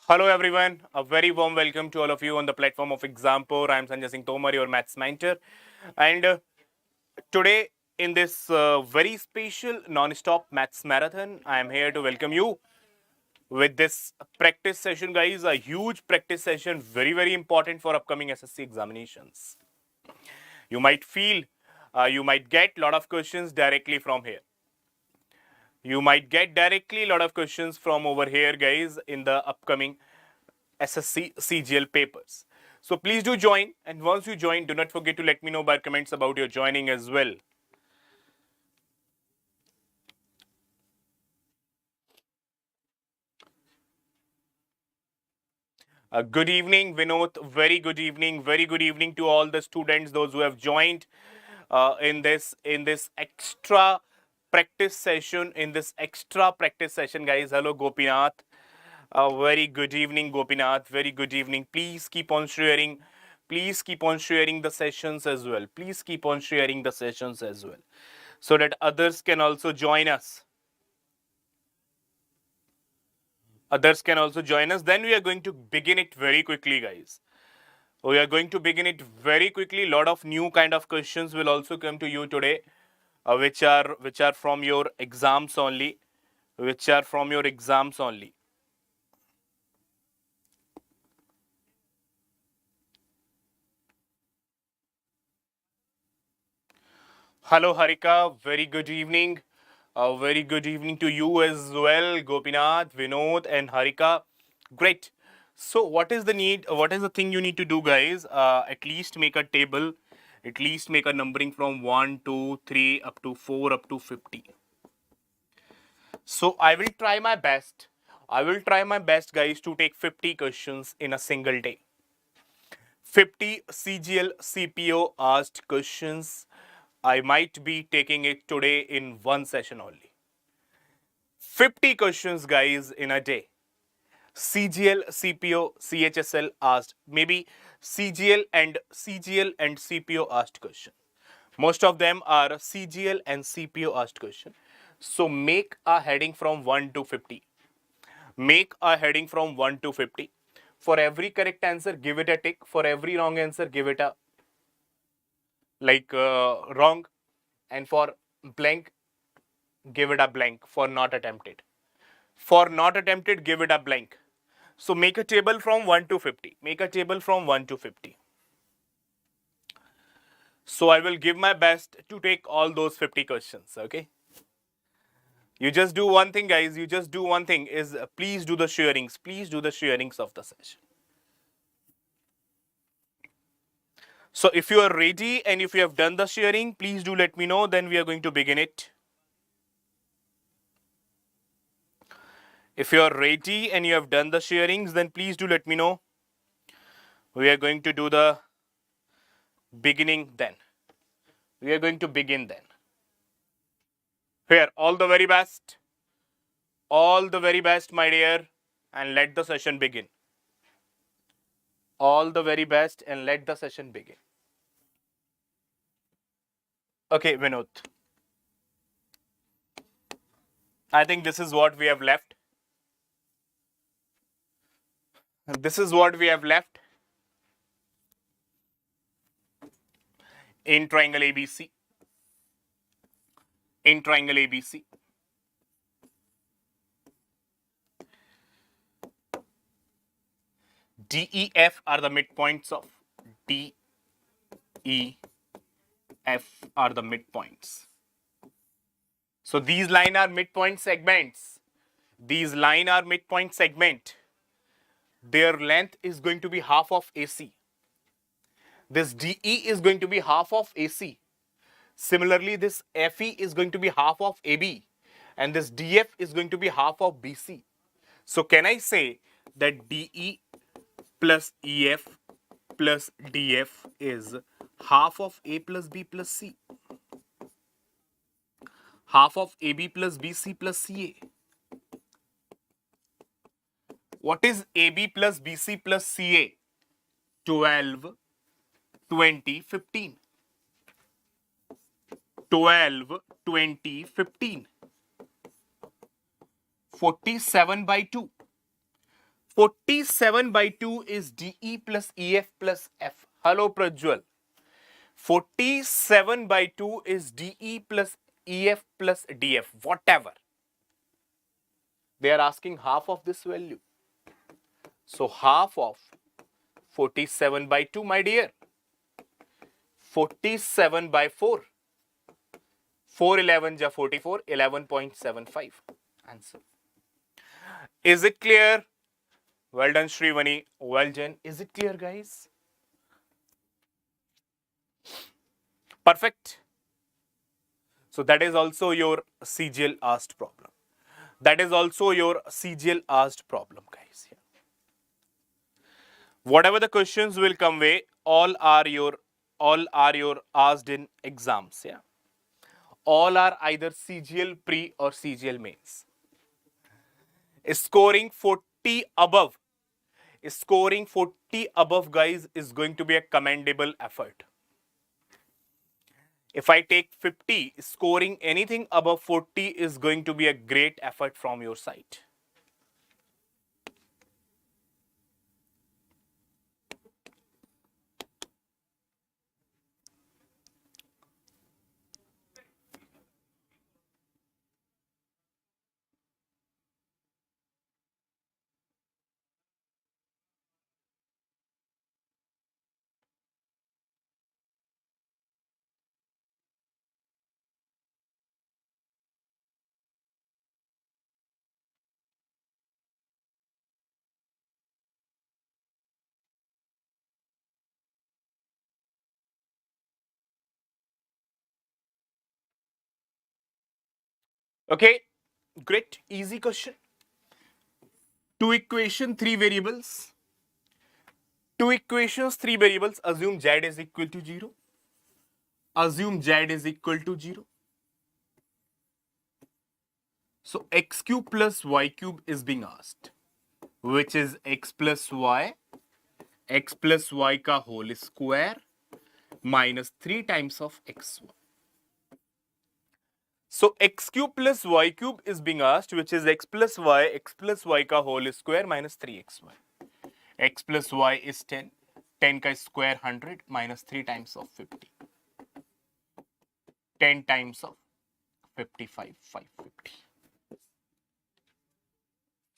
Hello everyone, a very warm welcome to all of you on the platform of Exampore. I am Sanjay Tomar, your maths mentor, and today in this very special non-stop maths marathon, I am here to welcome you with this practice session, guys. A huge practice session, very important for upcoming SSC examinations. You might feel, you might get a lot of questions directly from here. You might get directly a lot of questions from over here, guys, in the upcoming SSC CGL papers. So please do join, and once you join, do not forget to let me know by comments about your joining as well. Good evening, Vinod. Very good evening. Very good evening to all the students, those who have joined in this extra practice session. Guys. Hello, Gopinath. Very good evening, Gopinath. Very good evening. Please keep on sharing. Please keep on sharing the sessions as well. Please keep on sharing the sessions as well, so that others can also join us. Others can also join us. Then we are going to begin it very quickly, guys. We are going to begin it very quickly. A lot of new kind of questions will also come to you today, which are from your exams only. Which are from your exams only. Hello, Harika. Very good evening. A very good evening to you as well, Gopinath, Vinod, and Harika. Great. So, what is the need? What is the thing you need to do, guys? At least make a table. At least make a numbering from 1, 2, 3, up to 4, up to 50. So, I will try my best. I will try my best, guys, to take 50 questions in a single day. 50 CGL CPO asked questions. I might be taking it today in one session only. 50 questions, guys, in a day. CGL, CPO, CHSL asked. Maybe CGL and CPO asked question. Most of them are CGL and CPO asked question. So make a heading from 1 to 50. Make a heading from 1 to 50. For every correct answer, give it a tick. For every wrong answer, give it a wrong. And for blank, give it a blank for not attempted. For not attempted, give it a blank. So make a table from 1 to 50. Make a table from 1 to 50. So I will give my best to take all those 50 questions, okay? You just do one thing, guys. You just do one thing is please do the sharings. Please do the sharings of the session. So if you are ready and if you have done the sharing, please do let me know. Then we are going to begin it. If you are ready and you have done the sharings, then please do let me know. We are going to do the beginning then. We are going to begin then. Here, all the very best. All the very best, my dear. And let the session begin. All the very best and let the session begin. Okay, Vinod. I think this is what we have left. This is what we have left in triangle ABC. In triangle ABC. DEF are the midpoints of DEF are the midpoints. So these line are midpoint segments. These line are midpoint segment. Their length is going to be half of AC. This DE is going to be half of AC. Similarly, this FE is going to be half of AB. And this DF is going to be half of BC. So can I say that DE plus EF plus DF is half of A plus B plus C? Half of AB plus BC plus CA. What is AB plus BC plus CA? 12, 20, 15. 12, 20, 15. 47 by 2. 47 by 2 is DE plus EF plus F. Hello, Prajwal. 47 by 2 is DE plus EF plus DF. Whatever. They are asking half of this value. So half of 47 by 2, my dear. 47 by 4. 4 11 ja 44, 11.75. Answer. Is it clear? Well done, Shrivani. Well done. Is it clear, guys? Perfect. So that is also your CGL asked problem. That is also your CGL asked problem, guys. Whatever the questions will come way, all are your asked in exams. Yeah. All are either CGL pre or CGL mains. Scoring 40 above. Scoring 40 above, guys, is going to be a commendable effort. If I take 50, scoring anything above 40 is going to be a great effort from your side. Okay, great, easy question. Two equation, three variables. Two equations, three variables. Assume z is equal to 0. Assume z is equal to 0. So x cube plus y cube is being asked, which is x plus y ka whole square minus 3 times of x1. So x cube plus y cube is being asked, which is x plus y ka whole square minus 3xy. X plus y is 10. 10 ka square 100 minus 3 times of 50. 10 times of 55, 550.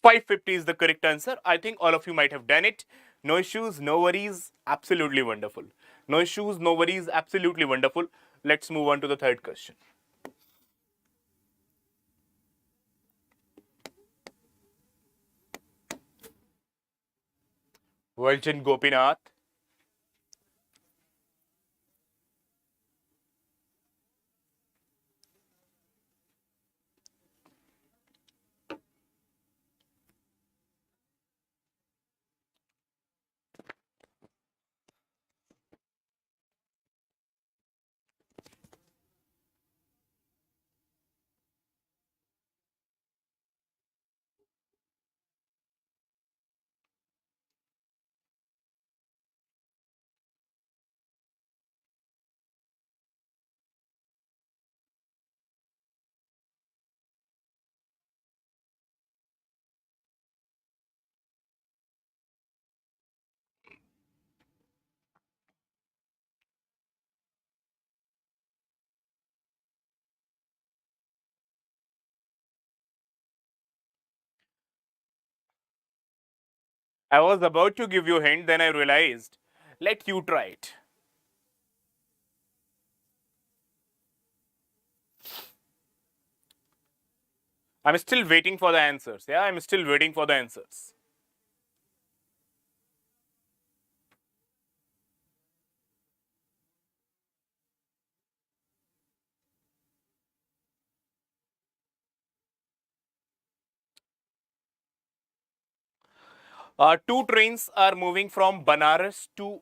550 is the correct answer. I think all of you might have done it. No issues, no worries. Absolutely wonderful. No issues, no worries. Absolutely wonderful. Let's move on to the third question. Welcome, Gopinath. I was about to give you a hint, then I realized. Let you try it. I'm still waiting for the answers. Yeah, I'm still waiting for the answers. Two trains are moving from Banaras to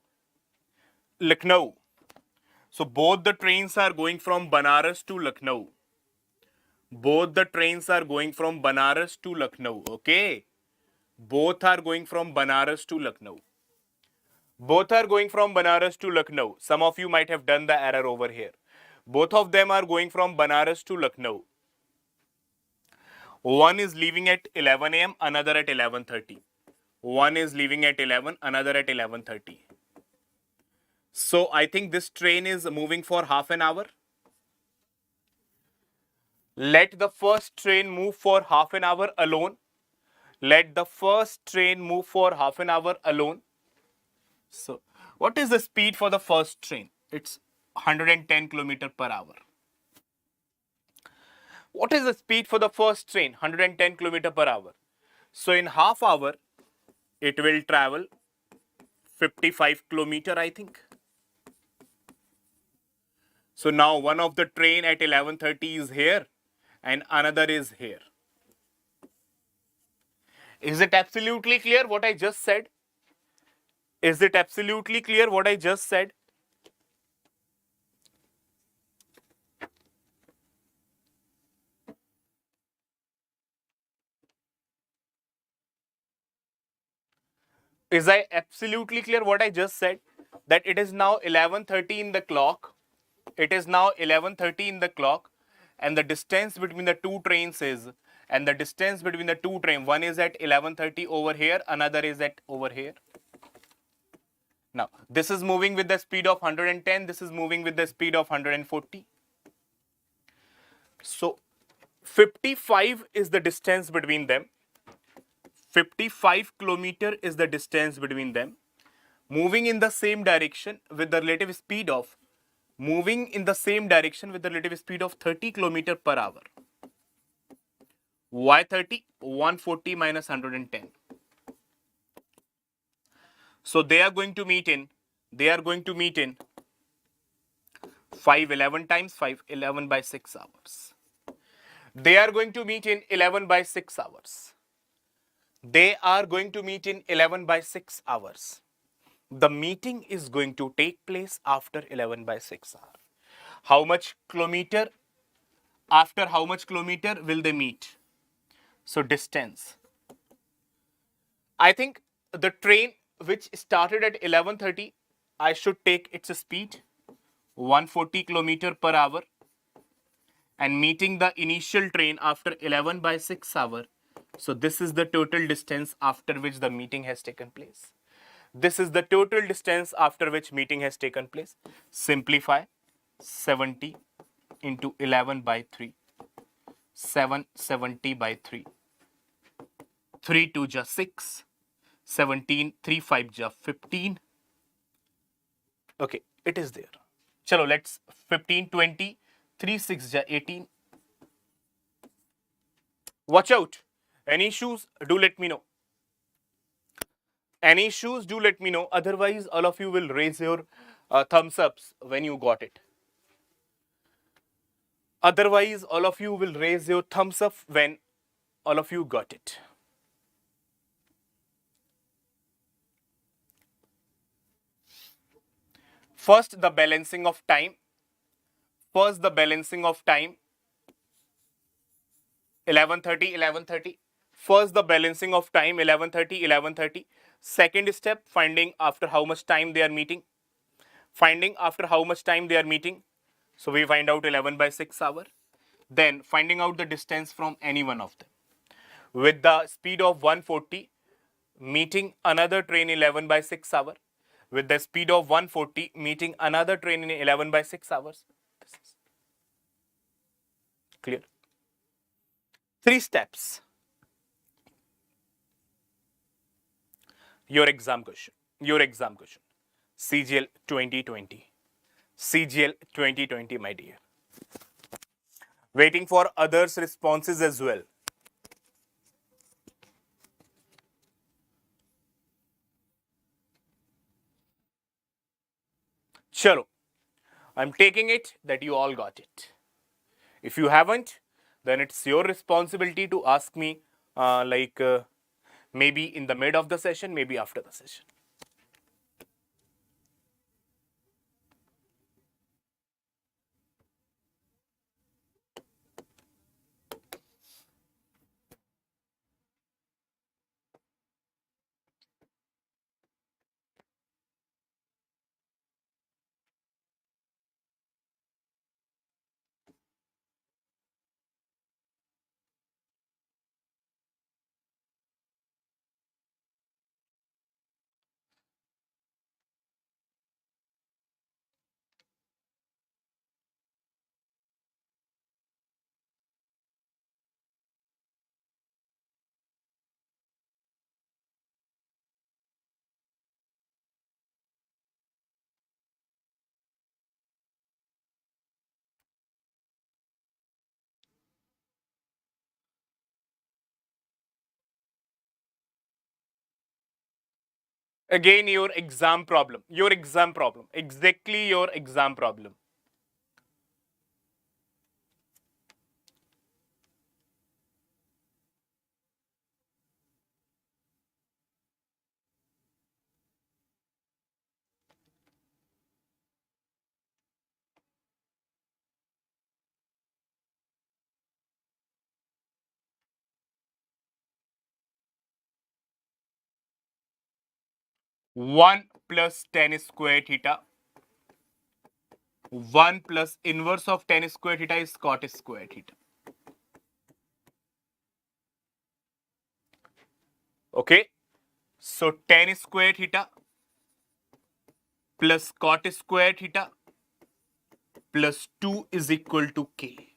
Lucknow. So both the trains are going from Banaras to Lucknow. Both the trains are going from Banaras to Lucknow. Okay. Both are going from Banaras to Lucknow. Both are going from Banaras to Lucknow. Some of you might have done the error over here. Both of them are going from Banaras to Lucknow. One is leaving at 11 a.m., another at 11:30. One is leaving at 11, another at 11:30. So I think this train is moving for half an hour. Let the first train move for half an hour alone. Let the first train move for half an hour alone. So what is the speed for the first train? It's 110 kilometer per hour. What is the speed for the first train? 110 kilometer per hour. So in half hour, it will travel 55 kilometer, I think. So now one of the train at 11:30 is here and another is here. Is it absolutely clear what I just said? Is it absolutely clear what I just said? Is I absolutely clear what I just said? That it is now 11:30 in the clock. It is now 11:30 in the clock, and the distance between the two trains is, and the distance between the two trains, one is at 11:30 over here, another is at over here. Now, this is moving with the speed of 110, this is moving with the speed of 140. So, 55 is the distance between them. 55 kilometer is the distance between them. Moving in the same direction with the relative speed of 30 kilometer per hour. Why 30? 140 minus 110. So they are going to meet in 511 times 5, 11 by 6 hours. They are going to meet in 11 by 6 hours. They are going to meet in 11 by 6 hours. The meeting is going to take place after 11 by 6 hours. How much kilometer? After how much kilometer will they meet? So distance. I think the train which started at 11:30, I should take its speed 140 kilometer per hour, and meeting the initial train after 11 by 6 hour. So this is the total distance after which the meeting has taken place. This is the total distance after which meeting has taken place. Simplify 70 into 11 by 3. 770 by 3. 3 2 just 6. 17, 3 5 ja 15. Okay, it is there. Chalo, let's 15, 20, 3 6 ja 18. Watch out. Any issues? Do let me know. Any issues? Do let me know. Otherwise, all of you will raise your thumbs ups when you got it. Otherwise, all of you will raise your thumbs up when all of you got it. First, the balancing of time. First, the balancing of time. 11:30, 11:30. First, the balancing of time 11:30, 11:30. Second step, finding after how much time they are meeting. Finding after how much time they are meeting. So we find out 11 by 6 hour. Then finding out the distance from any one of them. With the speed of 140, meeting another train 11 by 6 hour. With the speed of 140, meeting another train in 11 by 6 hours. This is clear. 3 steps. Your exam question. Your exam question. CGL 2020. CGL 2020, my dear. Waiting for others' responses as well. Chalo. I'm taking it that you all got it. If you haven't, then it's your responsibility to ask me maybe in the mid of the session, maybe after the session. Again, your exam problem. Your exam problem. Exactly your exam problem. One plus tan square theta. 1 plus inverse of tan square theta is cot square theta. Okay. So tan square theta plus cot square theta plus 2 is equal to k.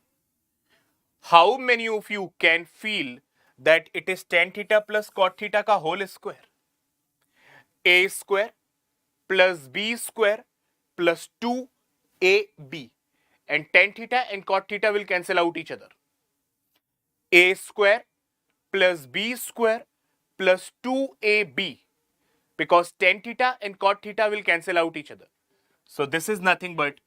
How many of you can feel that it is tan theta plus cot theta ka whole square? A square plus b square plus 2ab. And tan theta and cot theta will cancel out each other. A square plus b square plus 2ab, because tan theta and cot theta will cancel out each other. So this is nothing but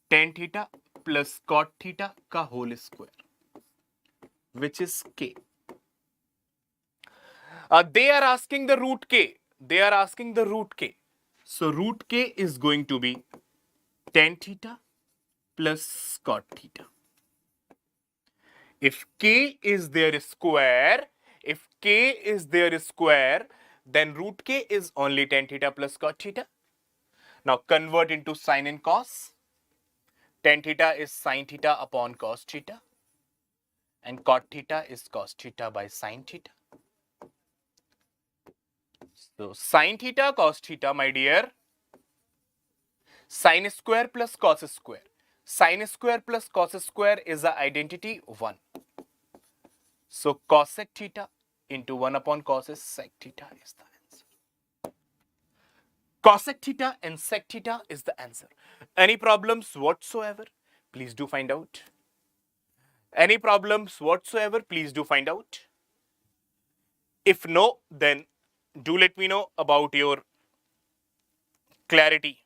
tan theta plus cot theta ka whole square, which is k. They are asking the root k. They are asking the root k. So root k is going to be tan theta plus cot theta. If k is their square, then root k is only tan theta plus cot theta. Now convert into sine and cos. Tan theta is sine theta upon cos theta, and cot theta is cos theta by sine theta. So sine theta cos theta, my dear, sine square plus cos square. Sine square plus cos square is the identity 1. So cosec theta into 1 upon cos sec theta is the answer. Cosec theta and sec theta is the answer. Any problems whatsoever? Please do find out. Any problems whatsoever? Please do find out. If no, then do let me know about your clarity.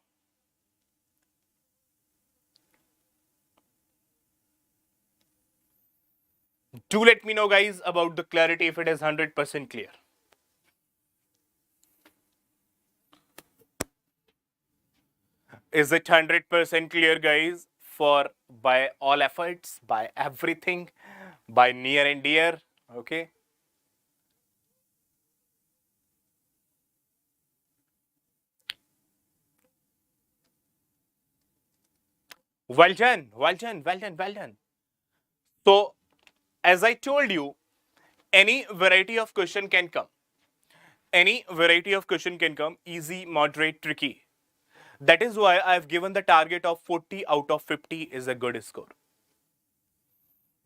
Do let me know, guys, about the clarity if it is 100% clear. Is it 100% clear, guys? For by all efforts, by everything, by near and dear, okay? Well done, well done, well done, well done. So, as I told you, any variety of question can come. Any variety of question can come, easy, moderate, tricky. That is why I've given the target of 40 out of 50 is a good score.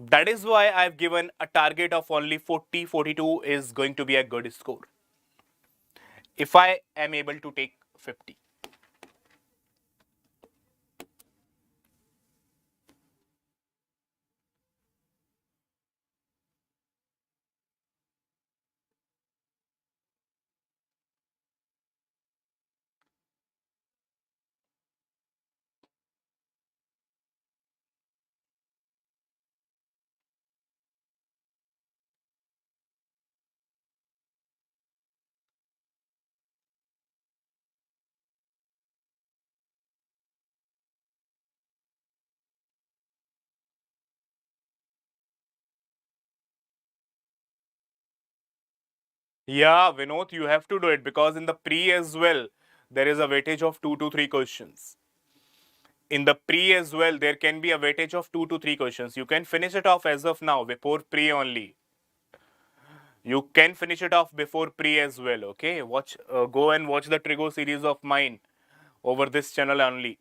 That is why I've given a target of only 40, 42 is going to be a good score. If I am able to take 50. Yeah, Vinod, you have to do it because in the pre as well, there is a weightage of 2 to 3 questions. In the pre as well, there can be a weightage of 2 to 3 questions. You can finish it off as of now, before pre only. You can finish it off before pre as well, okay? Go and watch the Trigo series of mine over this channel only.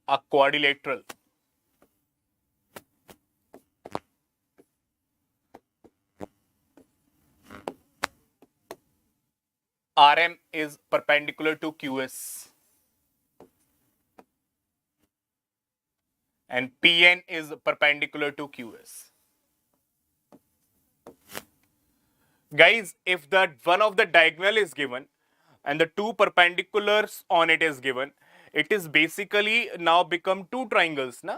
A quadrilateral. RM is perpendicular to QS. and PN is perpendicular to QS. Guys, if the one of the diagonal is given and the two perpendiculars on it is given, it is basically now become two triangles. Na?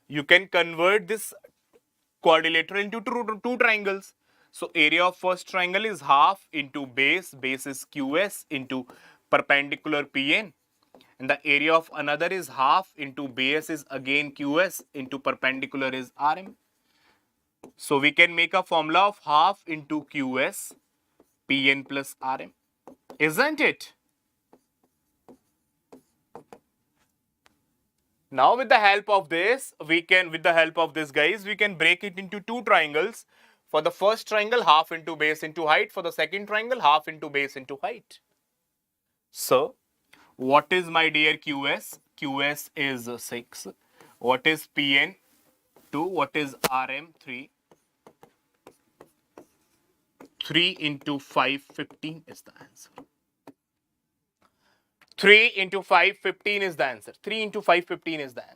You can convert this quadrilateral into two triangles. So area of first triangle is half into base is QS into perpendicular PN. And the area of another is half into base is again QS into perpendicular is RM. So we can make a formula of half into QS PN plus RM. Isn't it? Now with the help of this, guys, we can break it into two triangles. For the first triangle, half into base into height. For the second triangle, half into base into height. So, what is my dear QS? QS is 6. What is PN? 2. What is RM? 3. 3 into 5, 15 is the answer. 3 into 5, 15 is the answer. 3 into 5, 15 is the answer.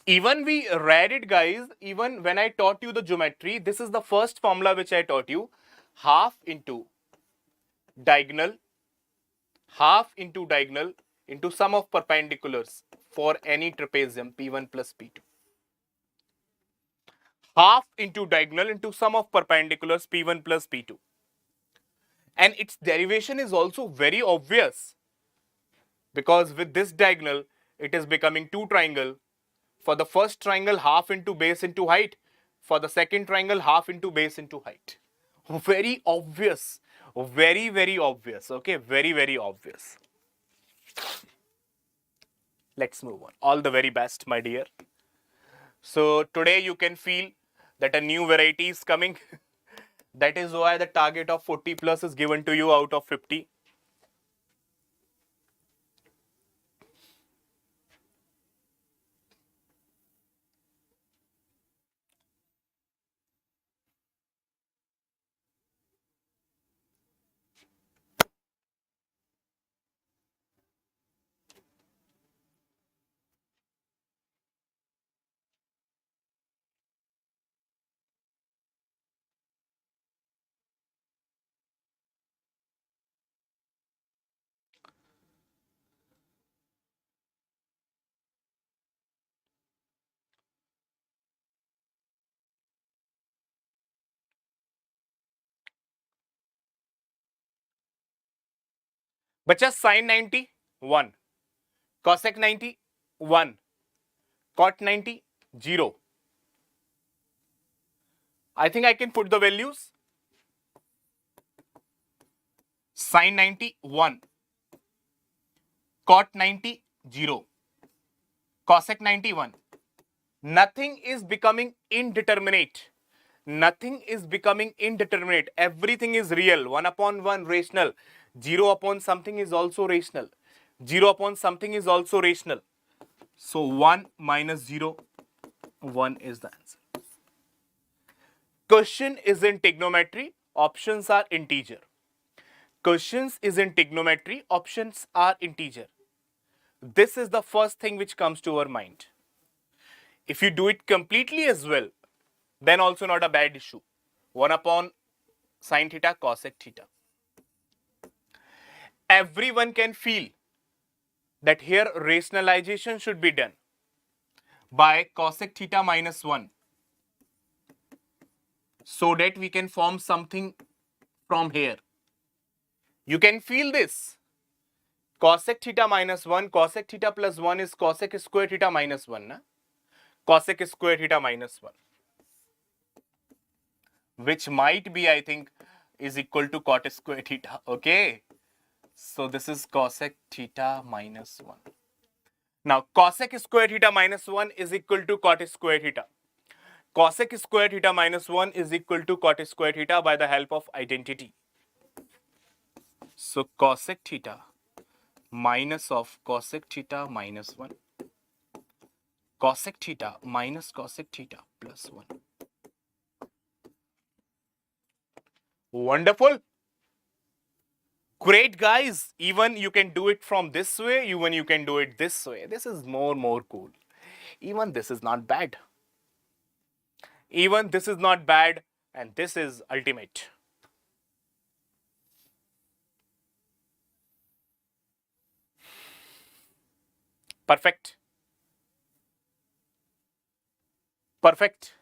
Even we read it, guys, even when I taught you the geometry, this is the first formula which I taught you. Half into diagonal into sum of perpendiculars for any trapezium P1 plus P2. Half into diagonal into sum of perpendiculars P1 plus P2. And its derivation is also very obvious, because with this diagonal, it is becoming two triangle. For the first triangle, half into base into height. For the second triangle, half into base into height. Very obvious. Very, very obvious. Okay, very, very obvious. Let's move on. All the very best, my dear. So today you can feel that a new variety is coming. That is why the target of 40 plus is given to you out of 50. But just sine 90, 1. Cosec 90, 1. Cot 90, 0. I think I can put the values. Sine 90, 1. Cot 90, 0. Cosec 91. Nothing is becoming indeterminate. Nothing is becoming indeterminate. Everything is real. 1 upon 1 rational. 0 upon something is also rational. 0 upon something is also rational. So 1 minus 0, 1 is the answer. Question is in trigonometry. Options are integer. Questions is in trigonometry. Options are integer. This is the first thing which comes to our mind. If you do it completely as well, then also not a bad issue. 1 upon sine theta cosec theta. Everyone can feel that here rationalization should be done by cosec theta minus 1, so that we can form something from here. You can feel this. Cosec theta minus 1, cosec theta plus 1 is cosec square theta minus 1. Na? Cosec square theta minus 1. Which might be, I think, is equal to cot square theta. Okay. So this is cosec theta minus 1. Now, cosec square theta minus 1 is equal to cot square theta. Cosec square theta minus 1 is equal to cot square theta by the help of identity. So, cosec theta minus of cosec theta minus 1. Cosec theta minus cosec theta plus 1. Wonderful. Great, guys. Even you can do it from this way, even you can do it this way. This is more cool. Even this is not bad. Even this is not bad, and this is ultimate. Perfect. Perfect.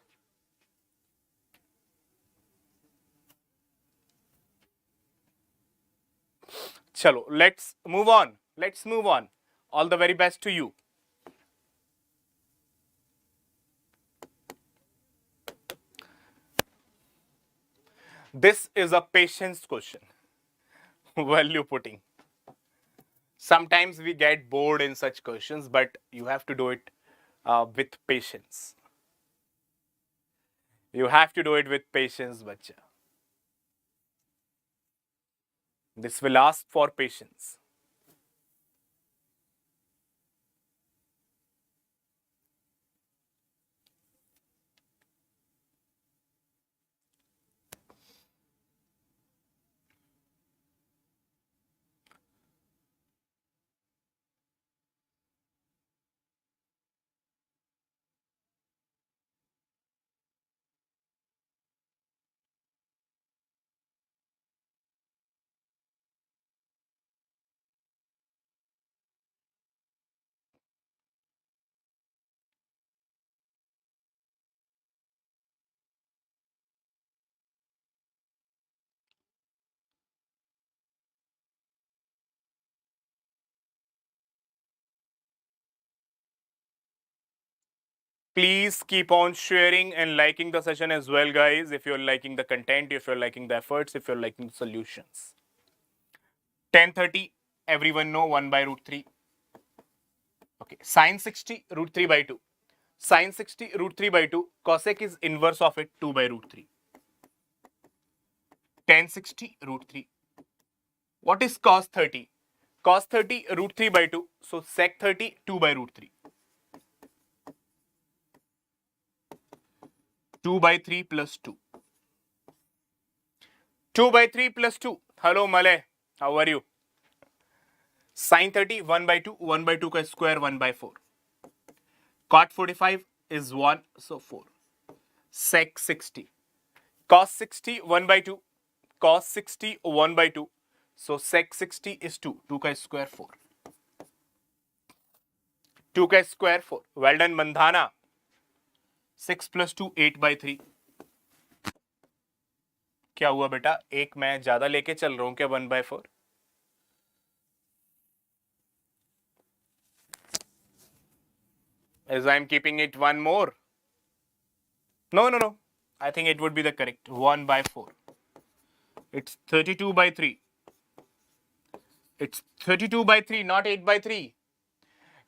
Chalo, let's move on. Let's move on. All the very best to you. This is a patience question. Value putting. Sometimes we get bored in such questions, but you have to do it with patience. You have to do it with patience, bacha. This will ask for patience. Please keep on sharing and liking the session as well, guys. If you're liking the content, if you're liking the efforts, if you're liking the solutions. 1030, everyone know 1 by root 3. Okay, sine 60 root 3 by 2. Sine 60 root 3 by 2. Cosec is inverse of it, 2 by root 3. Tan 60 root 3. What is cos 30? Cos 30 root 3 by 2. So sec 30, 2 by root 3. 2 by 3 plus 2. 2 by 3 plus 2. Hello, Malay. How are you? Sin 30, 1 by 2. 1 by 2 ka square, 1 by 4. Cot 45 is 1, so 4. Sec 60. Cos 60, 1 by 2. Cos 60, 1 by 2. So sec 60 is 2. 2 ka square, 4. 2 का square 4. Well done Mandhana. 6 plus 2 8 by 3. क्या हुआ बेटा? एक मैं ज्यादा लेके चल रहा हूं क्या 1 by 4? As I'm keeping it one more. No. I think it would be the correct. 1 by 4. It's 32 by 3. It's 32 by 3, not 8 by 3.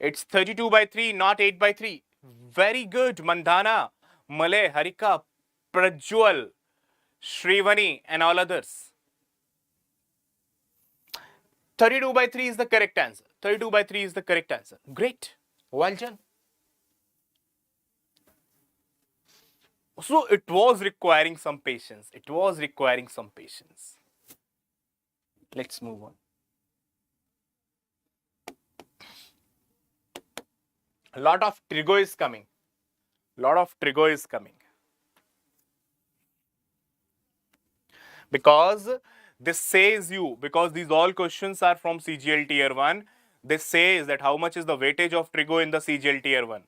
It's 32 by 3, not 8 by 3. Very good, Mandana, Malay, Harika, Prajwal, Shrivani, and all others. 32 by 3 is the correct answer. 32 by 3 is the correct answer. Great. Well done. So it was requiring some patience. It was requiring some patience. Let's move on. A lot of trigo is coming. Lot of trigo is coming. Because this says you, because these all questions are from CGL tier 1, this says that how much is the weightage of trigo in the CGL tier 1.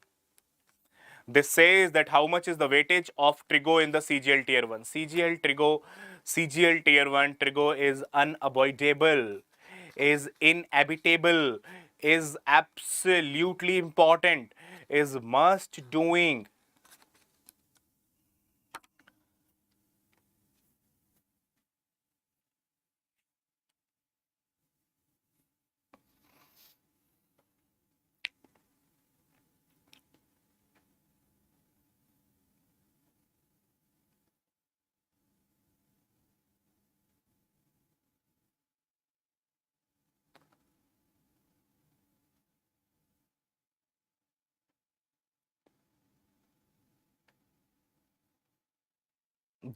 This says that how much is the weightage of trigo in the CGL tier 1. CGL tier 1 trigo is unavoidable, is inevitable, is absolutely important, is must doing.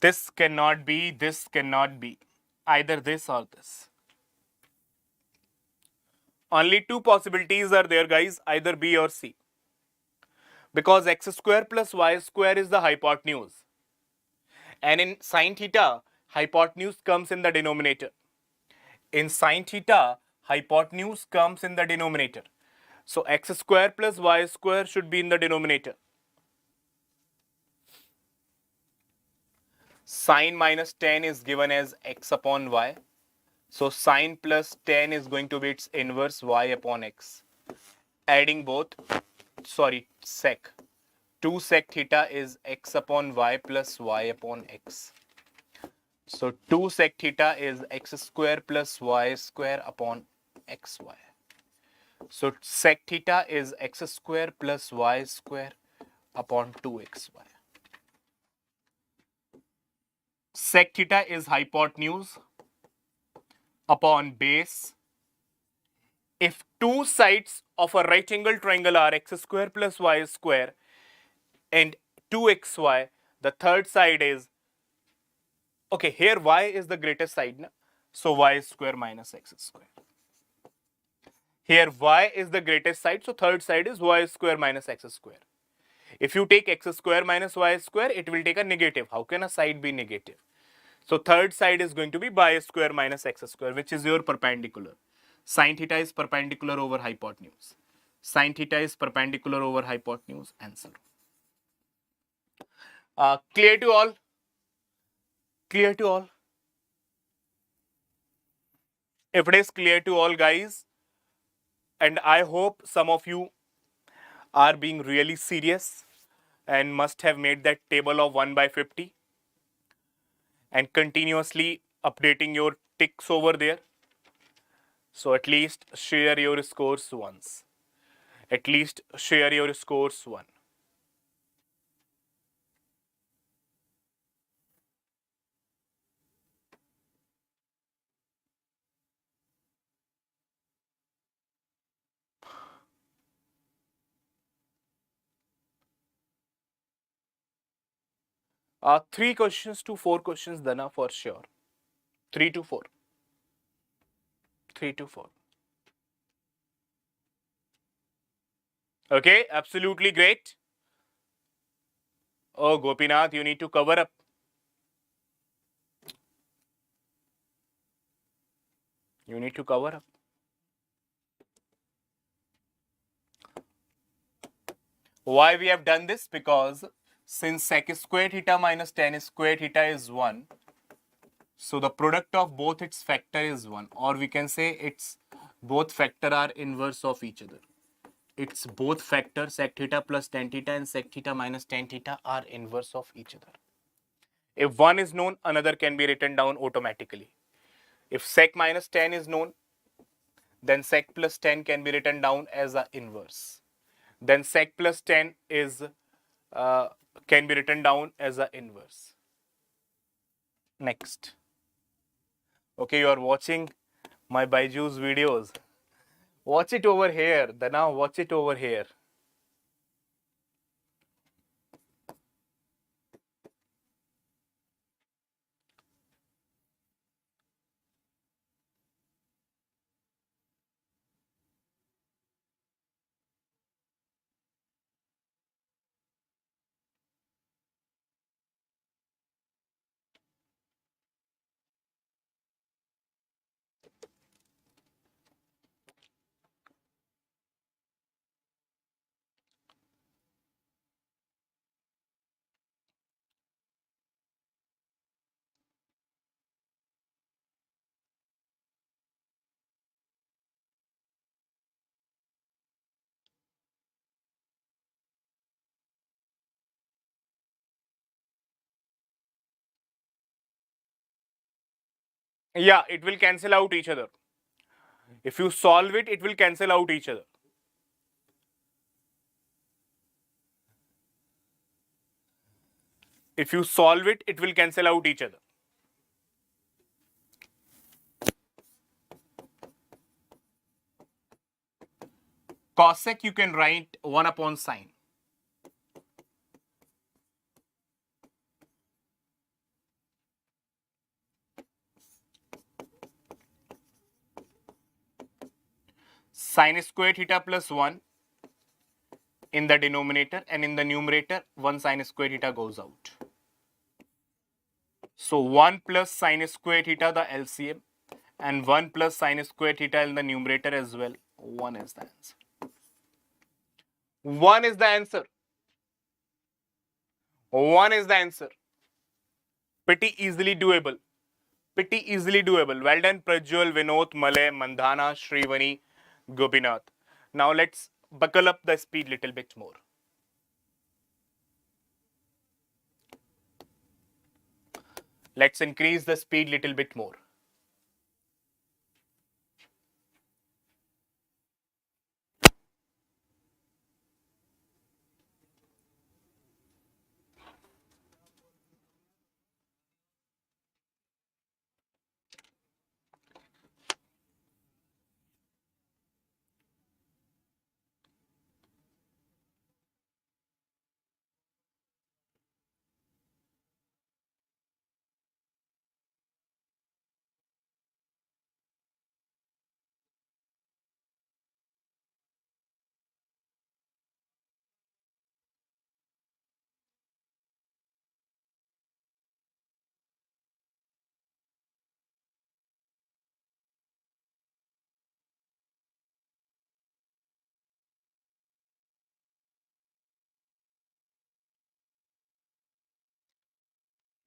This cannot be, either this or this. Only two possibilities are there, guys, either B or C. Because x square plus y square is the hypotenuse. And in sine theta, hypotenuse comes in the denominator. In sine theta, hypotenuse comes in the denominator. So x square plus y square should be in the denominator. Sine minus tan is given as x upon y. So sine plus tan is going to be its inverse y upon x. Adding both, sec. 2 sec theta is x upon y plus y upon x. So 2 sec theta is x square plus y square upon xy. So sec theta is x square plus y square upon 2xy. Sec theta is hypotenuse upon base. If two sides of a right angle triangle are x square plus y square and 2xy, the third side is, okay, here y is the greatest side, na? So y square minus x square. Here y is the greatest side, so third side is y square minus x square. If you take x square minus y square, it will take a negative. How can a side be negative? So third side is going to be y square minus x square, which is your perpendicular. Sine theta is perpendicular over hypotenuse. Sine theta is perpendicular over hypotenuse. Answer. Clear to all? Clear to all? If it is clear to all, guys, and I hope some of you are being really serious and must have made that table of 1 by 50 and continuously updating your ticks over there. So at least share your scores once. At least share your scores once. Three questions to four questions, Dana, for sure. 3 to 4. 3 to 4. Okay, absolutely great. Oh, Gopinath, you need to cover up. You need to cover up. Why we have done this? Because since sec square theta minus tan square theta is 1, so the product of both its factor is 1, or we can say its both factor are inverse of each other. Its both factor sec theta plus tan theta and sec theta minus tan theta are inverse of each other. If one is known, another can be written down automatically. If sec minus tan is known, then sec plus tan can be written down as a inverse. Then sec plus tan is can be written down as a inverse. Next. Okay, you are watching my Byju's videos. Watch it over here. Now watch it over here. Yeah, it will cancel out each other. If you solve it, it will cancel out each other. If you solve it, it will cancel out each other. Cosec you can write 1 upon sine. Sin square theta plus 1 in the denominator, and in the numerator 1 sin square theta goes out. So 1 plus sin square theta, the LCM, and 1 plus sin square theta in the numerator as well. 1 is the answer. 1 is the answer. 1 is the answer. Pretty easily doable. Pretty easily doable. Well done, Prajwal, Vinod, Malay, Mandhana, Shrivani, Gopinath. Now let's buckle up the speed little bit more. Let's increase the speed little bit more.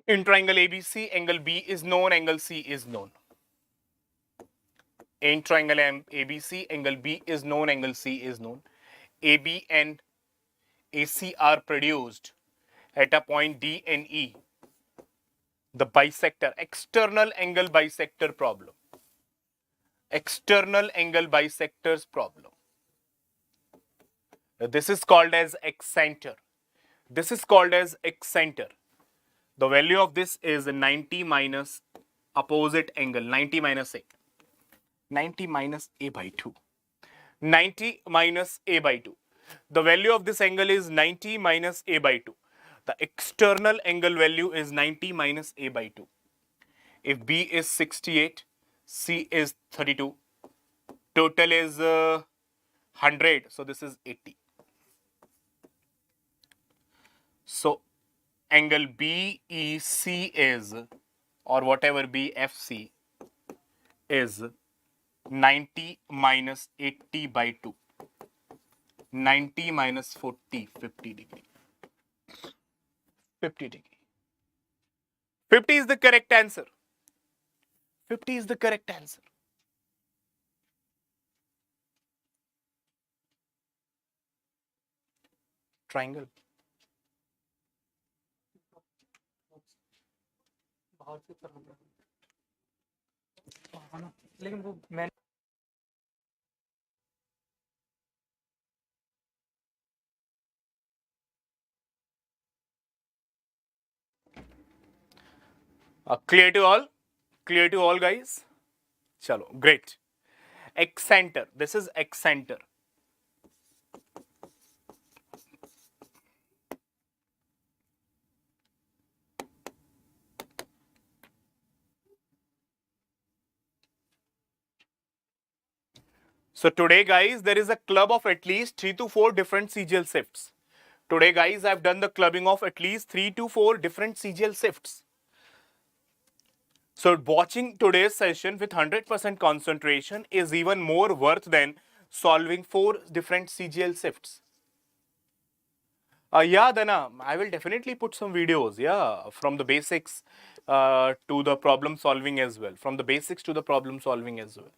In triangle ABC, angle B is known, angle C is known. In triangle ABC, angle B is known, angle C is known. AB and AC are produced at a point D and E. The bisector, external angle bisector problem. External angle bisectors problem. This is called as excenter. This is called as excenter. The value of this is 90 minus opposite angle, 90 minus A. 90 minus A by 2. 90 minus A by 2. The value of this angle is 90 minus A by 2. The external angle value is 90 minus A by 2. If B is 68, C is 32, total is 100, so this is 80. So angle BEC is, or whatever BFC is, 90 minus 80 by 2. 90 minus 40, 50 degree. 50 degree. 50 is the correct answer. 50 is the correct answer. Triangle. लेकिन वो मैं clear to all? Clear to all, guys? Chalo, great. Excenter. This is excenter. So today, guys, there is a club of at least 3 to 4 different CGL shifts. Today, guys, I've done the clubbing of at least 3 to 4 different CGL shifts. So watching today's session with 100% concentration is even more worth than solving 4 different CGL shifts. Yeah, Dana, I will definitely put some videos, yeah, from the basics to the problem solving as well. From the basics to the problem solving as well.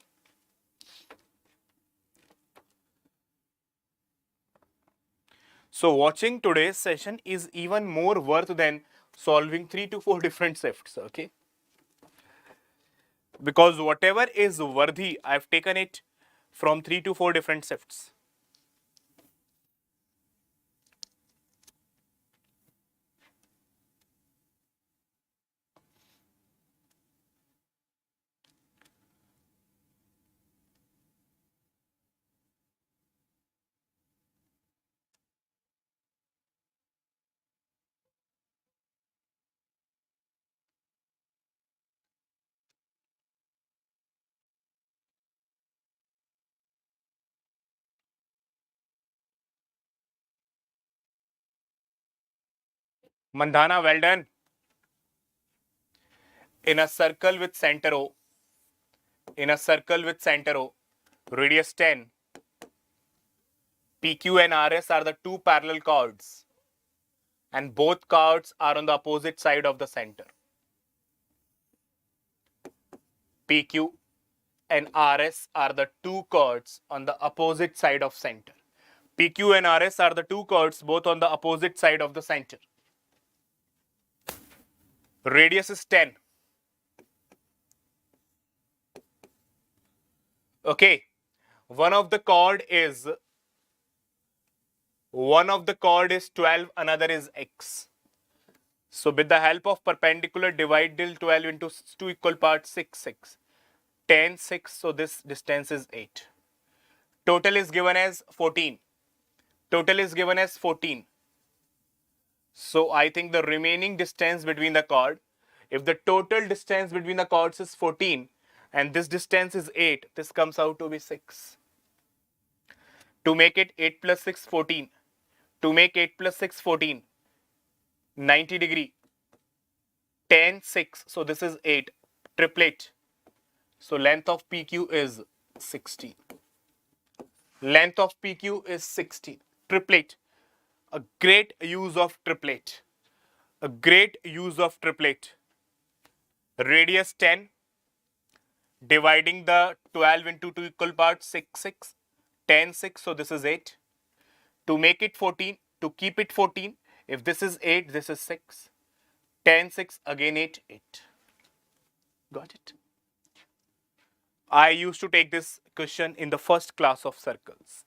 So watching today's session is even more worth than solving 3 to 4 different shifts, okay? Because whatever is worthy, I've taken it from 3 to 4 different shifts. Mandhana, well done. In a circle with center O, radius 10, PQ and RS are the two parallel chords, and both chords are on the opposite side of the center. PQ and RS are the two chords on the opposite side of center. PQ and RS are the two chords both on the opposite side of the center. Radius is 10. Okay. One of the chord is 12, another is x. So with the help of perpendicular, divide till 12 into 2 equal parts, 6, 6. 10, 6, so this distance is 8. Total is given as 14. So I think the remaining distance between the chord, if the total distance between the chords is 14 and this distance is 8, this comes out to be 6. To make it 8 plus 6, 14. To make 8 plus 6, 14. 90 degree. 10, 6. So this is 8. Triplet. So length of PQ is 16. Length of PQ is 16. Triplet. A great use of triplet. Radius 10. Dividing the 12 into 2 equal parts, 6, 6. 10, 6. So this is 8. To make it 14, to keep it 14, if this is 8, this is 6. 10, 6, again 8, 8. Got it? I used to take this question in the first class of circles.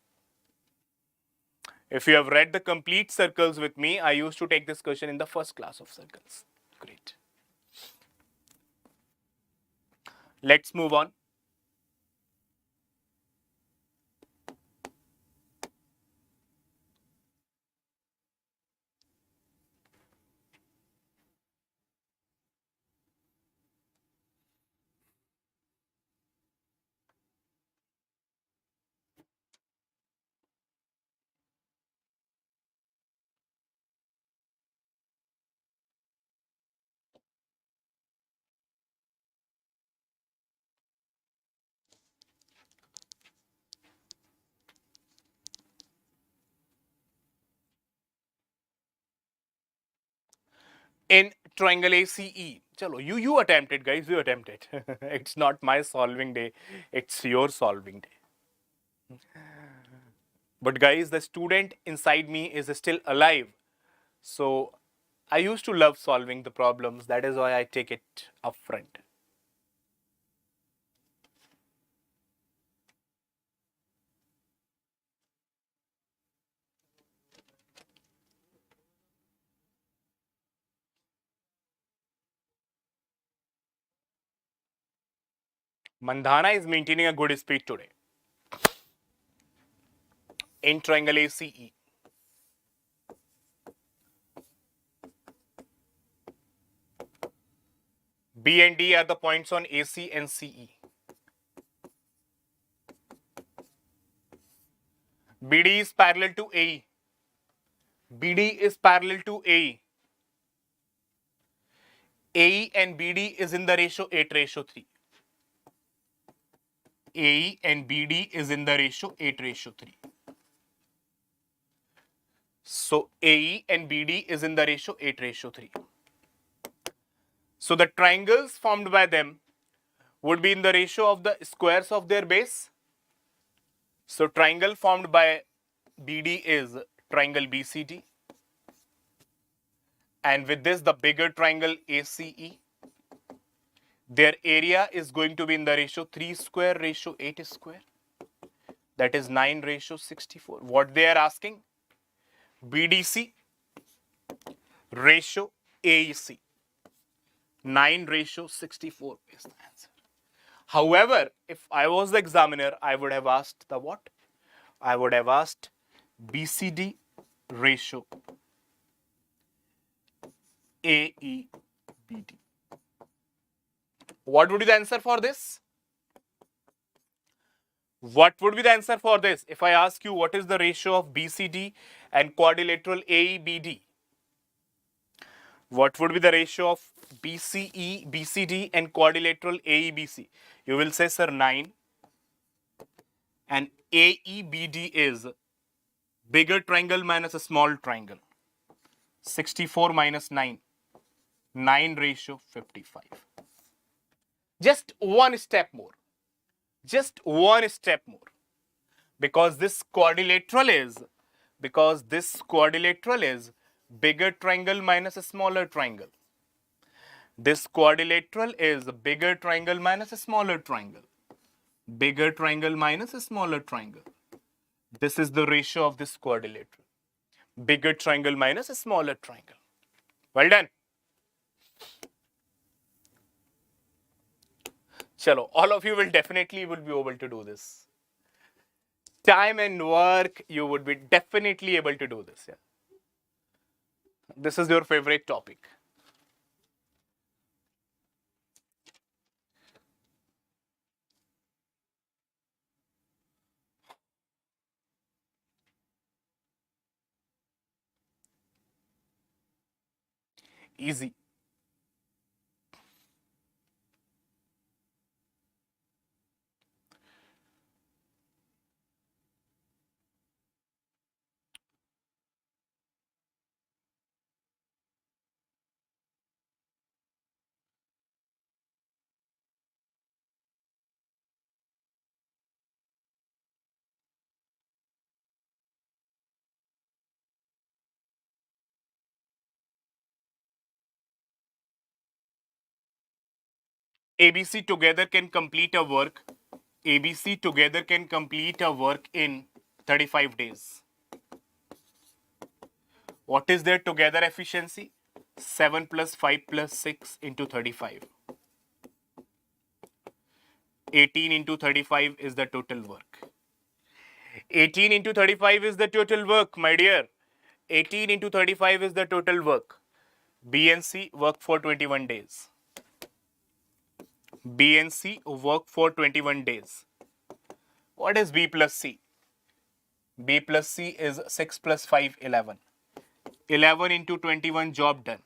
If you have read the complete circles with me, I used to take this question in the first class of circles. Great. Let's move on. In triangle ACE, chalo, you attempt it, guys. You attempt it. It's not my solving day. It's your solving day. But guys, the student inside me is still alive. So I used to love solving the problems. That is why I take it up front. Mandhana is maintaining a good speed today. In triangle ACE. B and D are the points on AC and CE. BD is parallel to AE. BD is parallel to AE. AE and BD is in the ratio 8:3. AE and BD is in the ratio 8:3. So AE and BD is in the ratio 8:3. So the triangles formed by them would be in the ratio of the squares of their base. So triangle formed by BD is triangle BCD. And with this, the bigger triangle ACE, their area is going to be in the ratio 3 square ratio 8 square. That is 9:64. What they are asking? BDC ratio AEC. 9:64 is the answer. However, if I was the examiner, I would have asked the what? I would have asked BCD ratio AEBD. What would be the answer for this? What would be the answer for this? If I ask you what is the ratio of BCD and quadrilateral AEBD, What would be the ratio of BCE, BCD and quadrilateral AEBC? You will say, sir, 9. And AEBD is bigger triangle minus a small triangle. 64 minus 9. 9 ratio 55. Just one step more. Just one step more. Because this quadrilateral is bigger triangle minus a smaller triangle. This quadrilateral is bigger triangle minus a smaller triangle. Bigger triangle minus a smaller triangle. This is the ratio of this quadrilateral. Bigger triangle minus a smaller triangle. Well done. Chalo, all of you will definitely be able to do this. Time and work, you would be definitely able to do this. Yeah. This is your favorite topic. Easy. ABC together can complete a work. ABC together can complete a work in 35 days. What is their together efficiency? 7 plus 5 plus 6 into 35. 18 into 35 is the total work. 18 into 35 is the total work, my dear. 18 into 35 is the total work. B and C work for 21 days. B and C work for 21 days. What is B plus C? B plus C is 6 plus 5, 11. 11 into 21, job done.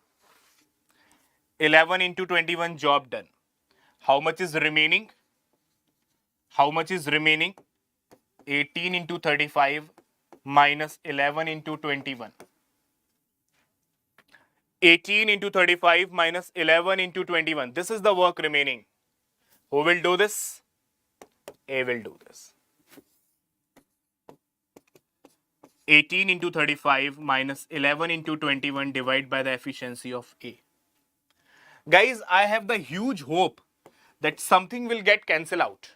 11 into 21, job done. How much is remaining? How much is remaining? 18 into 35 minus 11 into 21. 18 into 35 minus 11 into 21. This is the work remaining. Who will do this? A will do this. 18 into 35 minus 11 into 21 divided by the efficiency of A. Guys, I have the huge hope that something will get cancelled out.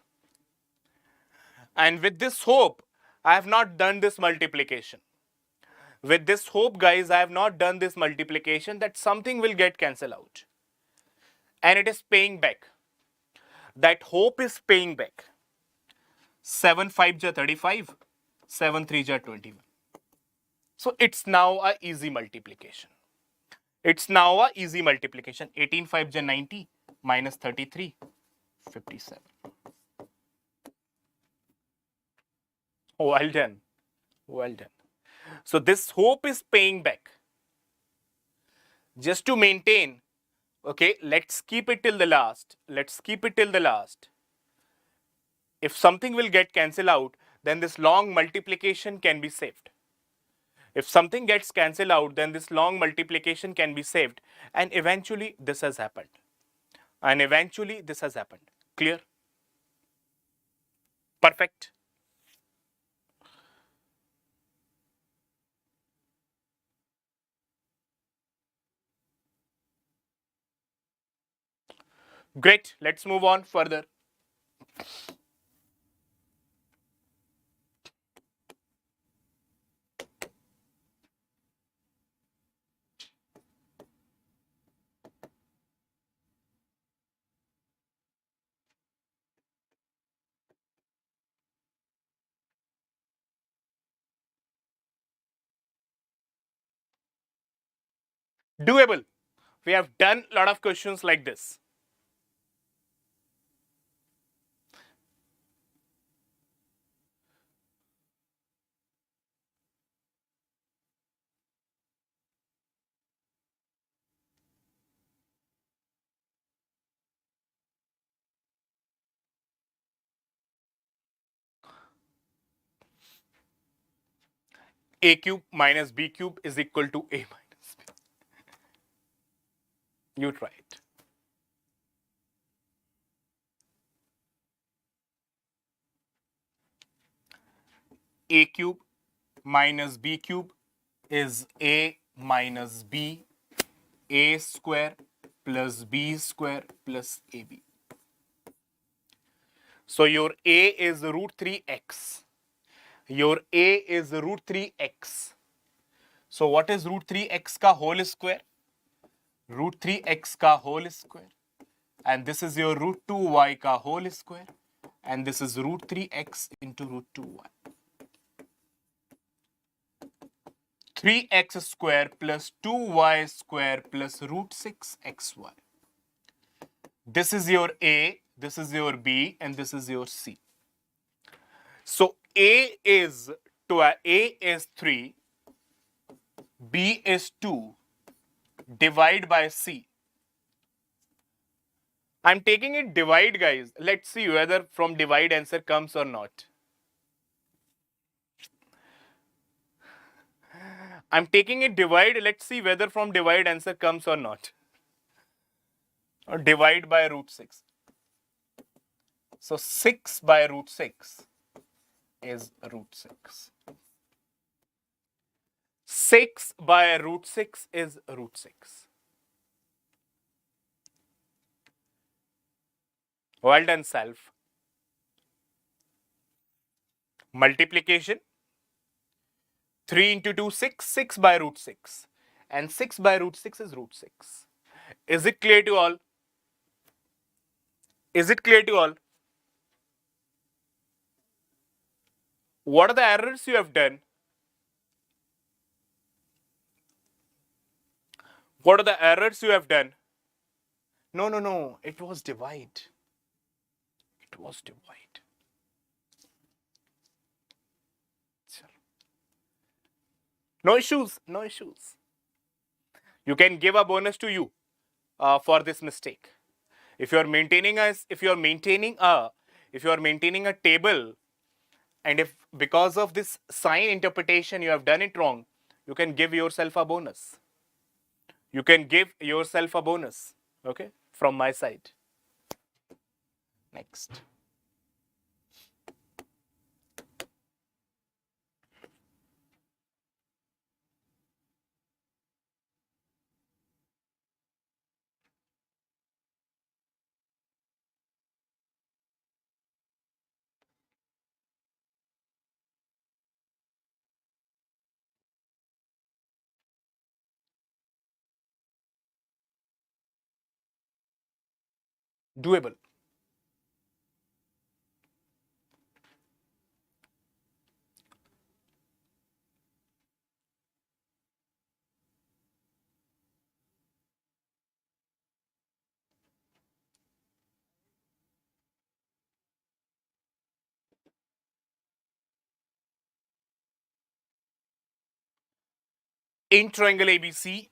And with this hope, I have not done this multiplication. With this hope, guys, I have not done this multiplication that something will get cancelled out. And it is paying back. That hope is paying back. 7 5 ja 35, 7 3 ja 21. So it's now a easy multiplication. It's now a easy multiplication. 18 5 ja 90 minus 33, 57. Well done. Well done. So this hope is paying back. Just to maintain, okay, let's keep it till the last. Let's keep it till the last. If something will get cancelled out, then this long multiplication can be saved. If something gets cancelled out, then this long multiplication can be saved. And eventually this has happened. And eventually this has happened. Clear? Perfect. Great. Let's move on further. Doable. We have done a lot of questions like this. A cube minus B cube is equal to A minus B. You try it. A cube minus B cube is A minus B, A square plus B square plus AB. So your A is root 3x. Your A is root 3x. So what is root 3x ka whole square? Root 3x ka whole square. And this is your root 2y ka whole square. And this is root 3x into root 2y. 3x square plus 2y square plus root 6xy. This is your A, this is your B, and this is your C. So A is 3, B is 2, divide by C. I'm taking it divide, guys. Let's see whether from divide answer comes or not. I'm taking it divide. Let's see whether from divide answer comes or not. Or divide by root 6. So 6 by root 6 is root 6. 6 by root 6 is root 6. Well done, self. Multiplication. 3 into 2, 6. 6 by root 6. And 6 by root 6 is root 6. Is it clear to all? Is it clear to all? What are the errors you have done? What are the errors you have done? No. It was divide. It was divide. No issues. No issues. You can give a bonus to you for this mistake. If you are maintaining a table, and if because of this sign interpretation you have done it wrong, you can give yourself a bonus. You can give yourself a bonus. Okay, from my side. Next. Doable. In triangle ABC,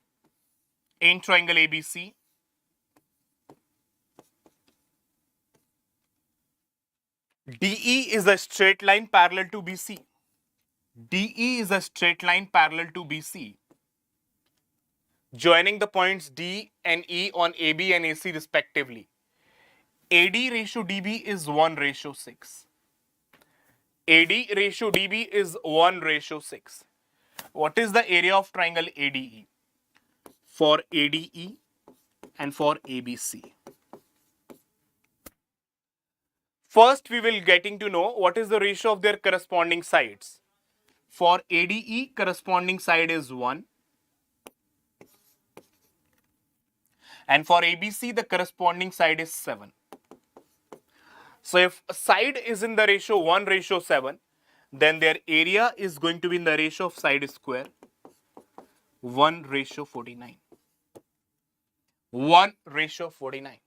DE is a straight line parallel to BC. DE is a straight line parallel to BC, joining the points D and E on AB and AC respectively. AD ratio DB is 1:6. AD ratio DB is 1:6. What is the area of triangle ADE? For ADE and for ABC. First, we will getting to know what is the ratio of their corresponding sides. For ADE, corresponding side is 1. And for ABC, the corresponding side is 7. So if a side is in the ratio 1:7, then their area is going to be in the ratio of side square 1:49. 1:49.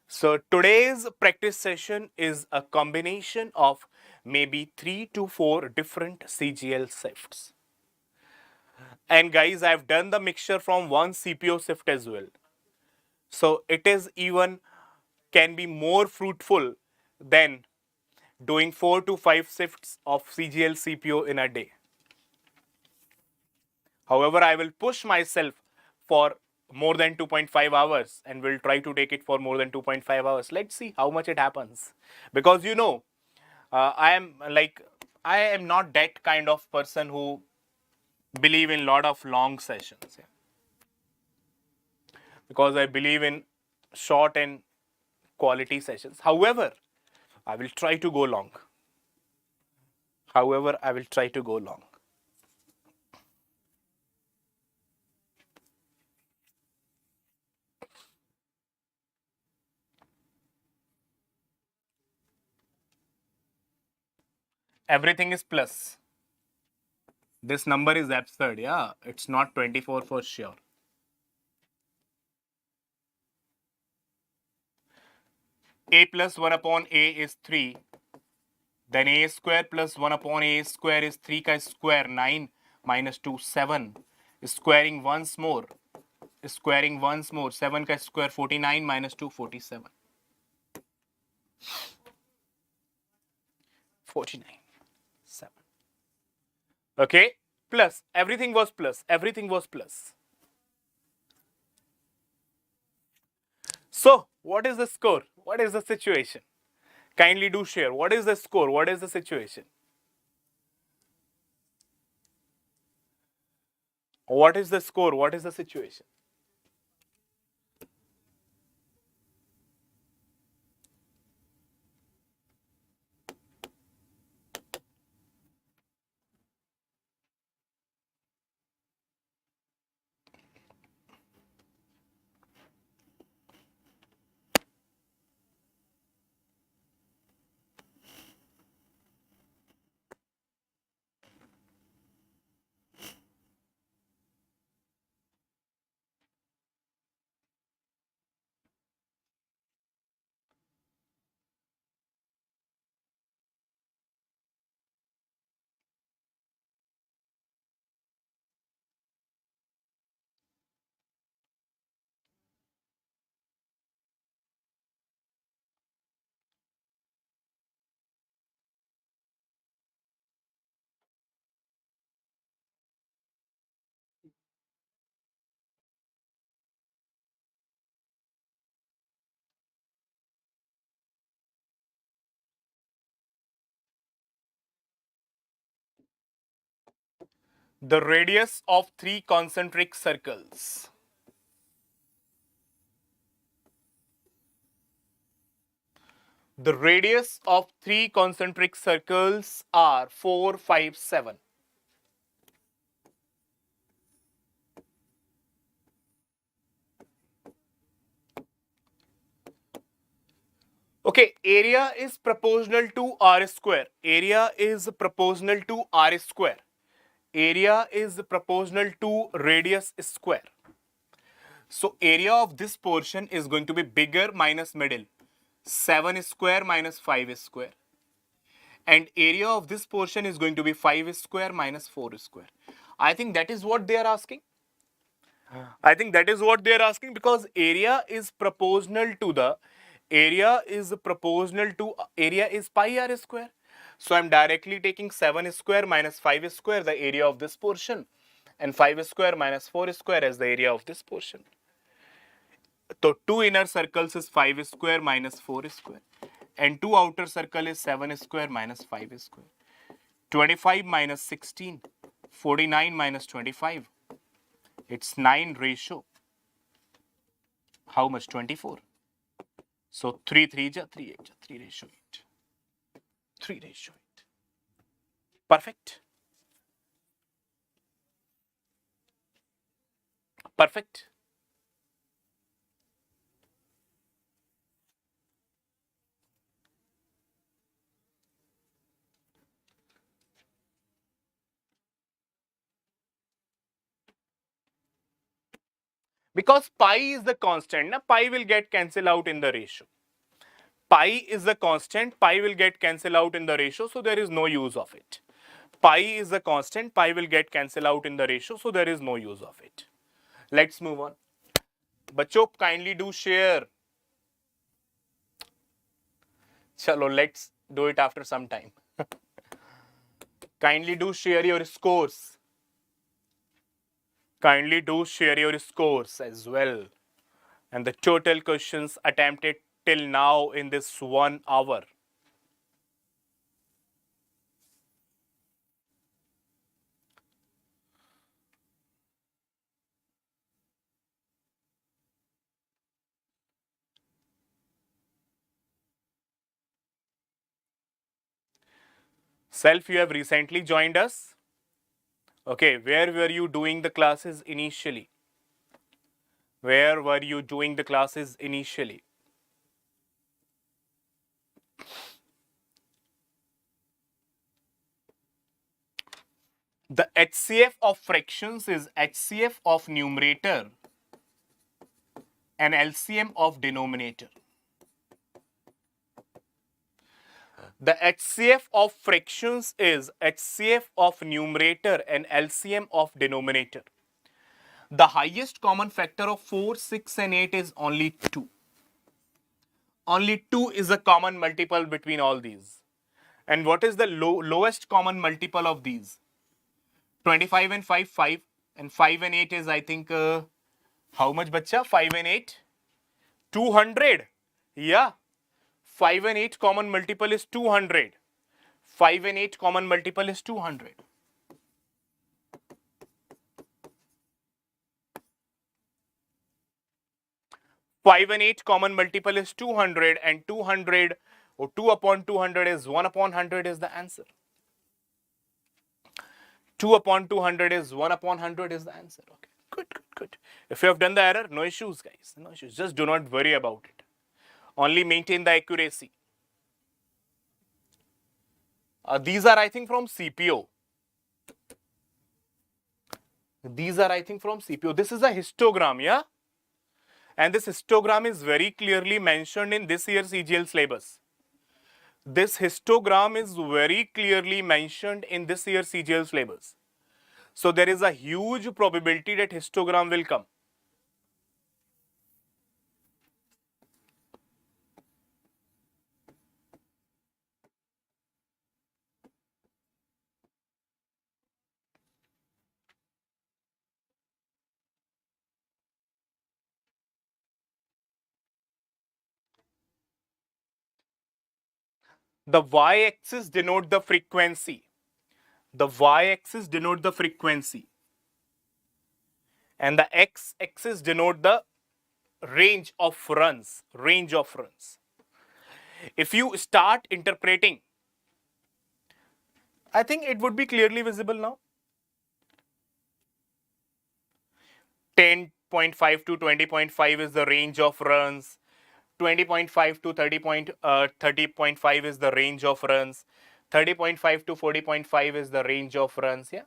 So today's practice session is a combination of maybe 3 to 4 different CGL shifts. And guys, I've done the mixture from one CPO shift as well. So it is even can be more fruitful than doing 4 to 5 shifts of CGL CPO in a day. However, I will push myself for more than 2.5 hours and will try to take it for more than 2.5 hours. Let's see how much it happens. Because I am not that kind of person who believe in lot of long sessions. Yeah. Because I believe in short and quality sessions. However, I will try to go long. However, I will try to go long. Everything is plus. This number is absurd. Yeah, it's not 24 for sure. A plus 1 upon A is 3. Then A square plus 1 upon A square is 3 ka square, 9 minus 2, 7. Squaring once more. Squaring once more. 7 ka square, 49 minus 2, 47. 49. 7. Okay? Plus. Everything was plus. Everything was plus. So, what is the score? What is the situation? Kindly do share. What is the score? What is the situation? What is the score? What is the situation? The radius of 3 concentric circles. The radius of 3 concentric circles are 4, 5, 7. Okay, area is proportional to R square. Area is proportional to R square. Area is proportional to radius square. So area of this portion is going to be bigger minus middle. 7 square minus 5 square. And area of this portion is going to be 5 square minus 4 square. I think that is what they are asking. I think that is what they are asking because area is proportional to area is pi r square. So I'm directly taking 7 square minus 5 square, the area of this portion, and 5 square minus 4 square as the area of this portion. So 2 inner circles is 5 square minus 4 square, and 2 outer circle is 7 square minus 5 square. 25 minus 16, 49 minus 25. It's 9 ratio. How much? 24. So 3 3 ja 3 8 ja 3 ratio 8. 3 ratio 8. Perfect. Perfect. Because pi is the constant, na, pi will get cancelled out in the ratio. Pi is the constant, pi will get cancelled out in the ratio, so there is no use of it. Pi is the constant, pi will get cancelled out in the ratio, so there is no use of it. Let's move on. Bachcho, kindly do share. Chalo, let's Do it after some time. Kindly do share your scores. Kindly do share your scores as well. And the total questions attempted till now in this 1 hour. Self, you have recently joined us. Okay, where were you doing the classes initially? Where were you doing the classes initially? The HCF of fractions is HCF of numerator and LCM of denominator. The HCF of fractions is HCF of numerator and LCM of denominator. The highest common factor of 4, 6 and 8 is only 2. Only 2 is a common multiple between all these. And what is the lowest common multiple of these? 25 and 5, 5. And 5 and 8 is, I think, how much, bacha? 5 and 8? 200. Yeah. 5 and 8 common multiple is 200. 5 and 8 common multiple is 200. 5 and 8 common multiple is 200 and 200 or 2 upon 200 is 1 upon 100 is the answer. 2 upon 200 is 1 upon 100 is the answer. Okay, good, good, good. If you have done the error, no issues, guys. No issues. Just do not worry about it. Only maintain the accuracy. These are, I think, from CPO. These are, I think, from CPO. This is a histogram, yeah? And this histogram is very clearly mentioned in this year's CGL syllabus. This histogram is very clearly mentioned in this year's CGL syllabus. So there is a huge probability that histogram will come. The y-axis denote the frequency. The y-axis denote the frequency. And the x-axis denote the range of runs. Range of runs. If you start interpreting, I think it would be clearly visible now. 10.5 to 20.5 is the range of runs. 20.5 to 30.5 is the range of runs. 30.5 to 40.5 is the range of runs. Yeah.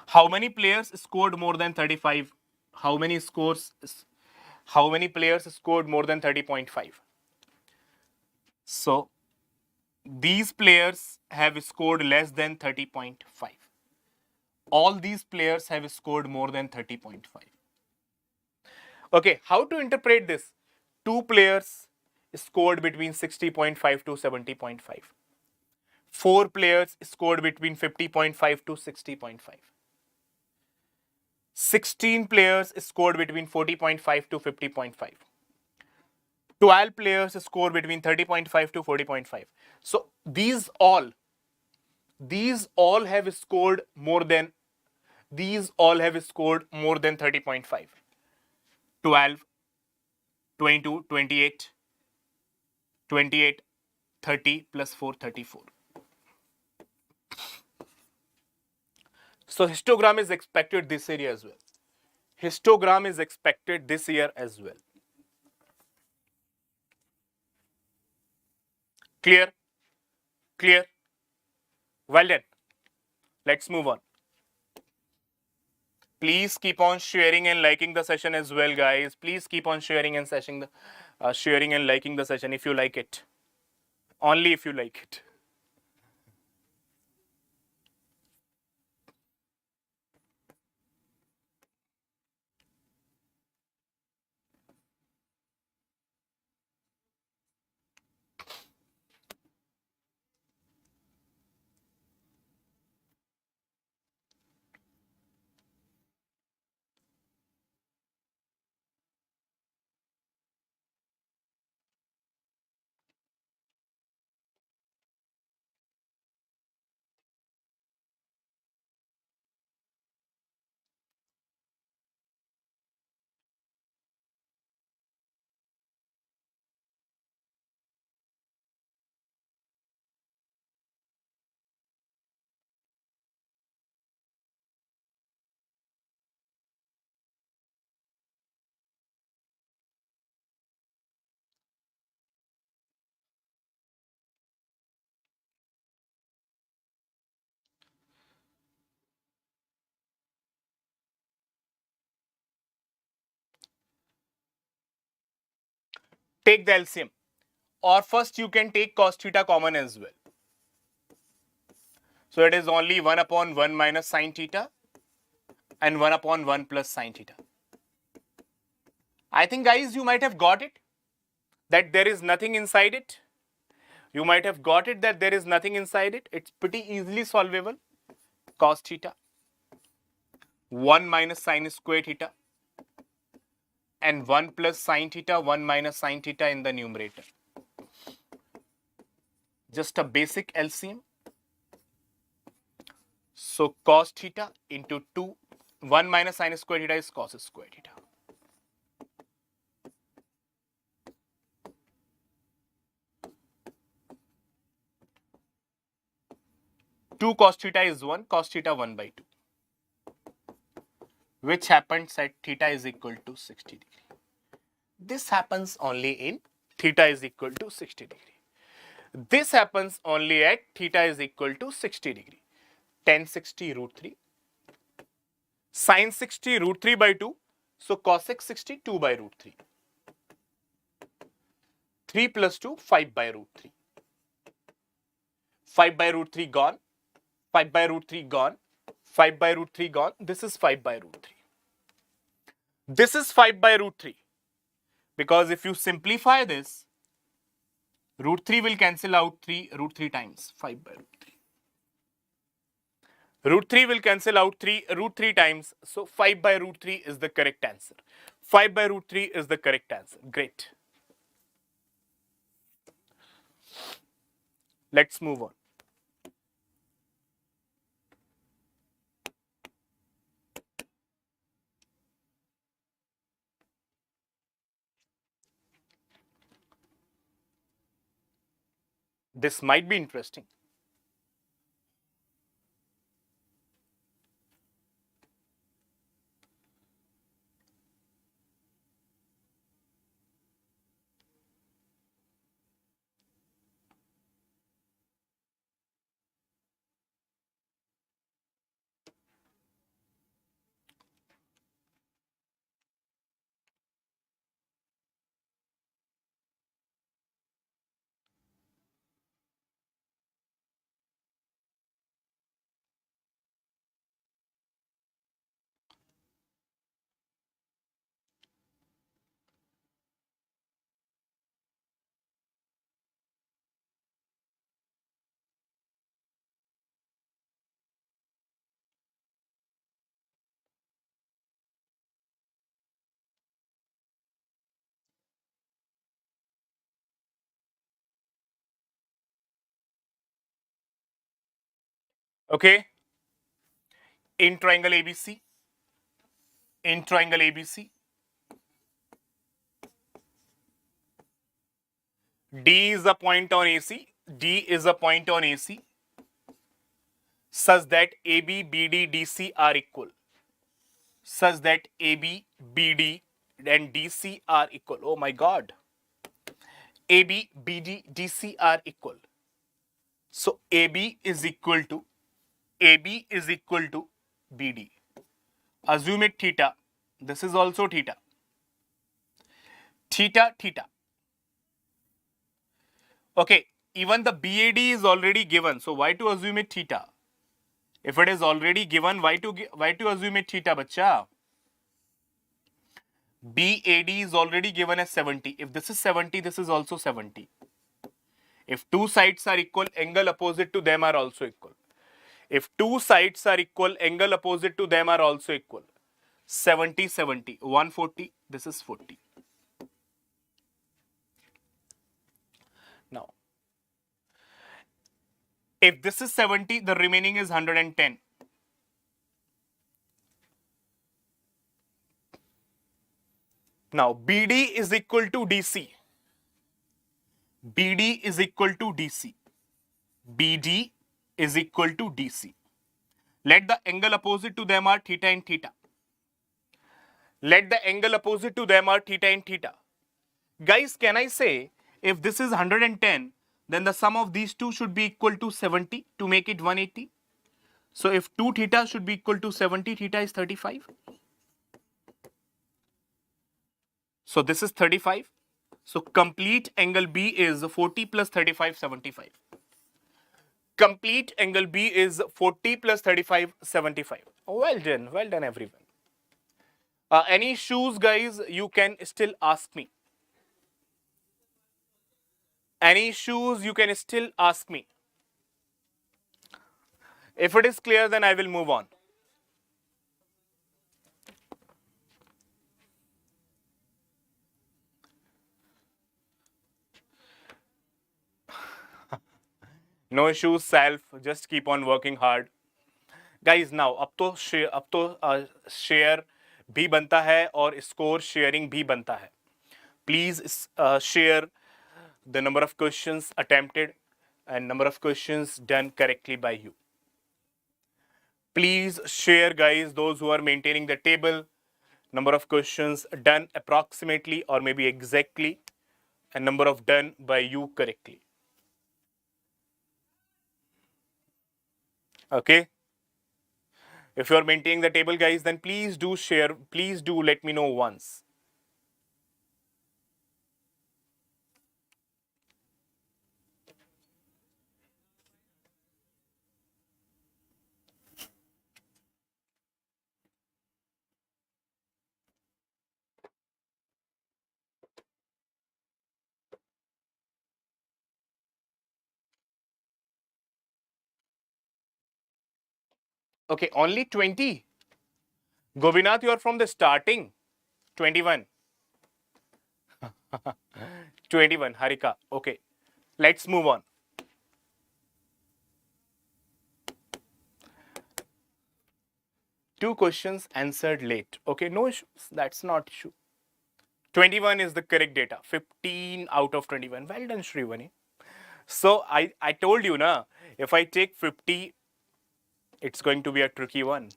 How many players scored more than 35? How many players scored more than 30.5? So these players have scored less than 30.5. All these players have scored more than 30.5. Okay, how to interpret this? Two players scored between 60.5 to 70.5. Four players scored between 50.5 to 60.5. 16 players scored between 40.5 to 50.5. 12 players scored between 30.5 to 40.5. So these all have scored more than 30.5. 12, 22, 28, 28, 30 plus 4, 34. So histogram is expected this year as well. Histogram is expected this year as well. Clear? Clear? Well done. Let's move on. Please keep on sharing and liking the session as well, guys. Please keep on sharing and sharing and liking the session if you like it. Only if you like it. Take the LCM. Or first you can take cos theta common as well. So it is only 1 upon 1 minus sin theta and 1 upon 1 plus sin theta. I think guys you might have got it that there is nothing inside it. You might have got it that there is nothing inside it. It's pretty easily solvable. Cos theta 1 minus sin square theta and 1 plus sin theta 1 minus sin theta in the numerator. Just a basic LCM. So cos theta into 2, 1 minus sin square theta is cos square theta. Two cos theta is 1, cos theta 1 by 2. Which happens at theta is equal to 60 degree. This happens only in theta is equal to 60 degree. This happens only at theta is equal to 60 degree. Tan 60 root 3. Sin 60 root 3 by 2. So cosec 60 2 by root 3. 3 plus 2 5 by root 3. 5 by root 3 gone. 5 by root 3 gone. 5 by root 3 gone. This is 5 by root 3. This is 5 by root 3. Because if you simplify this, root 3 will cancel out root 3 times 5 by root 3. Root 3 will cancel out root 3 times. So 5 by root 3 is the correct answer. 5 by root 3 is the correct answer. Great. Let's move on. This might be interesting. Okay. In triangle ABC. In triangle ABC. D is a point on AC. D is a point on AC such that AB, BD, DC are equal. Such that AB, BD and DC are equal. Oh my God. AB, BD, DC are equal. So AB is equal to BD. Assume it theta. This is also theta. Theta, theta. Okay, even the BAD is already given. So why to assume it theta? If it is already given, why to assume it theta, bacha? BAD is already given as 70. If this is 70, this is also 70. If two sides are equal, angle opposite to them are also equal. If two sides are equal, angle opposite to them are also equal. 70, 70, 140, this is 40. Now, if this is 70, the remaining is 110. Now, BD is equal to DC. BD is equal to DC. BD is equal to DC. Let the angle opposite to them are theta and theta. Let the angle opposite to them are theta and theta. Guys, can I say if this is 110, then the sum of these two should be equal to 70 to make it 180. So if 2 theta should be equal to 70, theta is 35. So this is 35. So complete angle B is 40 plus 35, 75. Complete angle B is 40 plus 35, 75. Well done everyone. Any issues, guys, you can still ask me. Any issues, you can still ask me. If it is clear, then I will move on. No issues, self. Just keep on working hard. Guys, now अब तो share भी बनता है और score sharing भी बनता है. Please share the number of questions attempted and number of questions done correctly by you. Please share, guys, those who are maintaining the table, number of questions done approximately or maybe exactly, and number of done by you correctly. Okay? If you are maintaining the table, guys, then please do share. Please do let me know once. Okay, only 20. Govinath, you are from the starting. 21. 21. Harika. Okay. Let's move on. Two questions answered late. Okay, no issues. That's not issue. 21 is the correct data. 15 out of 21. Well done, Shrivani. So I told you, na, if I take 50, it's going to be a tricky one.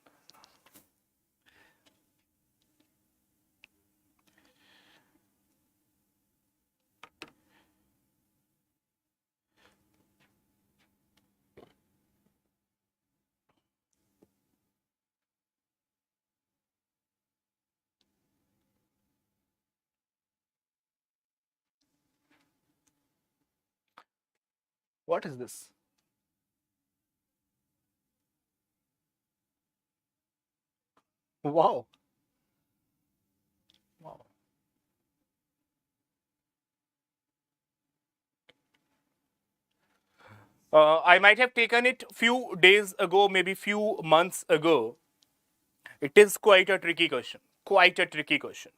What is this? Wow. Wow. I might have taken it few days ago, maybe few months ago. It is quite a tricky question. Quite a tricky question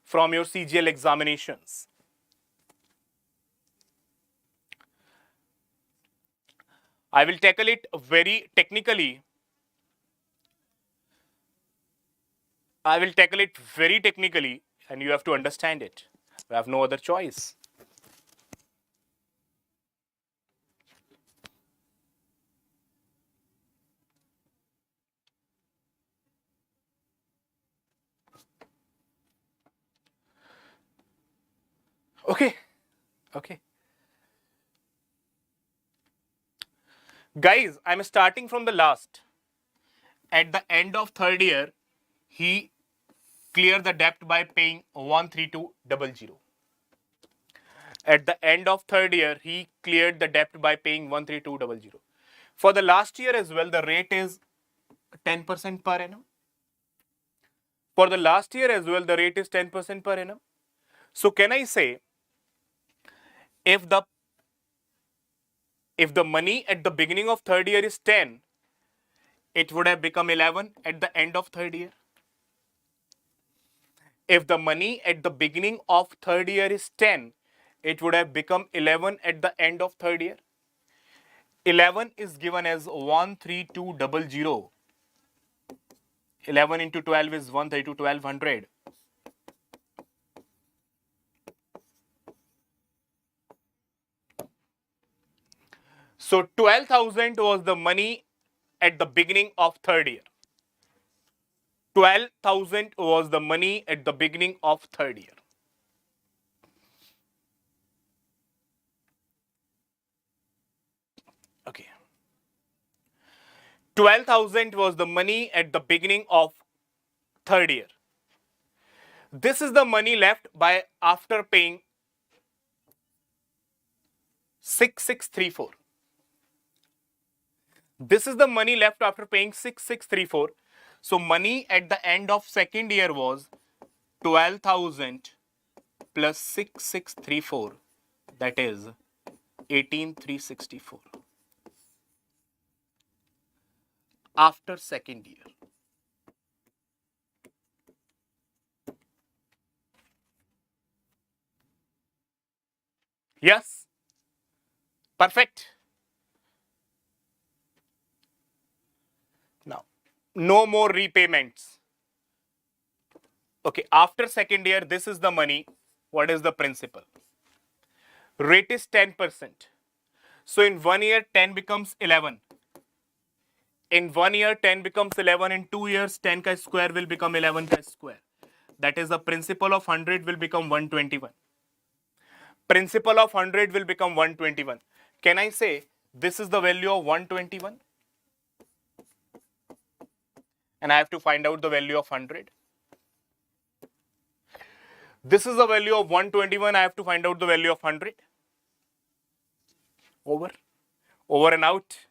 from your CGL examinations. I will tackle it very technically. I will tackle it very technically, and you have to understand it. We have no other choice. Okay. Okay. Guys, I'm starting from the last. At the end of third year, he cleared the debt by paying 13200. At the end of third year, he cleared the debt by paying 13200. For the last year as well, the rate is 10% per annum. For the last year as well, the rate is 10% per annum. So can I say, if the money at the beginning of third year is 10, it would have become 11 at the end of third year. If the money at the beginning of third year is 10, it would have become 11 at the end of third year. 11 is given as 13200. 11 into 12 is 132, 1200. So 12,000 was the money at the beginning of third year. 12,000 was the money at the beginning of third year. Okay. 12,000 was the money at the beginning of third year. This is the money left by after paying 6634. This is the money left after paying 6634. So money at the end of second year was 12,000 plus 6634. That is 18,364. After second year. Yes. Perfect. Now, no more repayments. Okay, after second year, this is the money. What is the principal? Rate is 10%. So in 1 year, 10 becomes 11. In 1 year, 10 becomes 11. In 2 years, 10 ka square will become 11 ka square. That is the principal of 100 will become 121. Principal of 100 will become 121. Can I say this is the value of 121? And I have to find out the value of 100. This is the value of 121. I have to find out the value of 100. Over. Over and out.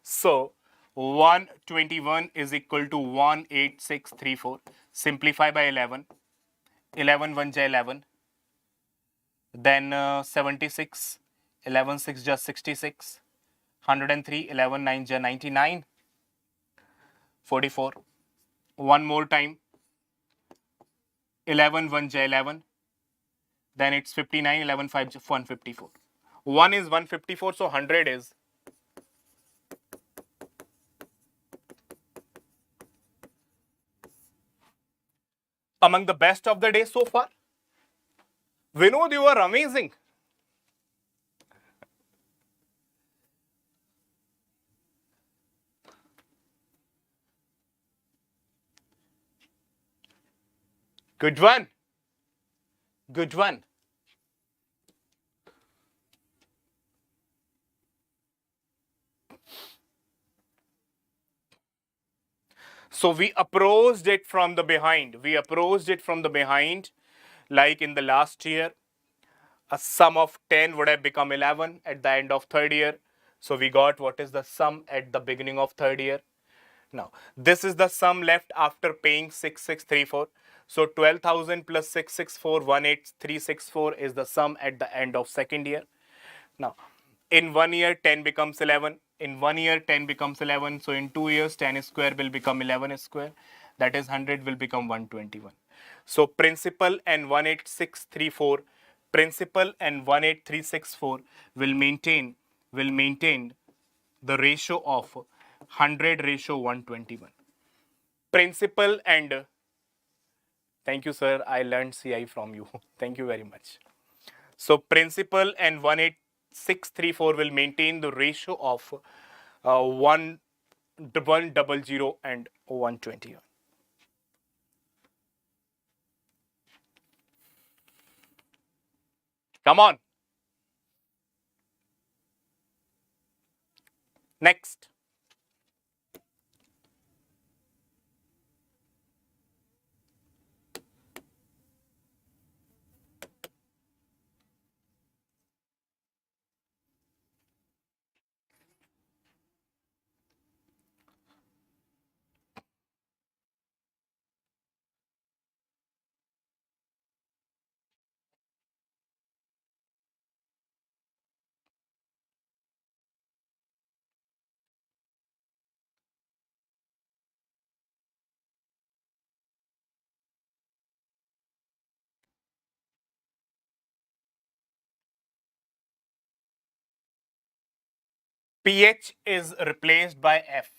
So 121 is equal to 18634. Simplify by 11. 11 1 ja 11. Then 76. 11 6 ja 66. 103. 11 9 ja 99. 44. One more time. 11 1 ja 11. Then it's 59. 11 5 ja 154. 1 is 154. So 100 is among the best of the day so far. Vinod, you are amazing. Good one. Good one. So we approached it from the behind. We approached it from the behind, like in the last year. A sum of 10 would have become 11 at the end of third year. So we got what is the sum at the beginning of third year. Now, this is the sum left after paying 6634. So 12,000 plus 664, 18364 is the sum at the end of second year. Now, in 1 year, 10 becomes 11. In 1 year, 10 becomes 11. So in 2 years, 10 square will become 11 square. That is 100 will become 121. So principal and 18634, principal and 18364 will maintain the ratio of 100 ratio 121. Principal and thank you, sir. I learned CI from you. Thank you very much. So principal and 18634 will maintain the ratio of 100 and 120. Come on. Next. PH is replaced by F.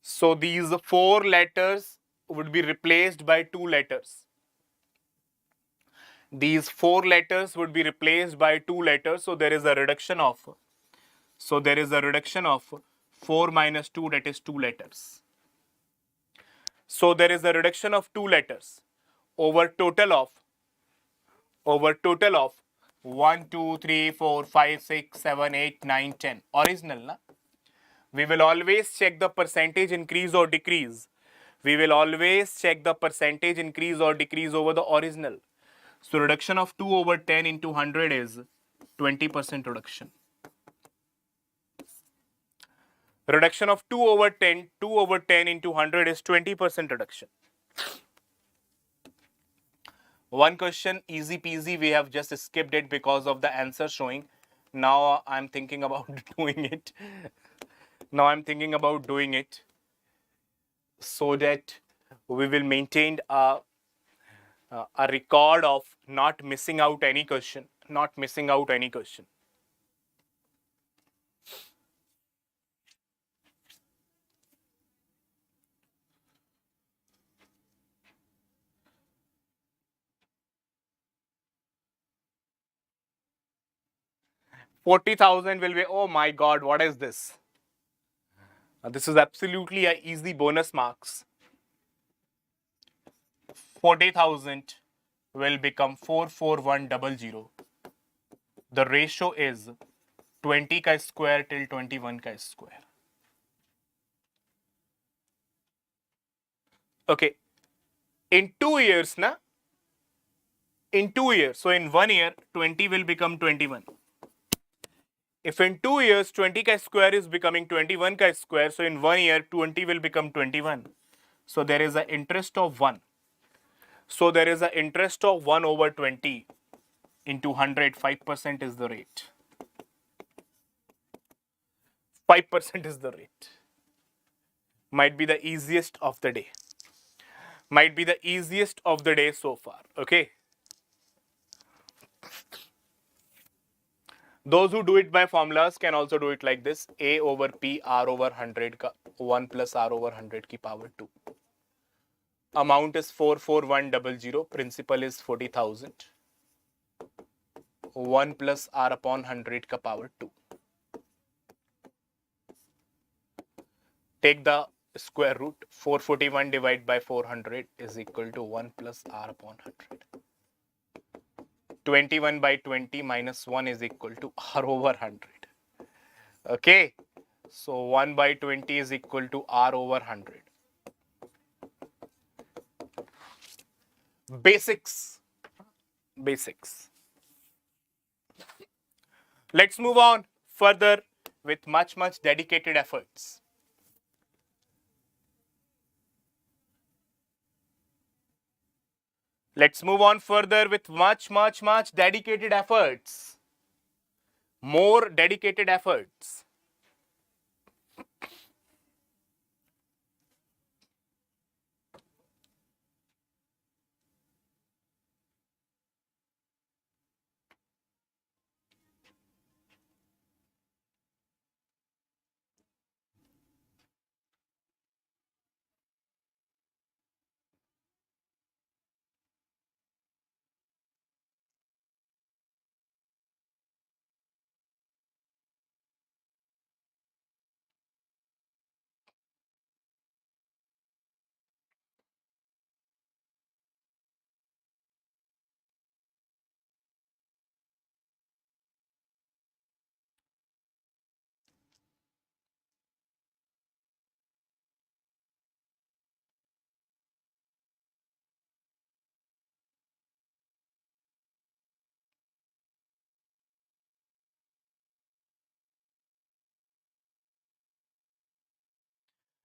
So these 4 letters would be replaced by 2 letters. These 4 letters would be replaced by 2 letters. So there is a reduction of 4 minus 2, that is 2 letters. So there is a reduction of 2 letters over total of 1, 2, 3, 4, 5, 6, 7, 8, 9, 10. Original, na? We will always check the percentage increase or decrease. We will always check the percentage increase or decrease over the original. So reduction of 2 over 10 into 100 is 20% reduction. Reduction of 2 over 10, 2 over 10 into 100 is 20% reduction. One question, easy peasy, we have just skipped it because of the answer showing. Now I'm thinking about doing it. Now I'm thinking about doing it so that we will maintain a record of not missing out any question. Not missing out any question. $40,000 will be, oh my god, what is this? This is absolutely a easy bonus marks. 40,000 will become 44100. The ratio is 20 ka square till 21 ka square. Okay. In 2 years, na? In 2 years. So in 1 year, 20 will become 21. If in 2 years 20 ka square is becoming 21 ka square, so in 1 year 20 will become 21. So there is an interest of 1. So there is an interest of 1 over 20 into 100. 5% is the rate. 5% is the rate. Might be the easiest of the day. Might be the easiest of the day so far. Okay. Those who do it by formulas can also do it like this. A over P R over 100 ka 1 plus R over 100 ki power 2. Amount is 44100. Principal is 40,000. 1 plus R upon 100 ka power 2. Take the square root. 441 divided by 400 is equal to 1 plus R upon 100. 21 by 20 minus 1 is equal to R over 100. Okay. So 1 by 20 is equal to R over 100. Basics. Basics. Let's move on further with much dedicated efforts. Let's move on further with much dedicated efforts. More dedicated efforts.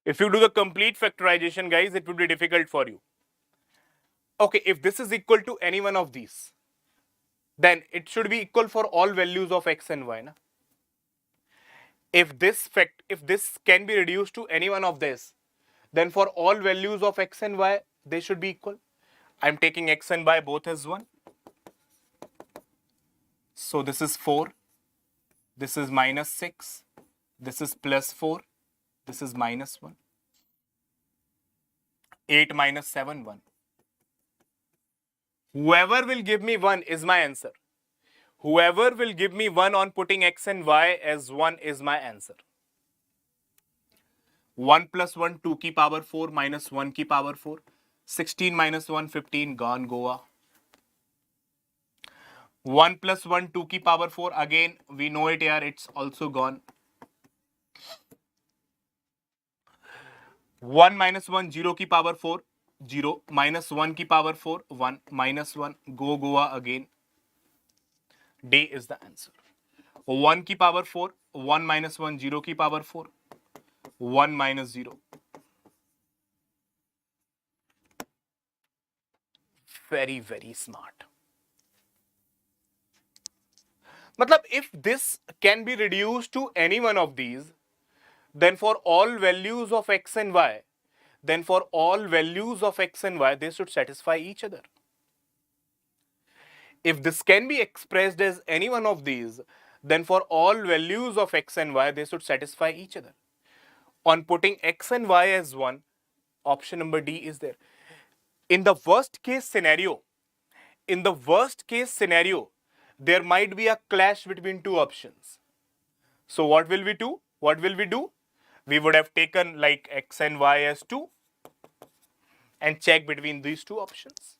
If you do the complete factorization, guys, it would be difficult for you. Okay, if this is equal to any one of these, then it should be equal for all values of x and y. Na? If this can be reduced to any one of this, then for all values of x and y, they should be equal. I'm taking x and y both as 1. So this is 4. This is minus 6. This is plus 4. This is minus 1. 8 minus 7, 1. Whoever will give me 1 is my answer. Whoever will give me 1 on putting x and y as 1 is my answer. 1 plus 1, 2 ki power 4 minus 1 ki power 4. 16 minus 1, 15, gone Goa. 1 plus 1, 2 ki power 4. Again, we know it here, it's also gone. 1 minus 1, 0 ki power 4. 0 minus 1 की power 4 1 minus 1 go Goa again. D is the answer. 1 की power 4 1 minus 1 0 की power 4 1 minus 0. Very, very smart. Matlab, if this can be reduced to any one of these, then for all values of x and y, they should satisfy each other. If this can be expressed as any one of these, then for all values of x and y, they should satisfy each other. On putting x and y as 1, option number D is there. In the worst case scenario, there might be a clash between two options. So what will we do? We would have taken like x and y as 2 and check between these two options.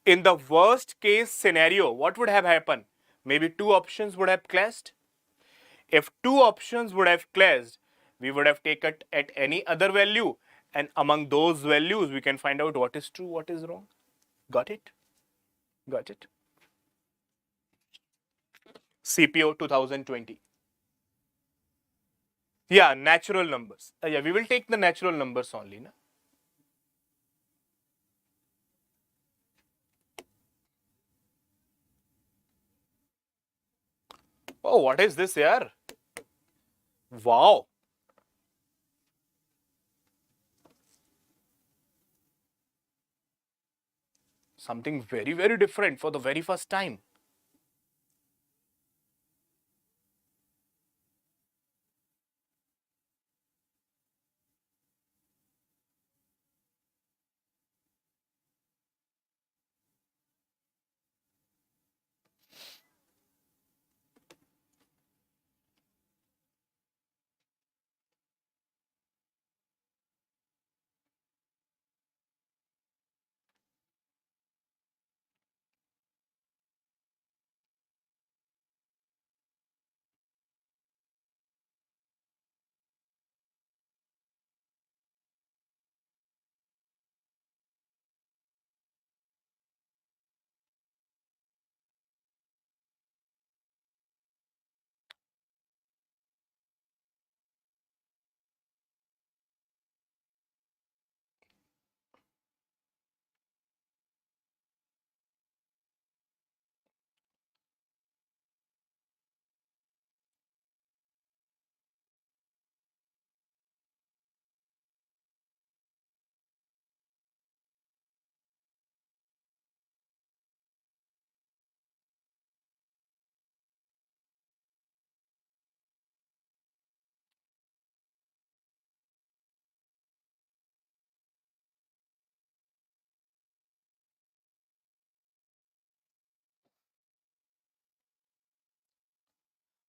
In the worst case scenario, what would have happened? Maybe two options would have clashed. If two options would have clashed, we would have taken at any other value, and among those values, we can find out what is true, what is wrong. Got it? CPO 2020. Yeah, natural numbers. Yeah, we will take the natural numbers only. Na? Oh, what is this here? Wow. Something very, very different for the very first time.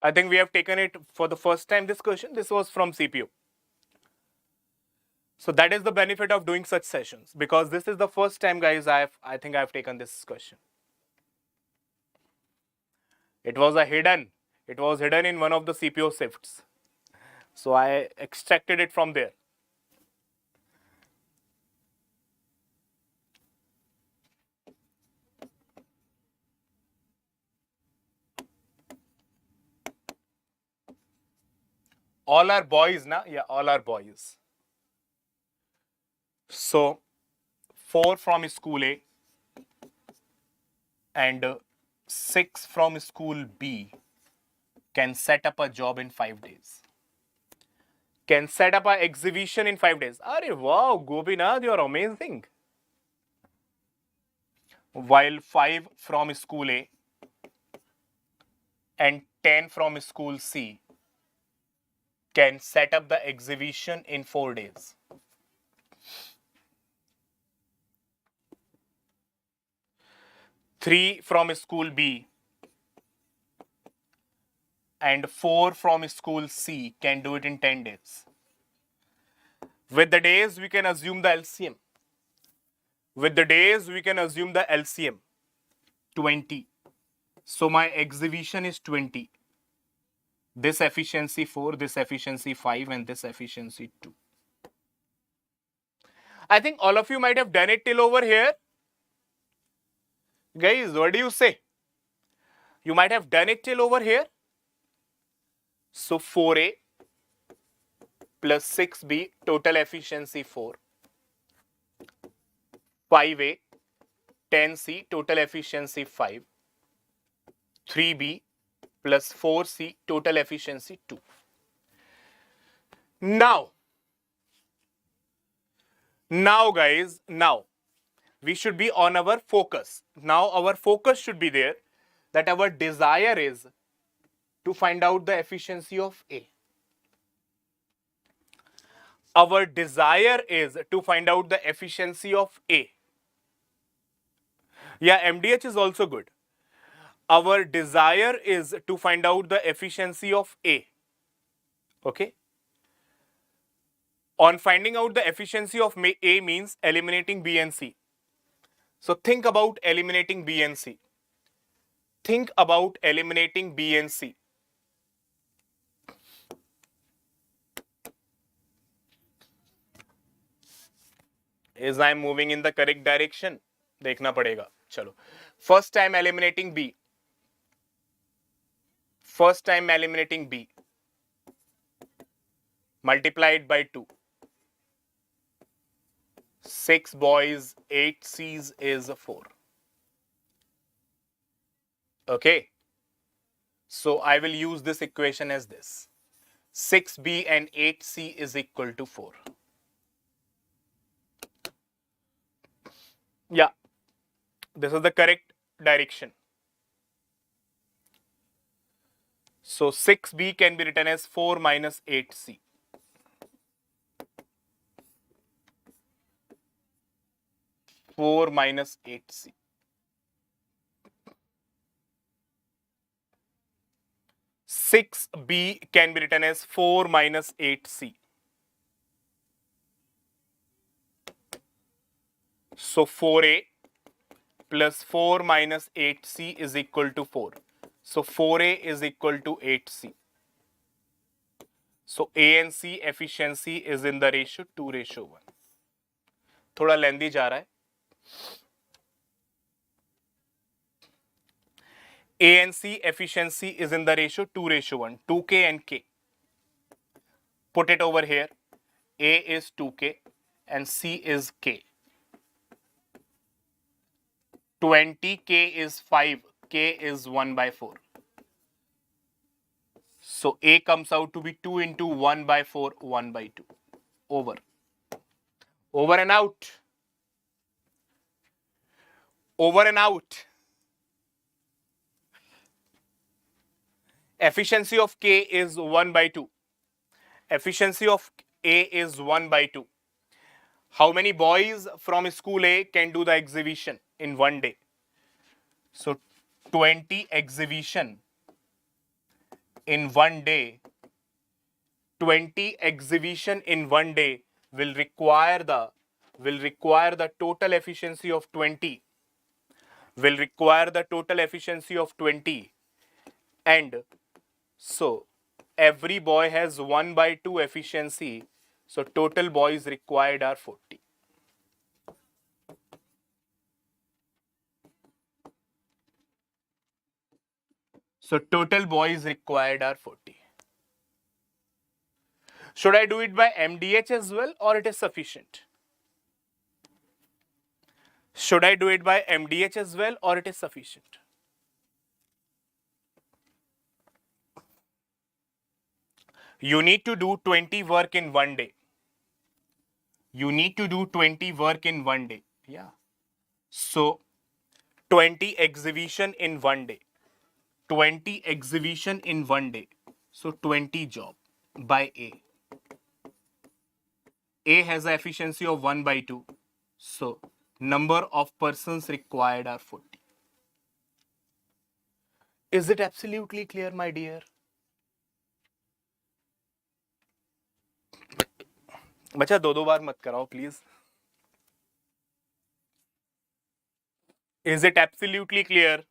I think we have taken it for the first time. This question, this was from CPO. So that is the benefit of doing such sessions, because this is the first time, guys, I think I've taken this question. It was hidden in one of the CPO shifts. So I extracted it from there. All are boys, na? Yeah, all are boys. So 4 from school A and 6 from school B can set up a job in 5 days. Can set up an exhibition in 5 days. Arey wow, Gopinath, you're amazing. While 5 from school A and 10 from school C can set up the exhibition in 4 days. Three from school B and 4 from school C can do it in 10 days. With the days, we can assume the LCM. 20. So my exhibition is 20. This efficiency 4, this efficiency 5, and this efficiency 2. I think all of you might have done it till over here. Guys, what do you say? You might have done it till over here. So 4A plus 6B, total efficiency 4. 5A, 10C, total efficiency 5. 3B plus 4C, total efficiency 2. Now guys, we should be on our focus. Now our focus should be there that our desire is to find out the efficiency of A. Our desire is to find out the efficiency of A. Yeah, MDH is also good. Our desire is to find out the efficiency of A. Okay. On finding out the efficiency of A means eliminating B and C. So think about eliminating B and C. Think about eliminating B and C. Is I moving in the correct direction? देखना पड़ेगा. चलो. First time eliminating B. First time eliminating B. Multiplied by 2. 6 boys, 8 C's is 4. Okay. So I will use this equation as this. 6B and 8C is equal to 4. Yeah. This is the correct direction. So 6B can be written as 4 minus 8C. Four minus 8C. Six B can be written as 4 minus 8C. So 4A plus 4 minus 8C is equal to 4. So 4A is equal to 8C. So A and C efficiency is in the ratio 2:1. थोड़ा लेंदी जा रहा है. A and C efficiency is in the ratio 2:1. 2K and K. Put it over here. A is 2K and C is K. 20K is 5. K is 1 by 4. So A comes out to be 2 into 1 by 4, 1 by 2. Over. Over and out. Over and out. Efficiency of K is 1 by 2. Efficiency of A is 1 by 2. How many boys from school A can do the exhibition in one day? So 20 exhibition in one day. 20 exhibition in one day will require the total efficiency of 20. Will require the total efficiency of 20. And so every boy has 1 by 2 efficiency. So total boys required are 40. So total boys required are 40. Should I do it by MDH as well or it is sufficient? Should I do it by MDH as well or it is sufficient? You need to do 20 work in one day. You need to do 20 work in one day. Yeah. So 20 exhibition in one day. 20 exhibition in one day. So 20 job by A. A has an efficiency of 1 by 2. So number of persons required are 40. Is it absolutely clear, my dear? बच्चा दो बार मत कराओ please. Is it absolutely clear?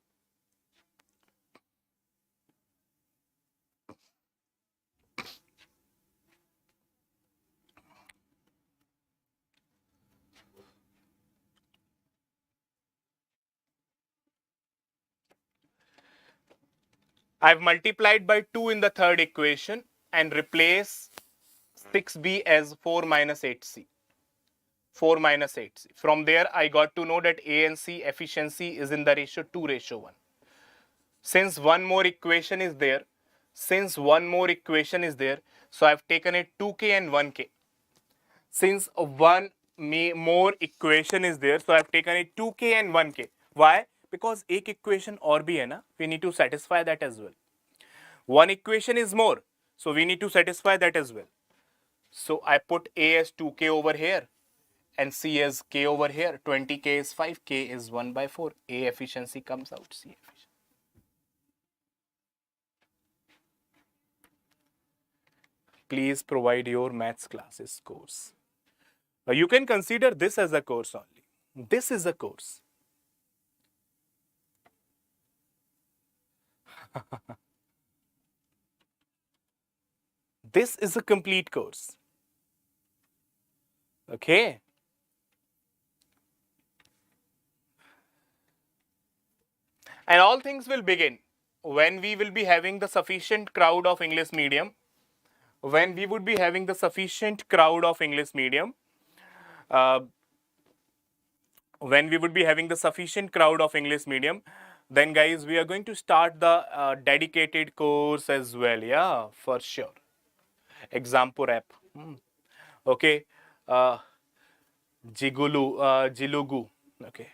I've multiplied by 2 in the third equation and replace 6b as 4 minus 8c. 4 minus 8c. From there, I got to know that A and C efficiency is in the ratio 2:1. Since one more equation is there, so I've taken it 2k and 1k. Since one more equation is there, so I've taken it 2k and 1k. Why? Because एक equation और भी है ना, we need to satisfy that as well. One equation is more, so we need to satisfy that as well. So I put A as 2k over here and C as k over here. 20k is 5, k is 1 by 4. A efficiency comes out, C efficiency. Please provide your maths classes course. You can consider this as a course only. This is a course. This is a complete course. Okay. And all things will begin when we will be having the sufficient crowd of English medium. When we would be having the sufficient crowd of English medium. When we would be having the sufficient crowd of English medium, then guys, we are going to start the dedicated course as well. Yeah, for sure. Exam app. Okay. Jilugu. Okay.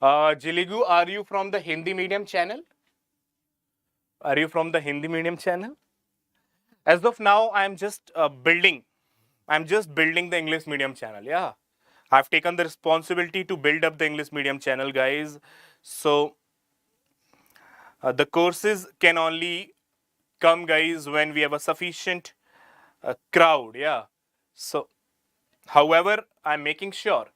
Jiligu, are you from the Hindi medium channel? Are you from the Hindi medium channel? As of now, I'm just building the English medium channel. Yeah. I've taken the responsibility to build up the English medium channel, guys. So, the courses can only come, guys, when we have a sufficient crowd. Yeah. So, however, I'm making sure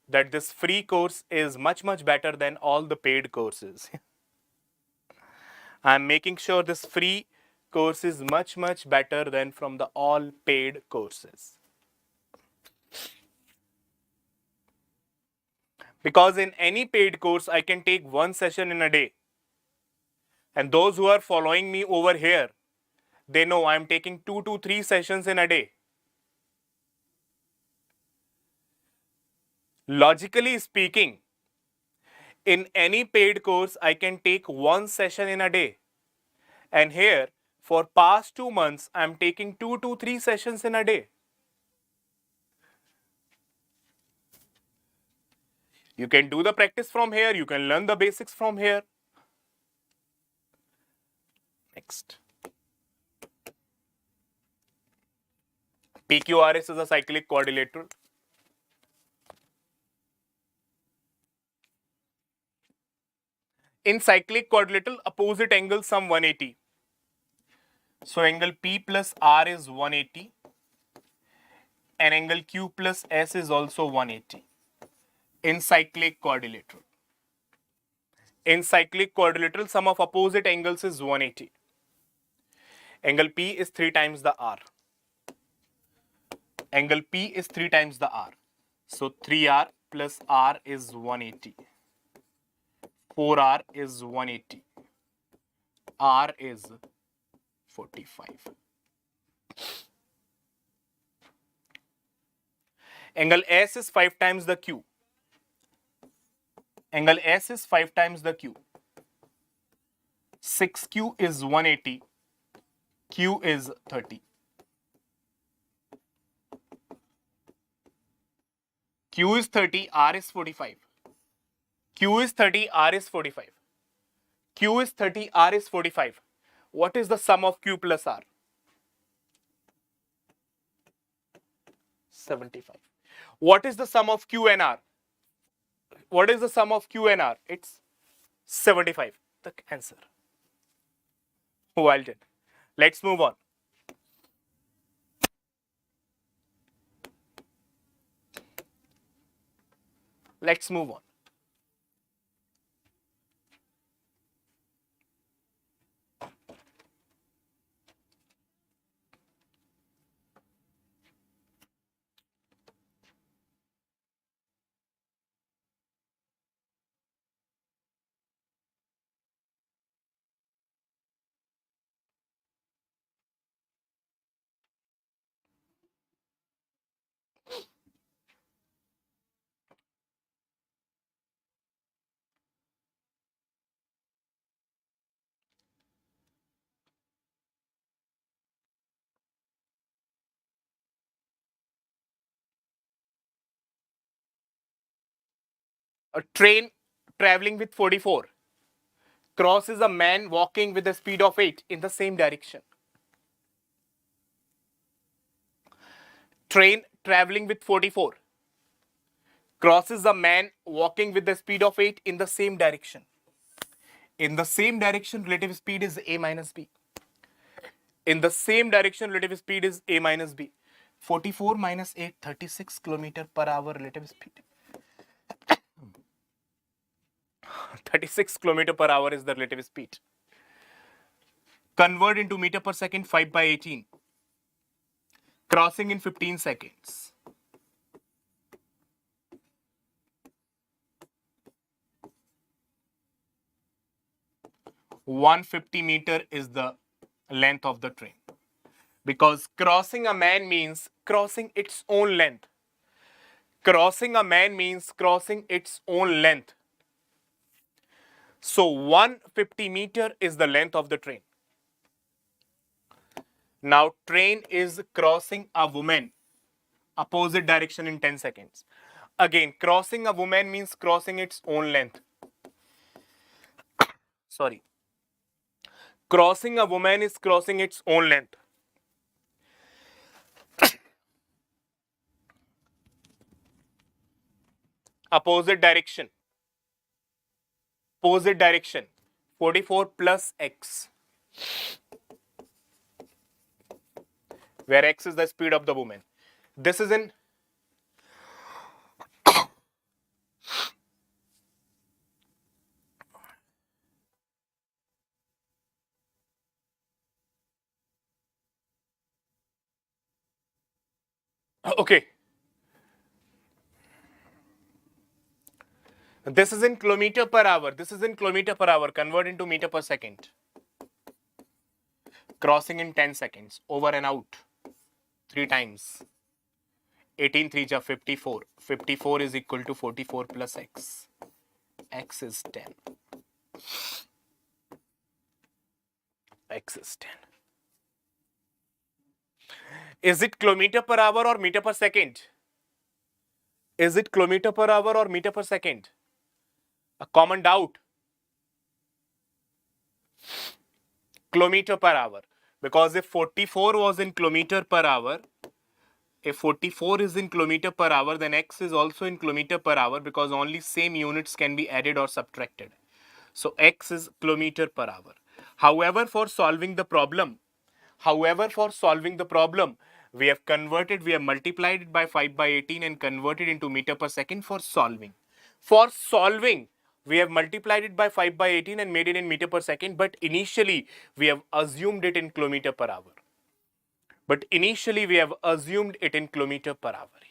that this free course is much, much better than all the paid courses. I'm making sure this free course is much, much better than from the all paid courses. Because in any paid course, I can take one session in a day. And those who are following me over here, they know I'm taking 2 to 3 sessions in a day. Logically speaking, in any paid course, I can take one session in a day. And here, for past 2 months, I'm taking 2 to 3 sessions in a day. You can do the practice from here. You can learn the basics from here. Next. PQRS is a cyclic quadrilateral. In cyclic quadrilateral, opposite angles sum 180. So angle P plus R is 180. And angle Q plus S is also 180. In cyclic quadrilateral. In cyclic quadrilateral, sum of opposite angles is 180. Angle P is 3 times the R. Angle P is 3 times the R. So 3R plus R is 180. 4R is 180. R is 45. Angle S is 5 times the Q. Angle S is 5 times the Q. 6Q is 180. Q is 30. Q is 30, R is 45. Q is 30, R is 45. Q is 30, R is 45. What is the sum of Q plus R? 75. What is the sum of Q and R? What is the sum of Q and R? It's 75. The answer. Well done. Let's move on. Let's move on. A train traveling with 44 crosses a man walking with a speed of 8 in the same direction. Train traveling with 44 crosses a man walking with the speed of 8 in the same direction. In the same direction, relative speed is a minus b. In the same direction, relative speed is a minus b. 44 minus 8, 36 kilometer per hour relative speed. 36 kilometer per hour is the relative speed. Convert into meter per second, 5 by 18. Crossing in 15 seconds. (150 meter) is the length of the train. Because crossing a man means crossing its own length. Crossing a man means crossing its own length. So 150 meter is the length of the train. Now train is crossing a woman, opposite direction in 10 seconds. Again, crossing a woman means crossing its own length. Sorry. Crossing a woman is crossing its own length. Opposite direction. Opposite direction. 44 plus x. Where x is the speed of the woman. This is in okay. This is in kilometer per hour. This is in kilometer per hour. Convert into meter per second. Crossing in 10 seconds. Over and out. 3 times. 18 3 ja 54. 54 is equal to 44 plus x. X is 10. X is 10. Is it kilometer per hour or meter per second? Is it kilometer per hour or meter per second? A common doubt. Kilometer per hour. Because if 44 was in kilometer per hour, if 44 is in kilometer per hour, then x is also in kilometer per hour because only same units can be added or subtracted. So x is kilometer per hour. However, for solving the problem, we have multiplied it by 5 by 18 and converted into meter per second for solving. For solving, we have multiplied it by 5 by 18 and made it in meter per second, but initially we have assumed it in kilometer per hour.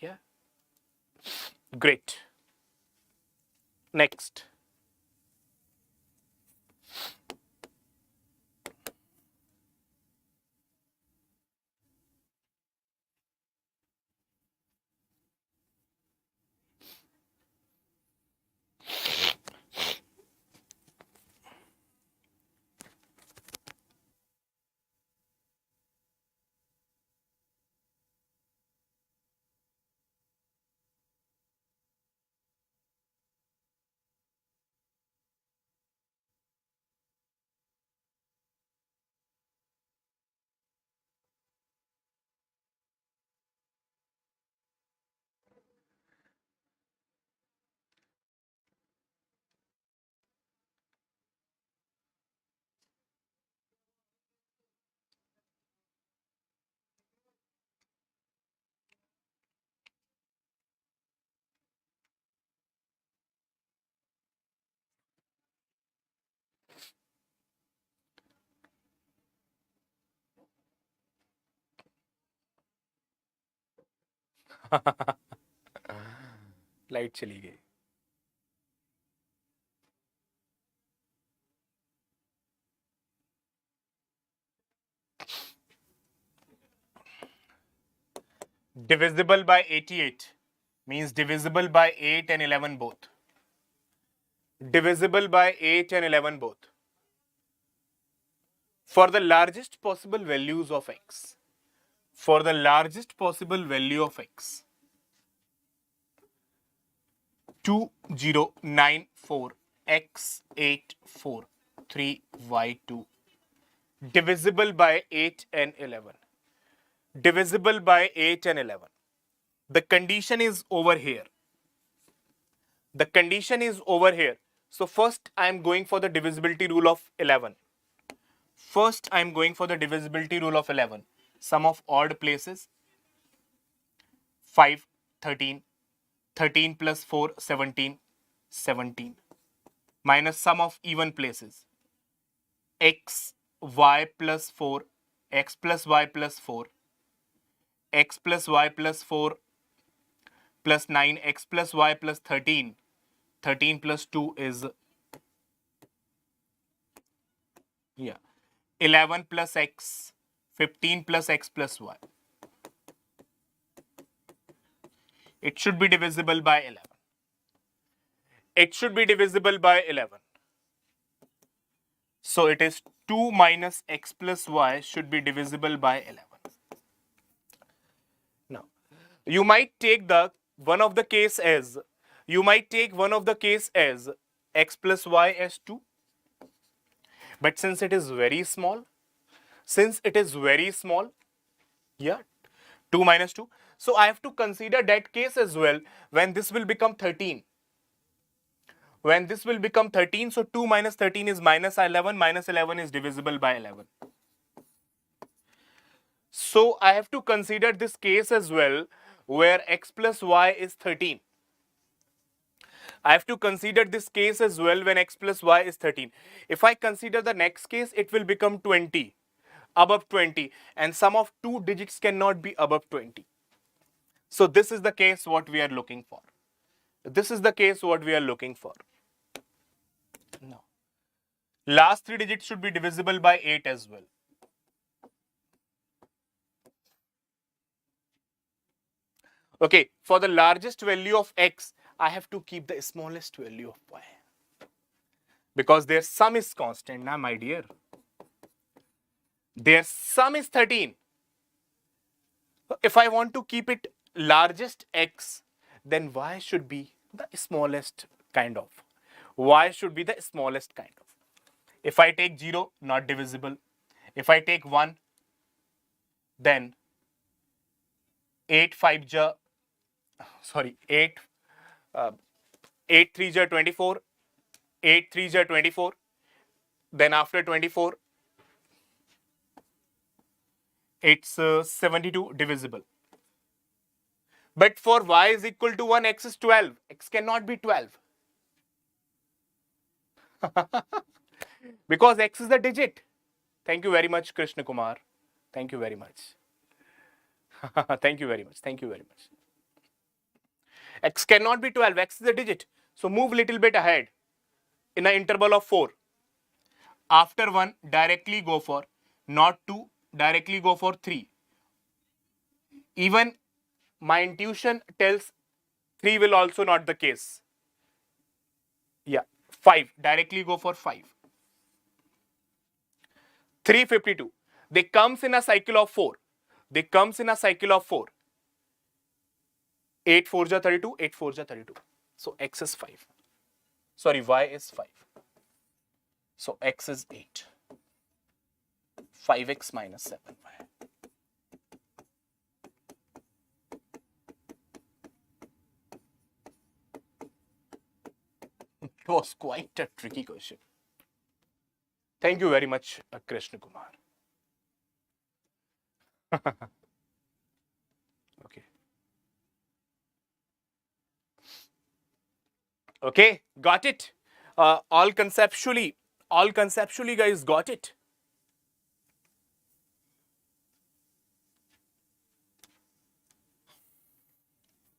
Yeah. Great. Next. Light चली गई. Divisible by 88 means divisible by 8 and 11 both. Divisible by 8 and 11 both. For the largest possible values of x. For the largest possible value of x. 2094 x843y2 divisible by 8 and 11. Divisible by 8 and 11. The condition is over here. The condition is over here. So first I am going for the divisibility rule of 11. First I am going for the divisibility rule of 11. Sum of odd places 5, 13. 13 plus 4, 17. 17. Minus sum of even places x, y plus 4, x plus y plus 4, x plus y plus 4 plus 9, x plus y plus 13. 13 plus 2 is 11 plus x, 15 plus x plus y. It should be divisible by 11. It should be divisible by 11. So it is 2 minus x plus y should be divisible by 11. Now, you might take one of the case as x plus y as 2. But since it is very small, 2 minus 2. So I have to consider that case as well when this will become 13. When this will become 13, so 2 minus 13 is minus 11. Minus 11 is divisible by 11. So I have to consider this case as well where x plus y is 13. I have to consider this case as well when x plus y is 13. If I consider the next case, it will become 20. Above 20. And sum of two digits cannot be above 20. So this is the case what we are looking for. This is the case what we are looking for. Now, last three digits should be divisible by 8 as well. Okay, for the largest value of x, I have to keep the smallest value of y. Because their sum is constant, now my dear. Their sum is 13. If I want to keep it largest x, then y should be the smallest kind of. Y should be the smallest kind of. If I take 0, not divisible. If I take 1, then 8 3 ja 24. 8 3 ja 24. Then after 24, it's 72 divisible. But for y is equal to 1, x is 12. X cannot be 12. Because x is the digit. Thank you very much, Krishna Kumar. Thank you very much. Thank you very much. Thank you very much. X cannot be 12. X is the digit. So move little bit ahead in an interval of 4. After 1, directly go for not 2, directly go for 3. Even my intuition tells 3 will also not the case. 5. Directly go for 5. 352. They comes in a cycle of 4. 8 4 ja 32. 8 4 ja 32. So x is 5. Sorry, y is 5. So x is 8. 5x minus 7y. It was quite a tricky question. Thank you very much, Krishna Kumar. Okay. Okay, got it. All conceptually, guys, got it.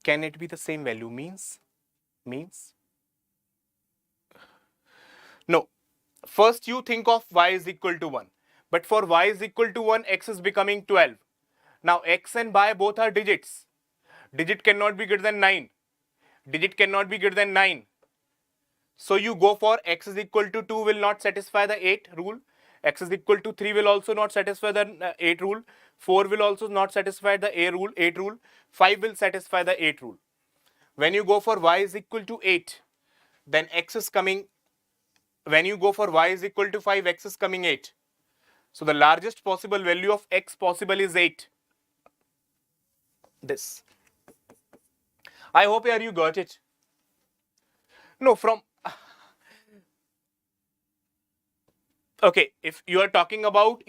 Can it be the same value? Means? No. First you think of y is equal to 1. But for y is equal to 1, x is becoming 12. Now x and y both are digits. Digit cannot be greater than 9. Digit cannot be greater than 9. So you go for x is equal to 2 will not satisfy the 8 rule. X is equal to 3 will also not satisfy the 8 rule. 4 will also not satisfy the 8 rule. 5 will satisfy the 8 rule. When you go for y is equal to 8, then x is coming. When you go for y is equal to 5, x is coming 8. So the largest possible value of x possible is 8. This. I hope here you got it. No, from... Okay, if you are talking about,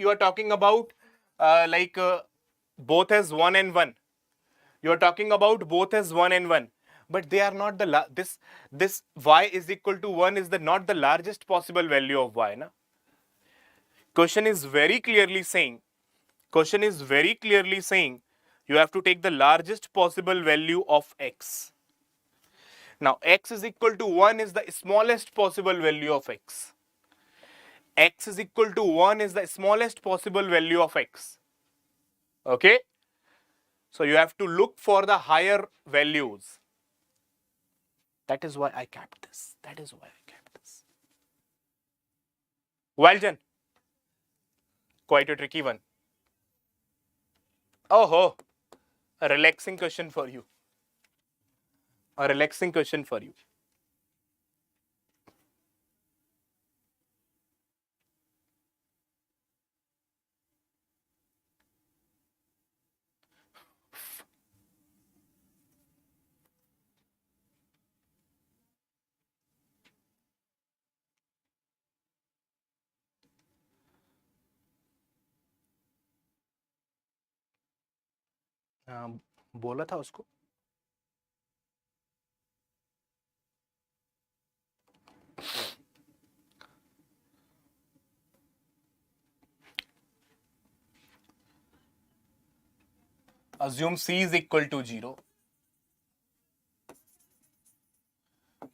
both as 1 and 1. You are talking about both as 1 and 1. But they are not the, this y is equal to 1 is not the largest possible value of y. Na? Question is very clearly saying, you have to take the largest possible value of x. Now, x is equal to 1 is the smallest possible value of x. X is equal to 1 is the smallest possible value of x. Okay? So, you have to look for the higher values. That is why I kept this. Well done. Quite a tricky one. Oh, a relaxing question for you. बोला था उसको. Assume C is equal to 0.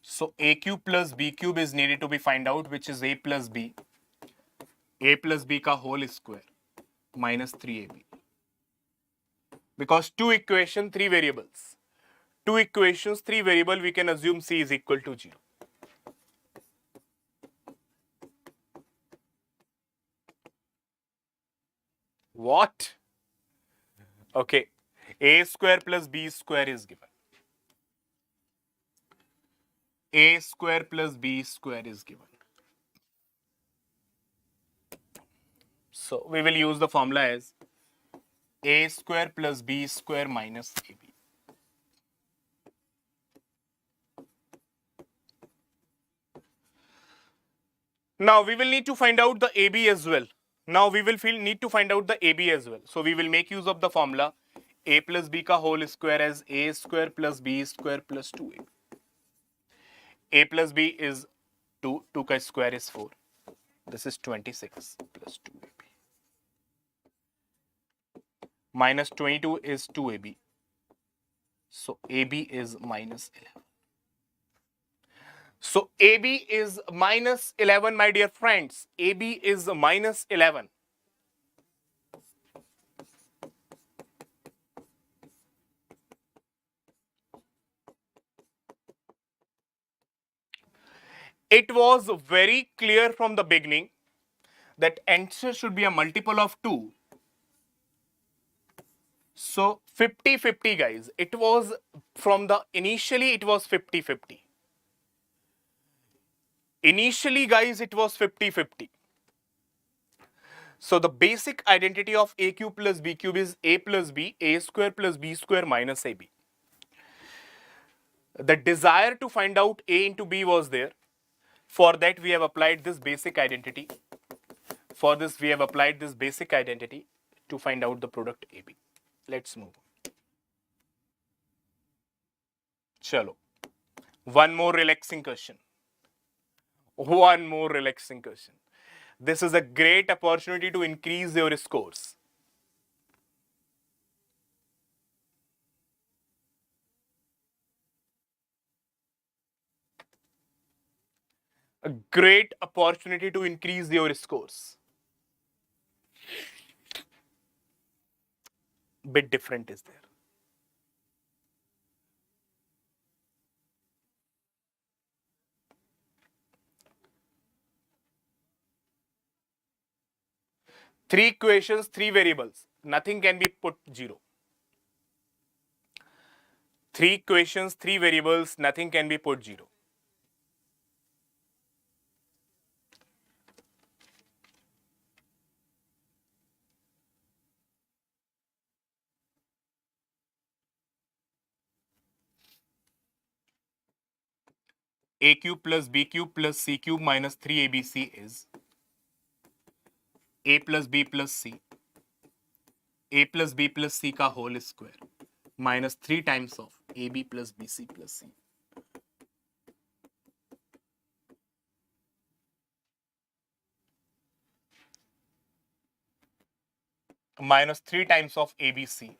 So A cube plus B cube is needed to be find out, which is A plus B. A plus B ka whole square minus 3AB. Because two equations, three variables. Two equations, three variable, we can assume C is equal to 0. What? Okay. A square plus B square is given. A square plus B square is given. So we will use the formula as A square plus B square minus AB. Now we will need to find out the AB as well. Need to find out the AB as well. So we will make use of the formula A plus B ka whole square as A square plus B square plus 2AB. A plus B is 2, 2 ka square is 4. This is 26 plus 2AB. Minus 22 is 2AB. So AB is minus 11. So AB is minus 11, my dear friends. AB is minus 11. It was very clear from the beginning that answer should be a multiple of 2. So 50-50 guys. It was from the initially it was 50-50. Initially guys it was 50-50. So the basic identity of A cube plus B cube is A plus B, A square plus B square minus AB. The desire to find out A into B was there. For that we have applied this basic identity. For this we have applied this basic identity to find out the product AB. Let's move on. Chalo. One more relaxing question. This is a great opportunity to increase your scores. A great opportunity to increase your scores. Bit different is there. Three equations, three variables. Nothing can be put 0. 3 equations, 3 variables, nothing can be put 0. A cube plus B cube plus C cube minus 3ABC is A plus B plus C. A plus B plus C का whole square minus 3 times of AB plus BC plus C. Minus 3 times of ABC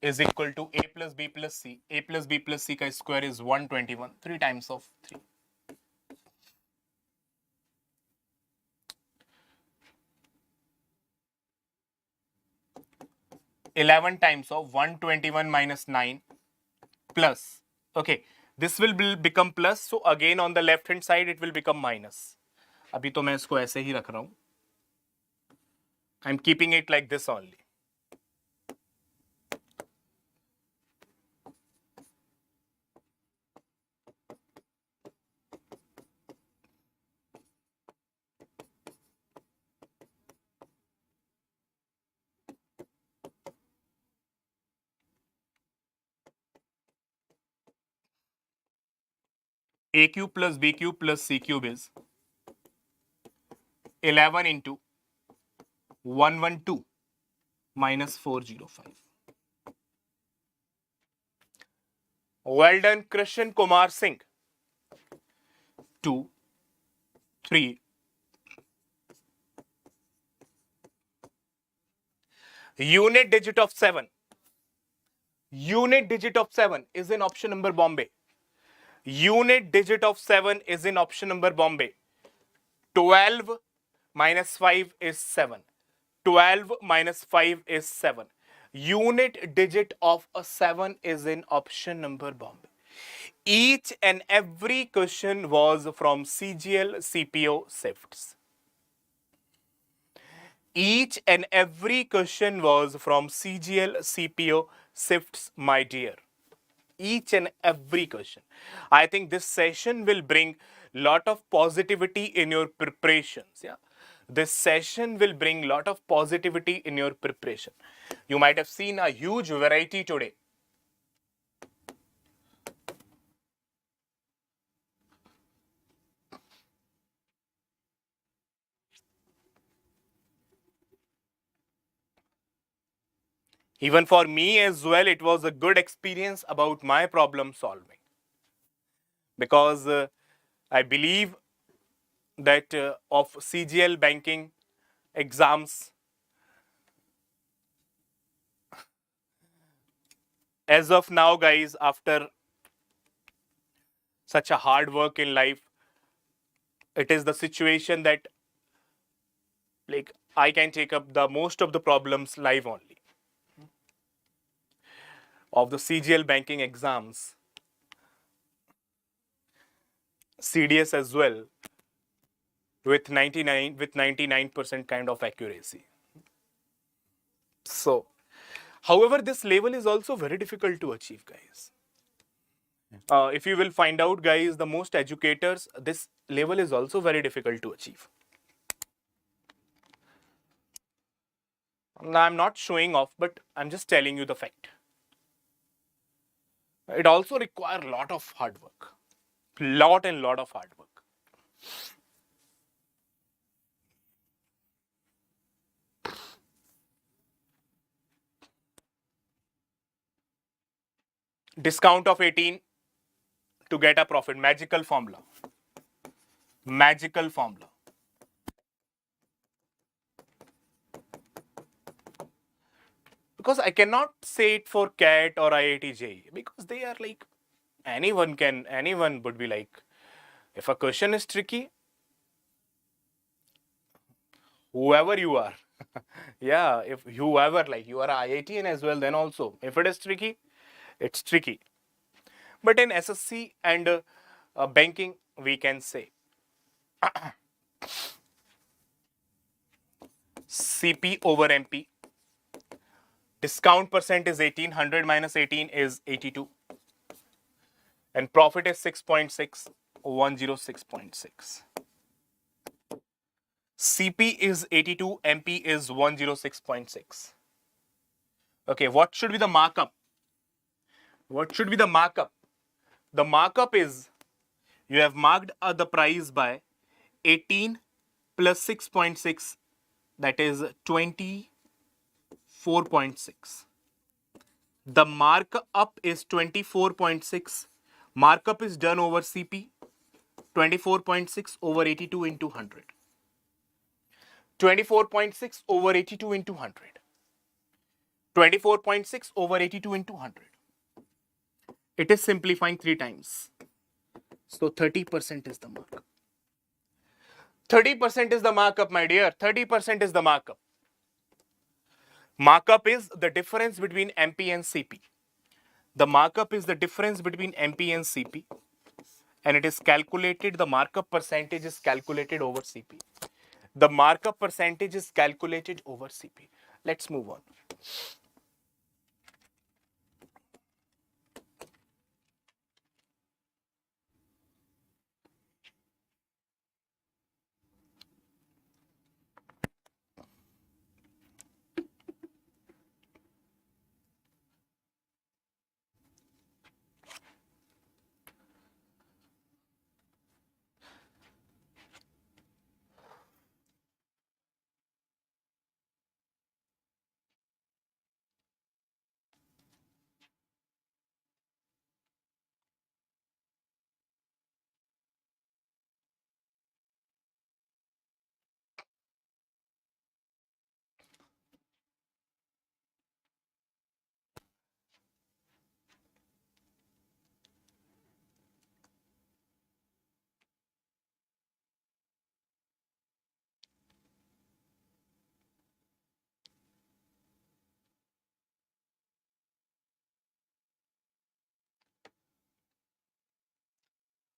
is equal to A plus B plus C. A plus B plus C ka square is 121. 3 times of 3. 11 times of 121 minus 9 plus. Okay, this will become plus. So again on the left hand side it will become minus. अभी तो मैं इसको ऐसे ही रख रहा हूँ. I'm keeping it like this only. A cube plus B cube plus C cube is 11 into 112 minus 405. Well done, Krishan Kumar Singh. 2, 3. Unit digit of 7. Unit digit of 7 is in option number Bombay. Unit digit of 7 is in option number Bombay. 12 minus 5 is 7. 12 minus 5 is 7. Unit digit of a 7 is in option number Bombay. Each and every question was from CGL CPO shifts. Each and every question was from CGL CPO shifts, my dear. Each and every question. I think this session will bring lot of positivity in your preparations. Yeah, this session will bring lot of positivity in your preparation. You might have seen a huge variety today. Even for me as well, it was a good experience about my problem solving. Because I believe that of CGL banking exams, as of now, guys, after such a hard work in life, it is the situation that like I can take up the most of the problems live only. Of the CGL banking exams, CDS as well, with 99% kind of accuracy. So, however, this level is also very difficult to achieve, guys. If you will find out, guys, the most educators, this level is also very difficult to achieve. I'm not showing off, but I'm just telling you the fact. It also requires a lot of hard work. Lot of hard work. Discount of 18 to get a profit. Magical formula. Magical formula. Because I cannot say it for CAT or IIT JEE because they are like anyone would be like, if a question is tricky, whoever you are, yeah, if whoever, like you are a IITian as well, then also if it is tricky, it's tricky. But in SSC and banking, we can say CP over MP, Discount percent is 18. 100 minus 18 is 82. And profit is 6.6. 106.6. CP is 82. MP is 106.6. Okay, what should be the markup? What should be the markup? The markup is you have marked the price by 18 plus 6.6, that is 24.6. The markup is 24.6. Markup is done over CP. 24.6 over 82 into 100. 24.6 over 82 into 100. 24.6 over 82 into 100. It is simplifying 3 times. So 30% is the markup. 30% is the markup, my dear. 30% is the markup. Markup is the difference between MP and CP. The markup is the difference between MP and CP. And it is calculated, the markup percentage is calculated over CP. The markup percentage is calculated over CP. Let's move on.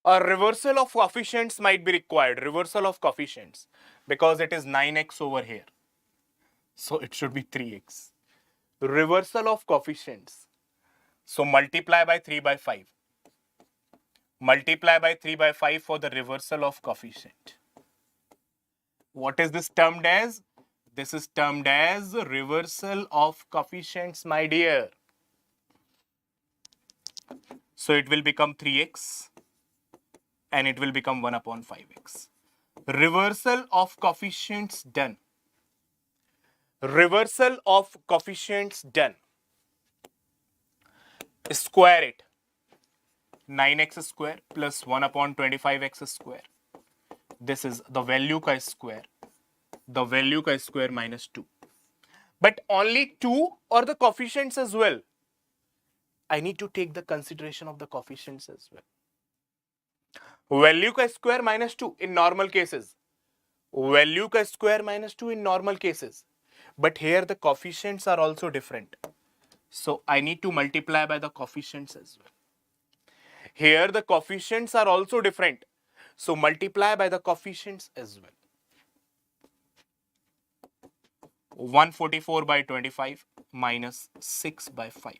A reversal of coefficients might be required. Reversal of coefficients. Because it is 9x over here. So it should be 3x. Reversal of coefficients. So multiply by 3 by 5. Multiply by 3 by 5 for the reversal of coefficient. What is this termed as? This is termed as reversal of coefficients, my dear. So it will become 3x and it will become 1 upon 5x. Reversal of coefficients done. Reversal of coefficients done. Square it. 9x square plus 1 upon 25x square. This is the value ka square. The value ka square minus 2. But only 2 or the coefficients as well? I need to take the consideration of the coefficients as well. Value ka square minus 2 in normal cases. Value ka square minus 2 in normal cases. But here the coefficients are also different. So I need to multiply by the coefficients as well. Here the coefficients are also different. So multiply by the coefficients as well. 144 by 25 minus 6 by 5.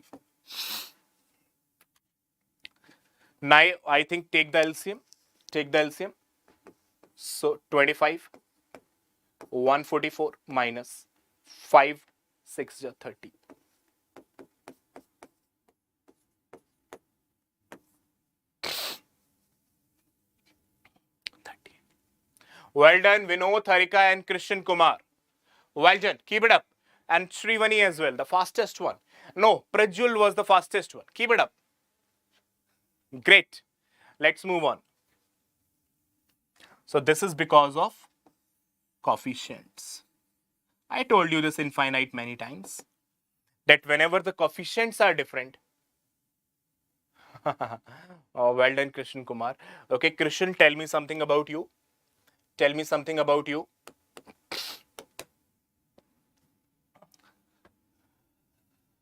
Now I think take the LCM. Take the LCM. So 25, 144 minus 5, 6 is 30. 30. Well done, Vinod, Harika and Christian Kumar. Well done. Keep it up. And Srivani as well, the fastest one. No, Prajul was the fastest one. Keep it up. Great. Let's move on. So this is because of coefficients. I told you this infinite many times. That whenever the coefficients are different. Oh, well done, Christian Kumar. Okay, Christian, tell me something about you. Tell me something about you.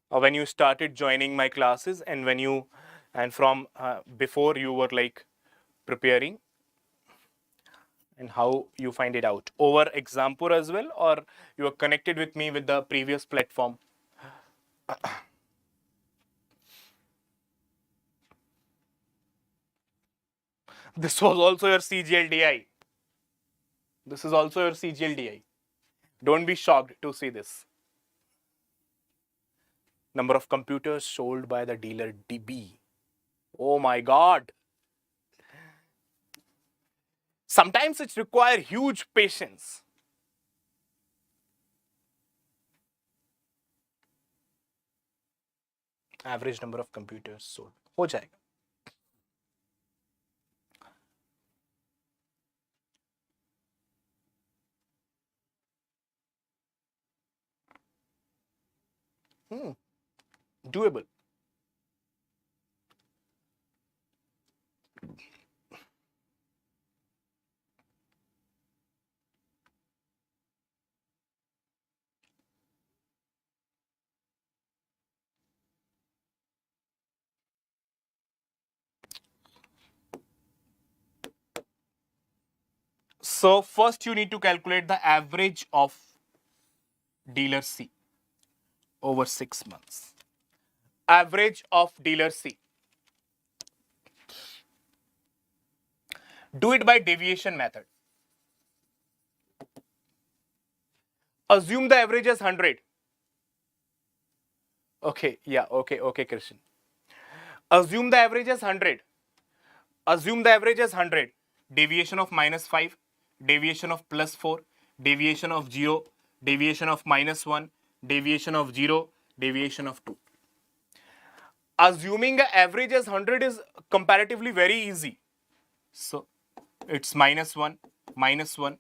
When you started joining my classes and when you, and from before you were like preparing, and how you find it out? Over Exampur as well, or you are connected with me with the previous platform? This was also your CGLDI. This is also your CGLDI. Don't be shocked to see this. Number of computers sold by the dealer DB. Oh my God. Sometimes it requires huge patience. Average number of computers sold. हो जाएगा. Doable. So first you need to calculate the average of dealer C over 6 months. Average of dealer C. Do it by deviation method. Assume the average is 100. Okay, yeah, okay, Christian. Assume the average is 100. Assume the average is 100. Deviation of -5, deviation of +4, deviation of 0, deviation of -1, deviation of 0, deviation of 2. Assuming the average is 100 is comparatively very easy. So it's -1, -1,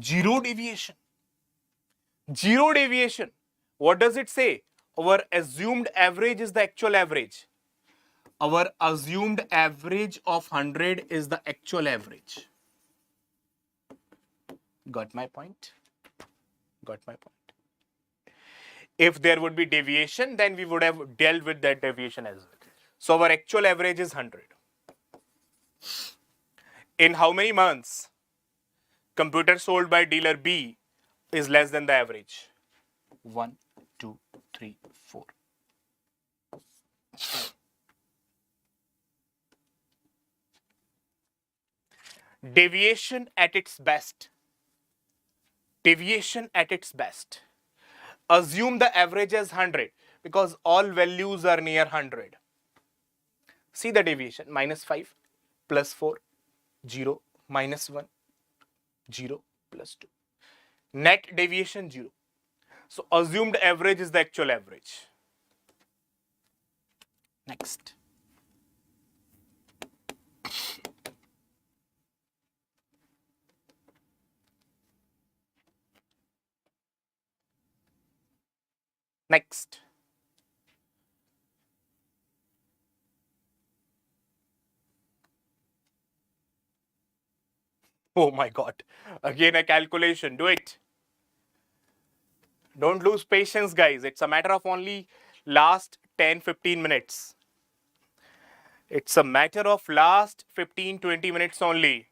0 deviation. 0 deviation. What does it say? Our assumed average is the actual average. Our assumed average of 100 is the actual average. Got my point? Got my point. If there would be deviation, then we would have dealt with that deviation as well. So our actual average is 100. In how many months? Computer sold by dealer B is less than the average. 1, 2, 3, 4. Deviation at its best. Deviation at its best. Assume the average is 100 because all values are near 100. See the deviation, -5, +4, 0, -1, 0, +2. Net deviation 0. So assumed average is the actual average. Next. Next. Oh my God. Again a calculation. Do it. Don't lose patience, guys. It's a matter of only last 10-15 minutes. It's a matter of last 15-20 minutes only.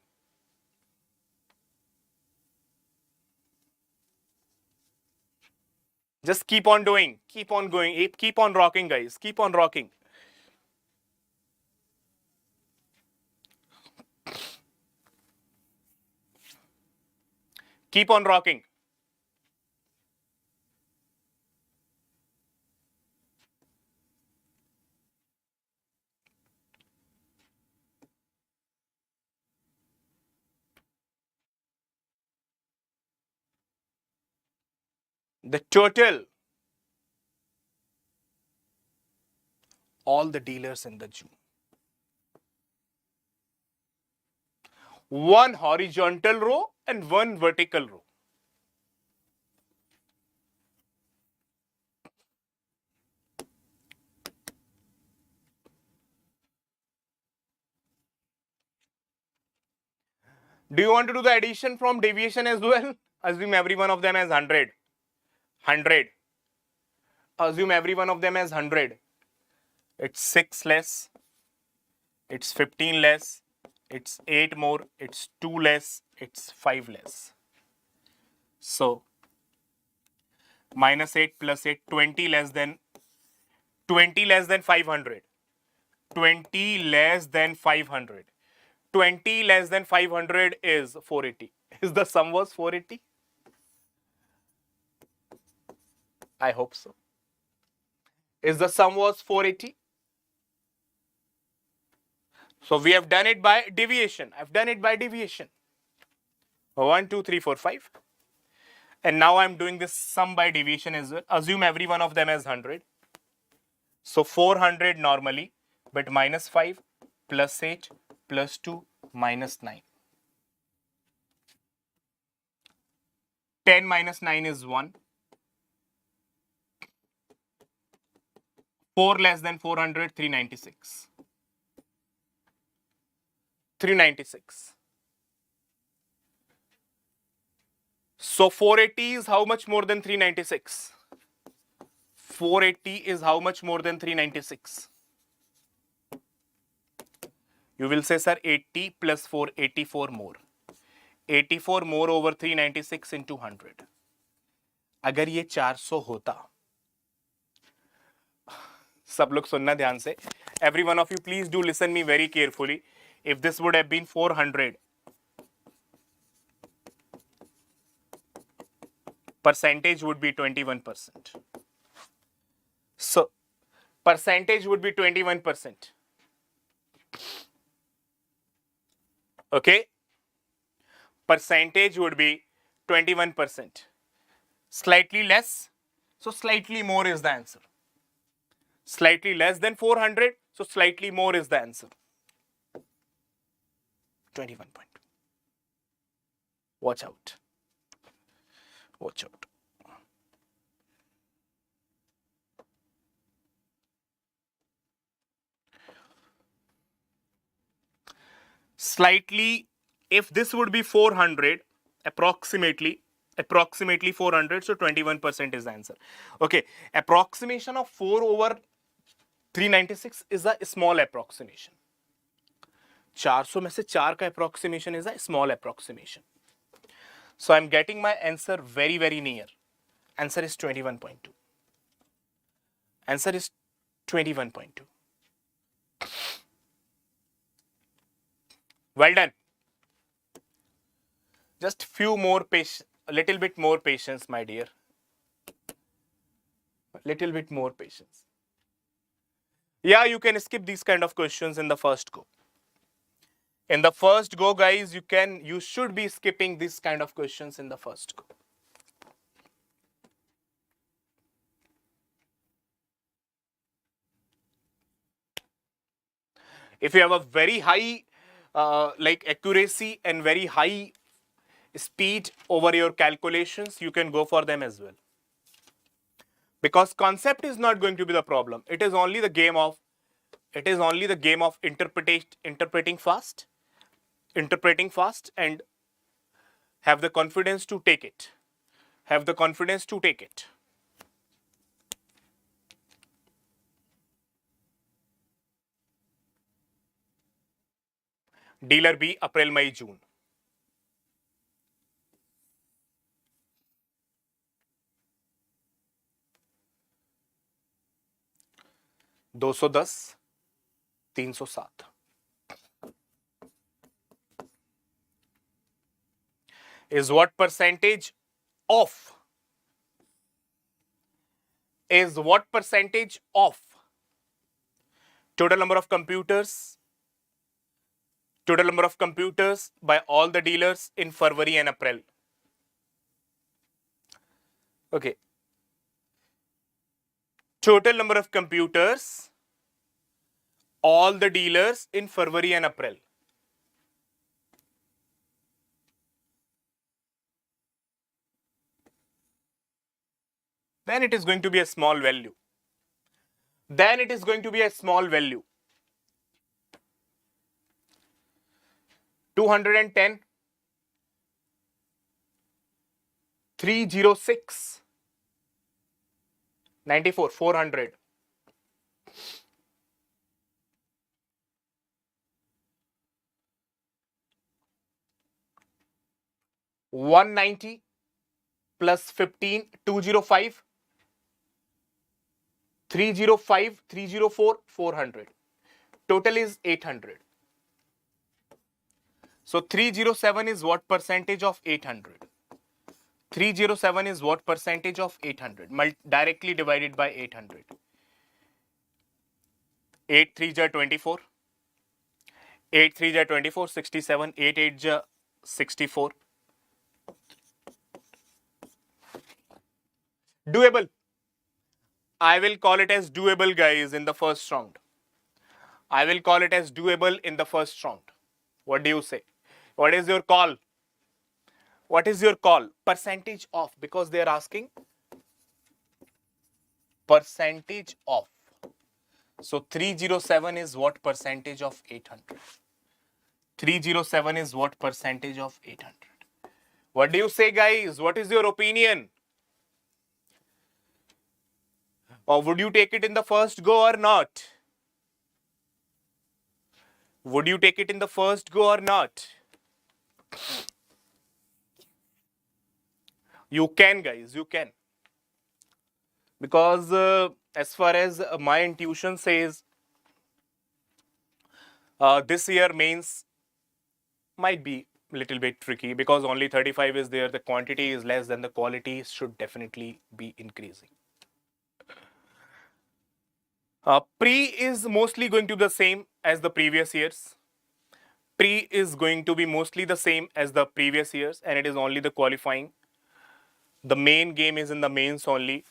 Just keep on doing. Keep on going. Keep on rocking, guys. Keep on rocking. Keep on rocking. The total, all the dealers in the June. One horizontal row and one vertical row. Do you want to do the addition from deviation as well? Assume every one of them as 100. 100. Assume every one of them as 100. It's 6 less. It's 15 less. It's 8 more. It's 2 less. It's 5 less. So minus 8 plus 8, 20 less than 500. 20 less than 500. 20 less than 500 is 480. Is the sum was 480? I hope so. Is the sum was 480? So we have done it by deviation. I've done it by deviation. 1, 2, 3, 4, 5. And now I'm doing this sum by deviation as well. Assume every one of them as 100. So 400 normally, but minus 5 plus 8 plus 2 minus 9. 10 minus 9 is 1. 4 less than 400, 396. 396. So 480 is how much more than 396? 480 is how much more than 396? You will say, sir, 80 plus 4, 84 more. 84 more over 396 into 100. अगर ये 400 होता, सब लोग सुनना ध्यान से. Every one of you, please do listen me very carefully. If this would have been 400, percentage would be 21%. So, percentage would be 21%. Okay? Percentage would be 21%. Slightly less, so slightly more is the answer. Slightly less than 400, so slightly more is the answer. 21.2. Watch out. Watch out. Slightly, if this would be 400, approximately 400, so 21% is the answer. Okay, approximation of 4 over 396 is a small approximation. 400 में से 4 का approximation is a small approximation. So I'm getting my answer very, very near. Answer is 21.2. Answer is 21.2. Well done. Just few more patience, a little bit more patience, my dear. A little bit more patience. Yeah, you can skip these kind of questions in the first go. In the first go, guys, you should be skipping this kind of questions in the first go. If you have a very high accuracy and very high speed over your calculations, you can go for them as well. Because concept is not going to be the problem. It is only the game of interpreting fast and have the confidence to take it. Have the confidence to take it. Dealer B, April, May, June. $210, $307. Is what percentage of? Is what percentage of total number of computers? Total number of computers by all the dealers in February and April. Okay. Total number of computers, all the dealers in February and April. Then it is going to be a small value. Then it is going to be a small value. 210, 306, 94, 400. 190, plus 15, 205, 305, 304, 400. Total is 800. So 307 is what percentage of 800? 307 is what percentage of 800? Directly divided by 800. 8 3 ja 24. 8 3 ja 24, 67. 8 8 ja 64. Doable. I will call it as doable, guys, in the first round. I will call it as doable in the first round. What do you say? What is your call? What is your call? Percentage of, because they are asking percentage of. So 307 is what percentage of 800? 307 is what percentage of 800? What do you say, guys? What is your opinion? Or would you take it in the first go or not? Would you take it in the first go or not? You can, guys, you can. Because as far as my intuition says, this year mains might be a little bit tricky because only 35 is there. The quantity is less than the quality should definitely be increasing. Pre is mostly going to be the same as the previous years. Pre is going to be mostly the same as the previous years, and it is only the qualifying. The main game is in the mains only.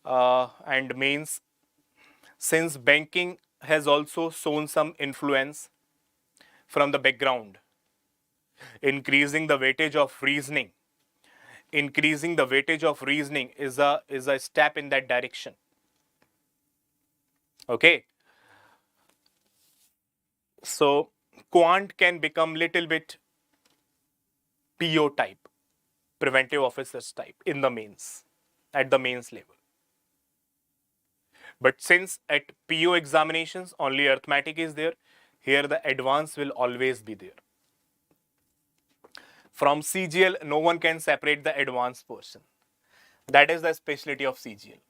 And mains, since banking has also shown some influence from the background, increasing the weightage of reasoning. Increasing the weightage of reasoning is a step in that direction. Okay. So quant can become little bit PO type, preventive officers type in the mains, at the mains level. But since at PO examinations only arithmetic is there, here the advance will always be there. From CGL, no one can separate the advanced portion. That is the specialty of CGL.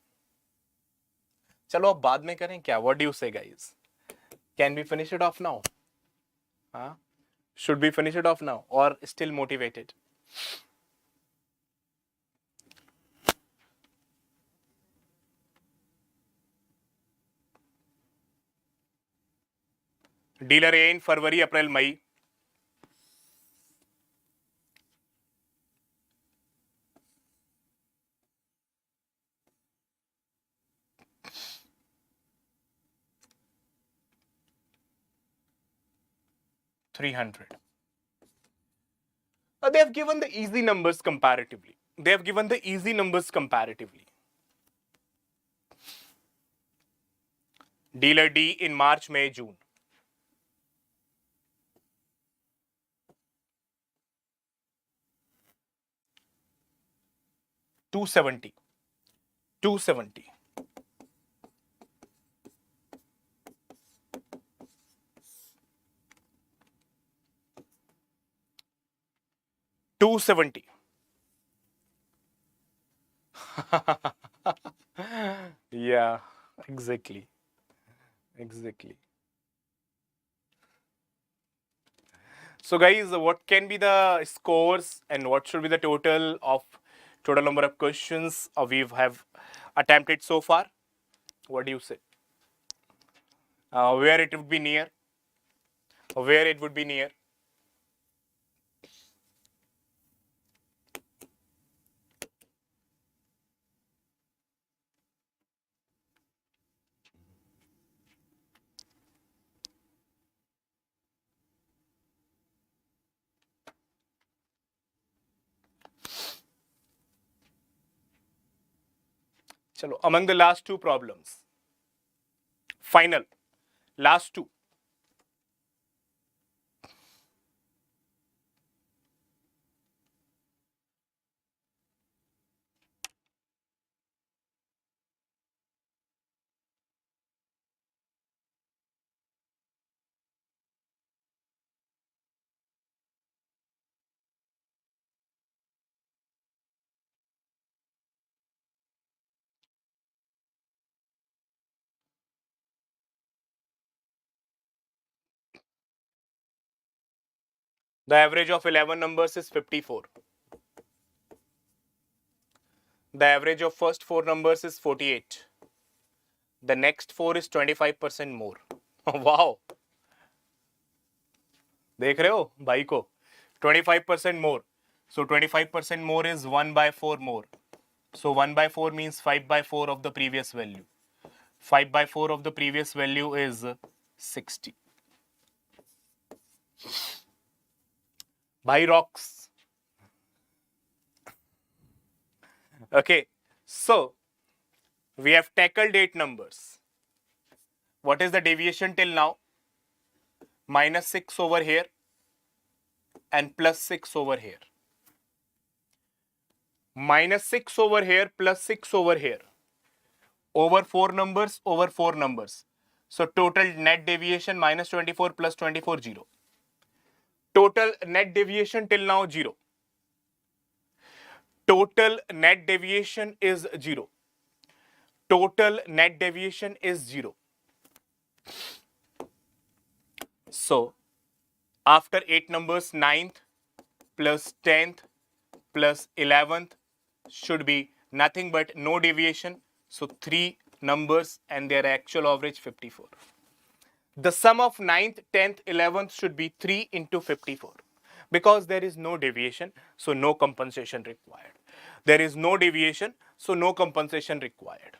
चलो अब बाद में करें क्या? What do you say, guys? Can we finish it off now? Huh? Should we finish it off now or still motivated? Dealer A in February, April, May. $300. They have given the easy numbers comparatively. They have given the easy numbers comparatively. Dealer D in March, May, June. 270. 270. 270. Yeah, exactly. Exactly. So guys, what can be the scores and what should be the total number of questions we have attempted so far? What do you say? Where it would be near? Where it would be near? Chalo, among the last two problems. Final. Last two. The average of 11 numbers is 54. The average of first 4 numbers is 48. The next 4 is 25% more. Wow. देख रहे हो भाई को 25% more. So 25% more is 1 by 4 more. So 1 by 4 means 5 by 4 of the previous value. 5 by 4 of the previous value is 60. Bhai rocks. Okay, so we have tackled 8 numbers. What is the deviation till now? Minus 6 over here and plus 6 over here. Minus 6 over here plus 6 over here. Over 4 numbers, over 4 numbers. So total net deviation minus 24 plus 24, 0. Total net deviation till now 0. Total net deviation is 0. Total net deviation is 0. So after 8 numbers, 9th plus 10th plus 11th should be nothing but no deviation. So 3 numbers and their actual average 54. The sum of 9th, 10th, 11th should be 3 into 54. Because there is no deviation, so no compensation required. There is no deviation, so no compensation required.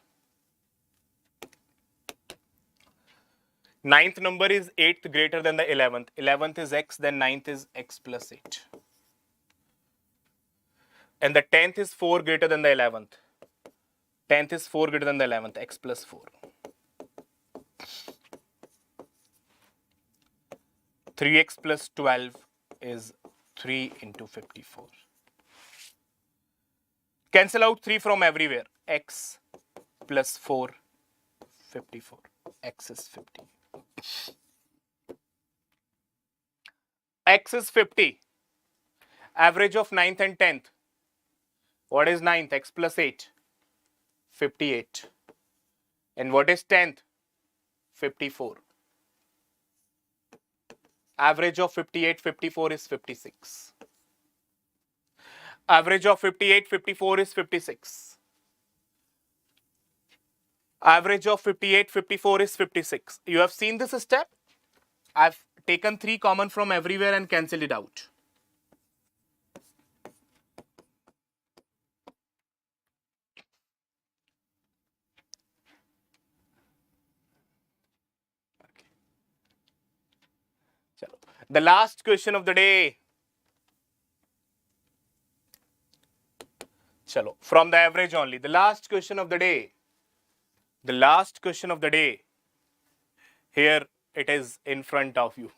9th number is 8th greater than the 11th. 11th is x, then 9th is x plus 8. And the 10th is 4 greater than the 11th. 10th is 4 greater than the 11th, x plus 4. 3x plus 12 is 3 into 54. Cancel out 3 from everywhere. X plus 4, 54. X is 50. X is 50. Average of 9th and 10th. What is 9th? X plus 8. 58. And what is 10th? 54. Average of 58, 54 is 56. Average of 58, 54 is 56. Average of 58, 54 is 56. You have seen this step? I've taken 3 common from everywhere and cancelled it out. The last question of the day. Chalo, from the average only. The last question of the day. The last question of the day. Here it is in front of you.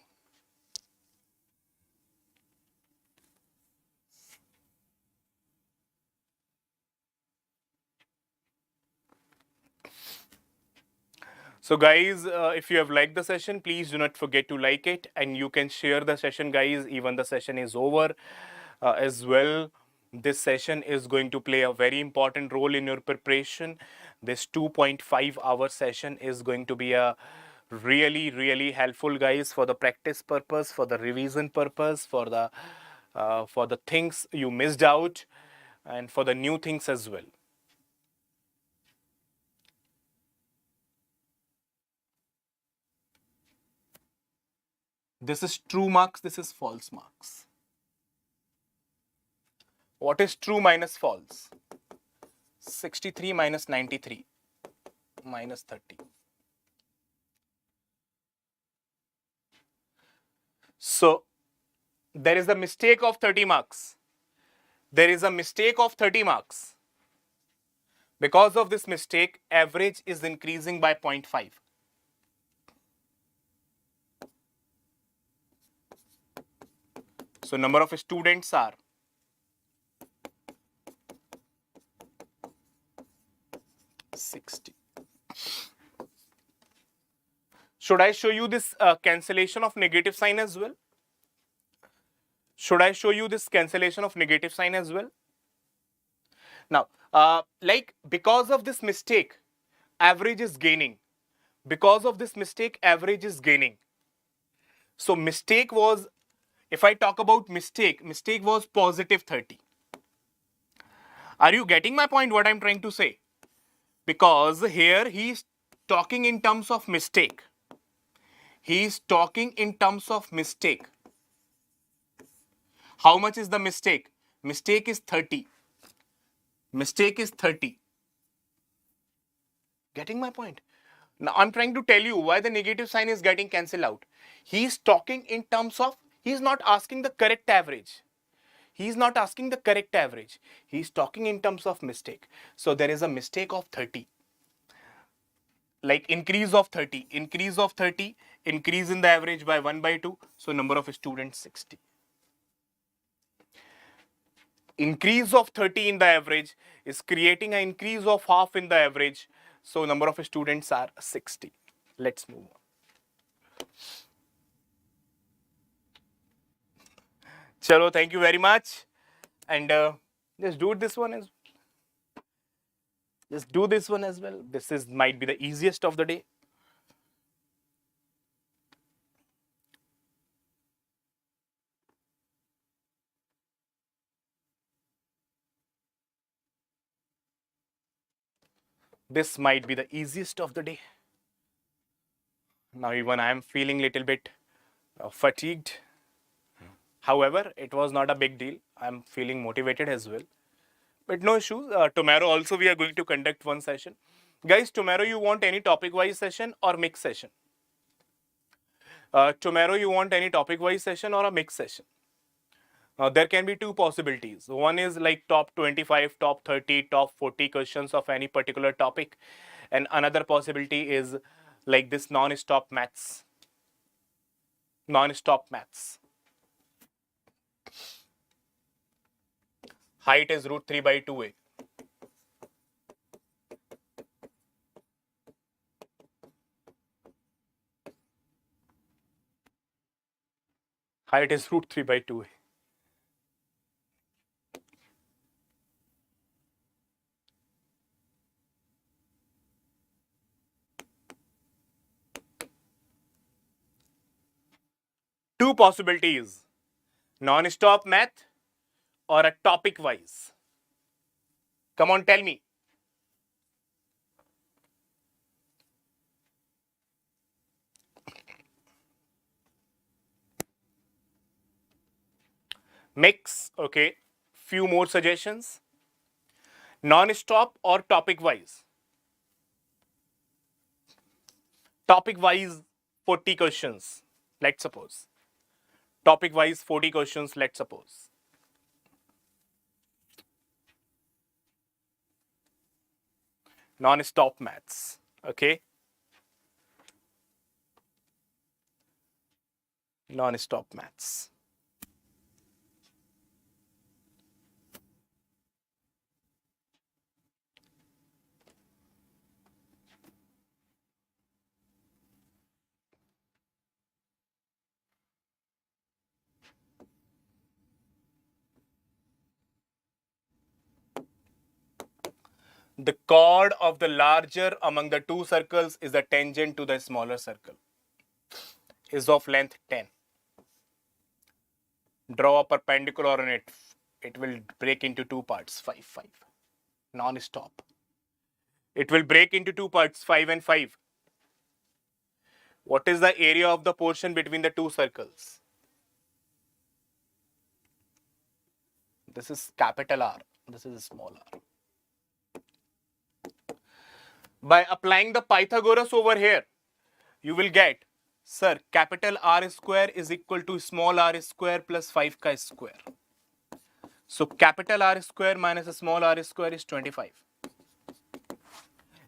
So guys, if you have liked the session, please do not forget to like it, and you can share the session, guys, even the session is over as well. This session is going to play a very important role in your preparation. This 2.5-hour session is going to be a really helpful, guys, for the practice purpose, for the revision purpose, for the things you missed out, and for the new things as well. This is true marks, this is false marks. What is true minus false? 63 minus 93 minus 30. So, there is a mistake of 30 marks. There is a mistake of 30 marks. Because of this mistake, average is increasing by 0.5. So, number of students are 60. Should I show you this cancellation of negative sign as well? Should I show you this cancellation of negative sign as well? Now, like because of this mistake, average is gaining. Because of this mistake, average is gaining. So, mistake was If I talk about mistake, mistake was positive 30. Are you getting my point, what I'm trying to say? Because here he's talking in terms of mistake. He's talking in terms of mistake. How much is the mistake? Mistake is 30. Mistake is 30. Getting my point? Now I'm trying to tell you why the negative sign is getting cancelled out. He's talking in terms of, he's not asking the correct average. He's not asking the correct average. He's talking in terms of mistake. So there is a mistake of 30. Like increase of 30. Increase of 30. Increase in the average by 1 by 2. So number of students 60. Increase of 30 in the average is creating an increase of half in the average. So number of students are 60. Let's move on. Chalo, thank you very much. And just do this one as just do this one as well. This is might be the easiest of the day. This might be the easiest of the day. Now even I am feeling a little bit fatigued. However, it was not a big deal. I am feeling motivated as well. But no issues. Tomorrow also we are going to conduct one session. Guys, tomorrow you want any topic-wise session or mixed session? Tomorrow you want any topic-wise session or a mixed session? There can be two possibilities. One is like top 25, top 30, top 40 questions of any particular topic. And another possibility is like this non-stop maths. Non-stop maths. Height is root 3 by 2a. Height is root 3 by 2a. Two possibilities. Non-stop math or a topic wise. Come on, tell me. Mix, okay. Few more suggestions. Non-stop or topic wise? Topic wise 40 questions, let's suppose. Topic wise 40 questions, let's suppose. Non-stop maths, okay. Non-stop maths. The chord of the larger among the two circles is the tangent to the smaller circle. Is of length 10. Draw a perpendicular on it. It will break into two parts, 5, 5. Non-stop. It will break into two parts, 5 and 5. What is the area of the portion between the two circles? This is capital R. This is small r. By applying the Pythagoras over here, you will get, sir, capital R square is equal to small r square plus 5 square. So capital R square minus small r square is 25.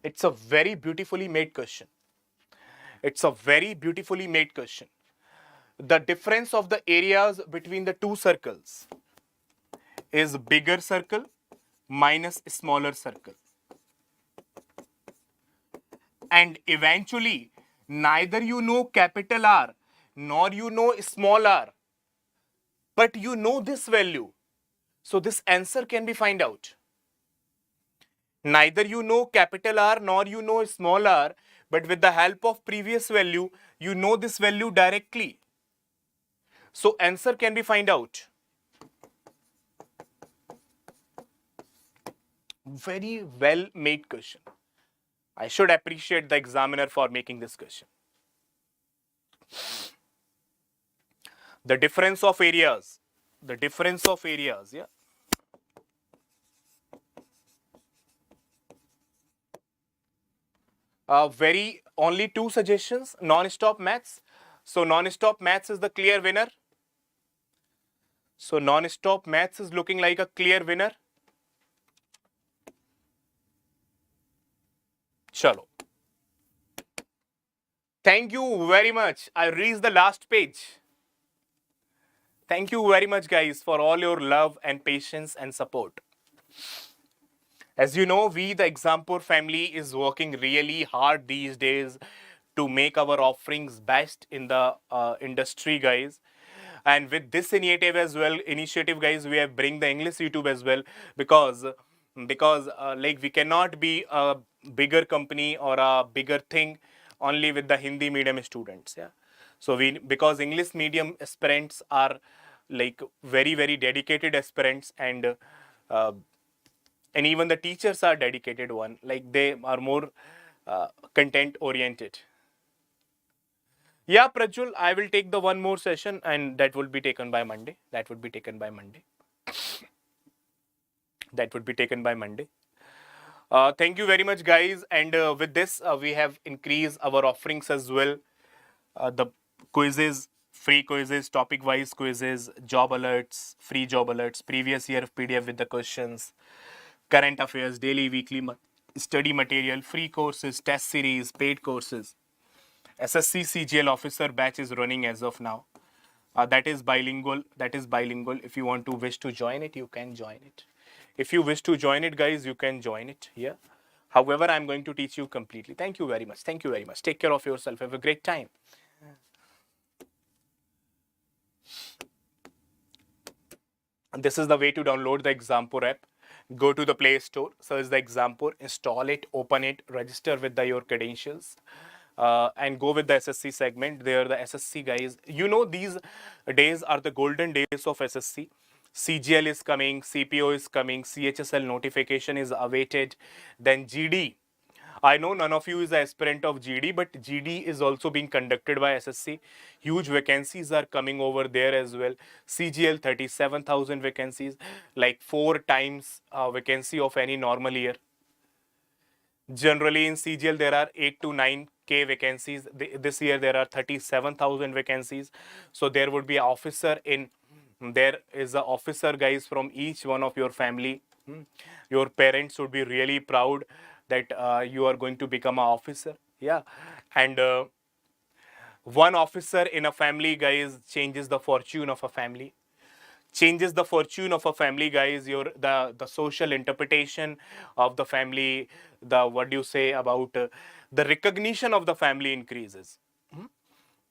It's a very beautifully made question. It's a very beautifully made question. The difference of the areas between the two circles is bigger circle minus smaller circle. And eventually, neither you know capital R nor you know small r, but you know this value. So this answer can be found out. Neither you know capital R nor you know small r, but with the help of previous value, you know this value directly. So answer can be find out. Very well made question. I should appreciate the examiner for making this question. The difference of areas. The difference of areas, yeah. Very only two suggestions. Non-stop maths. So non-stop maths is the clear winner. So non-stop maths is looking like a clear winner. Chalo. Thank you very much. I reached the last page. Thank you very much, guys, for all your love and patience and support. As you know, we, the Exampur family, is working really hard these days to make our offerings best in the industry, guys. And with this initiative, guys, we have bring the English YouTube as well, because like we cannot be a bigger company or a bigger thing only with the Hindi medium students. Yeah. So because English medium aspirants are like very dedicated aspirants, uh, and even the teachers are dedicated one, like they are more content oriented. Yeah, Prajul, I will take the one more session and that will be taken by Monday. That would be taken by Monday. That would be taken by Monday. Thank you very much, guys. And with this, we have increased our offerings as well. The quizzes, free quizzes, topic-wise quizzes, job alerts, free job alerts, previous year of PDF with the questions, current affairs, daily, weekly study material, free courses, test series, paid courses. SSC CGL officer batch is running as of now. That is bilingual. That is bilingual. If you want to wish to join it, you can join it. If you wish to join it, guys, you can join it here. However, I'm going to teach you completely. Thank you very much. Thank you very much. Take care of yourself. Have a great time. This is the way to download the Exampur app. Go to the Play Store, search the Exampur, install it, open it, register with your credentials. And go with the SSC segment. They are the SSC guys. You know, these days are the golden days of SSC. CGL is coming, CPO is coming, CHSL notification is awaited. Then GD. I know none of you is an aspirant of GD, but GD is also being conducted by SSC. Huge vacancies are coming over there as well. CGL 37,000 vacancies, like 4 times vacancy of any normal year. Generally in CGL there are 8 to 9K vacancies. This year there are 37,000 vacancies. So there would be an officer in, there is an officer, guys, from each one of your family. Your parents would be really proud that you are going to become an officer. Yeah. And one officer in a family, guys, changes the fortune of a family. Changes the fortune of a family, guys. The social interpretation of the family, the what do you say about the recognition of the family increases.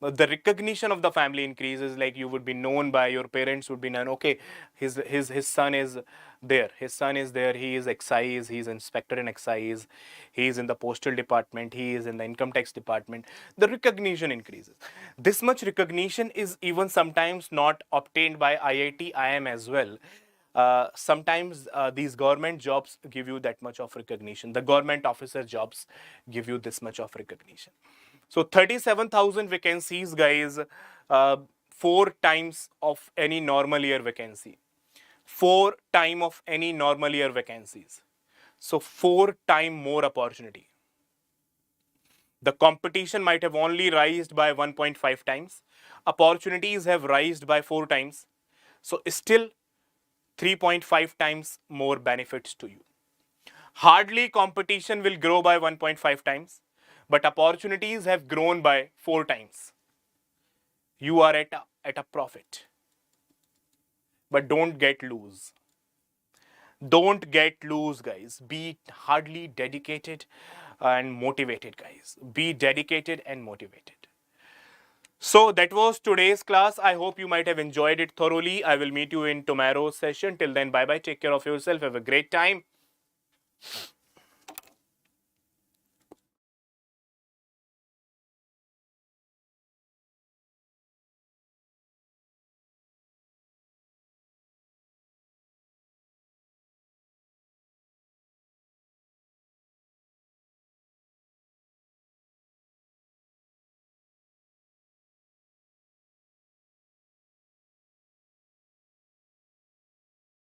The recognition of the family increases, like you would be known by your parents, would be known, okay, his son is there, he is excise, he is inspector in excise, he is in the postal department, he is in the income tax department. The recognition increases. This much recognition is even sometimes not obtained by IIT IIM as well. Sometimes these government jobs give you that much of recognition. The government officer jobs give you this much of recognition. So 37,000 vacancies, guys, 4 times of any normal year vacancy. 4 times of any normal year vacancies. So 4 times more opportunity. The competition might have only raised by 1.5 times. Opportunities have raised by 4 times. So still 3.5 times more benefits to you. Hardly competition will grow by 1.5 times, but opportunities have grown by 4 times. You are at a profit. But don't get loose. Don't get loose, guys. Be hardly dedicated and motivated, guys. Be dedicated and motivated. So that was today's class. I hope you might have enjoyed it thoroughly. I will meet you in tomorrow's session. Till then, bye-bye. Take care of yourself. Have a great time.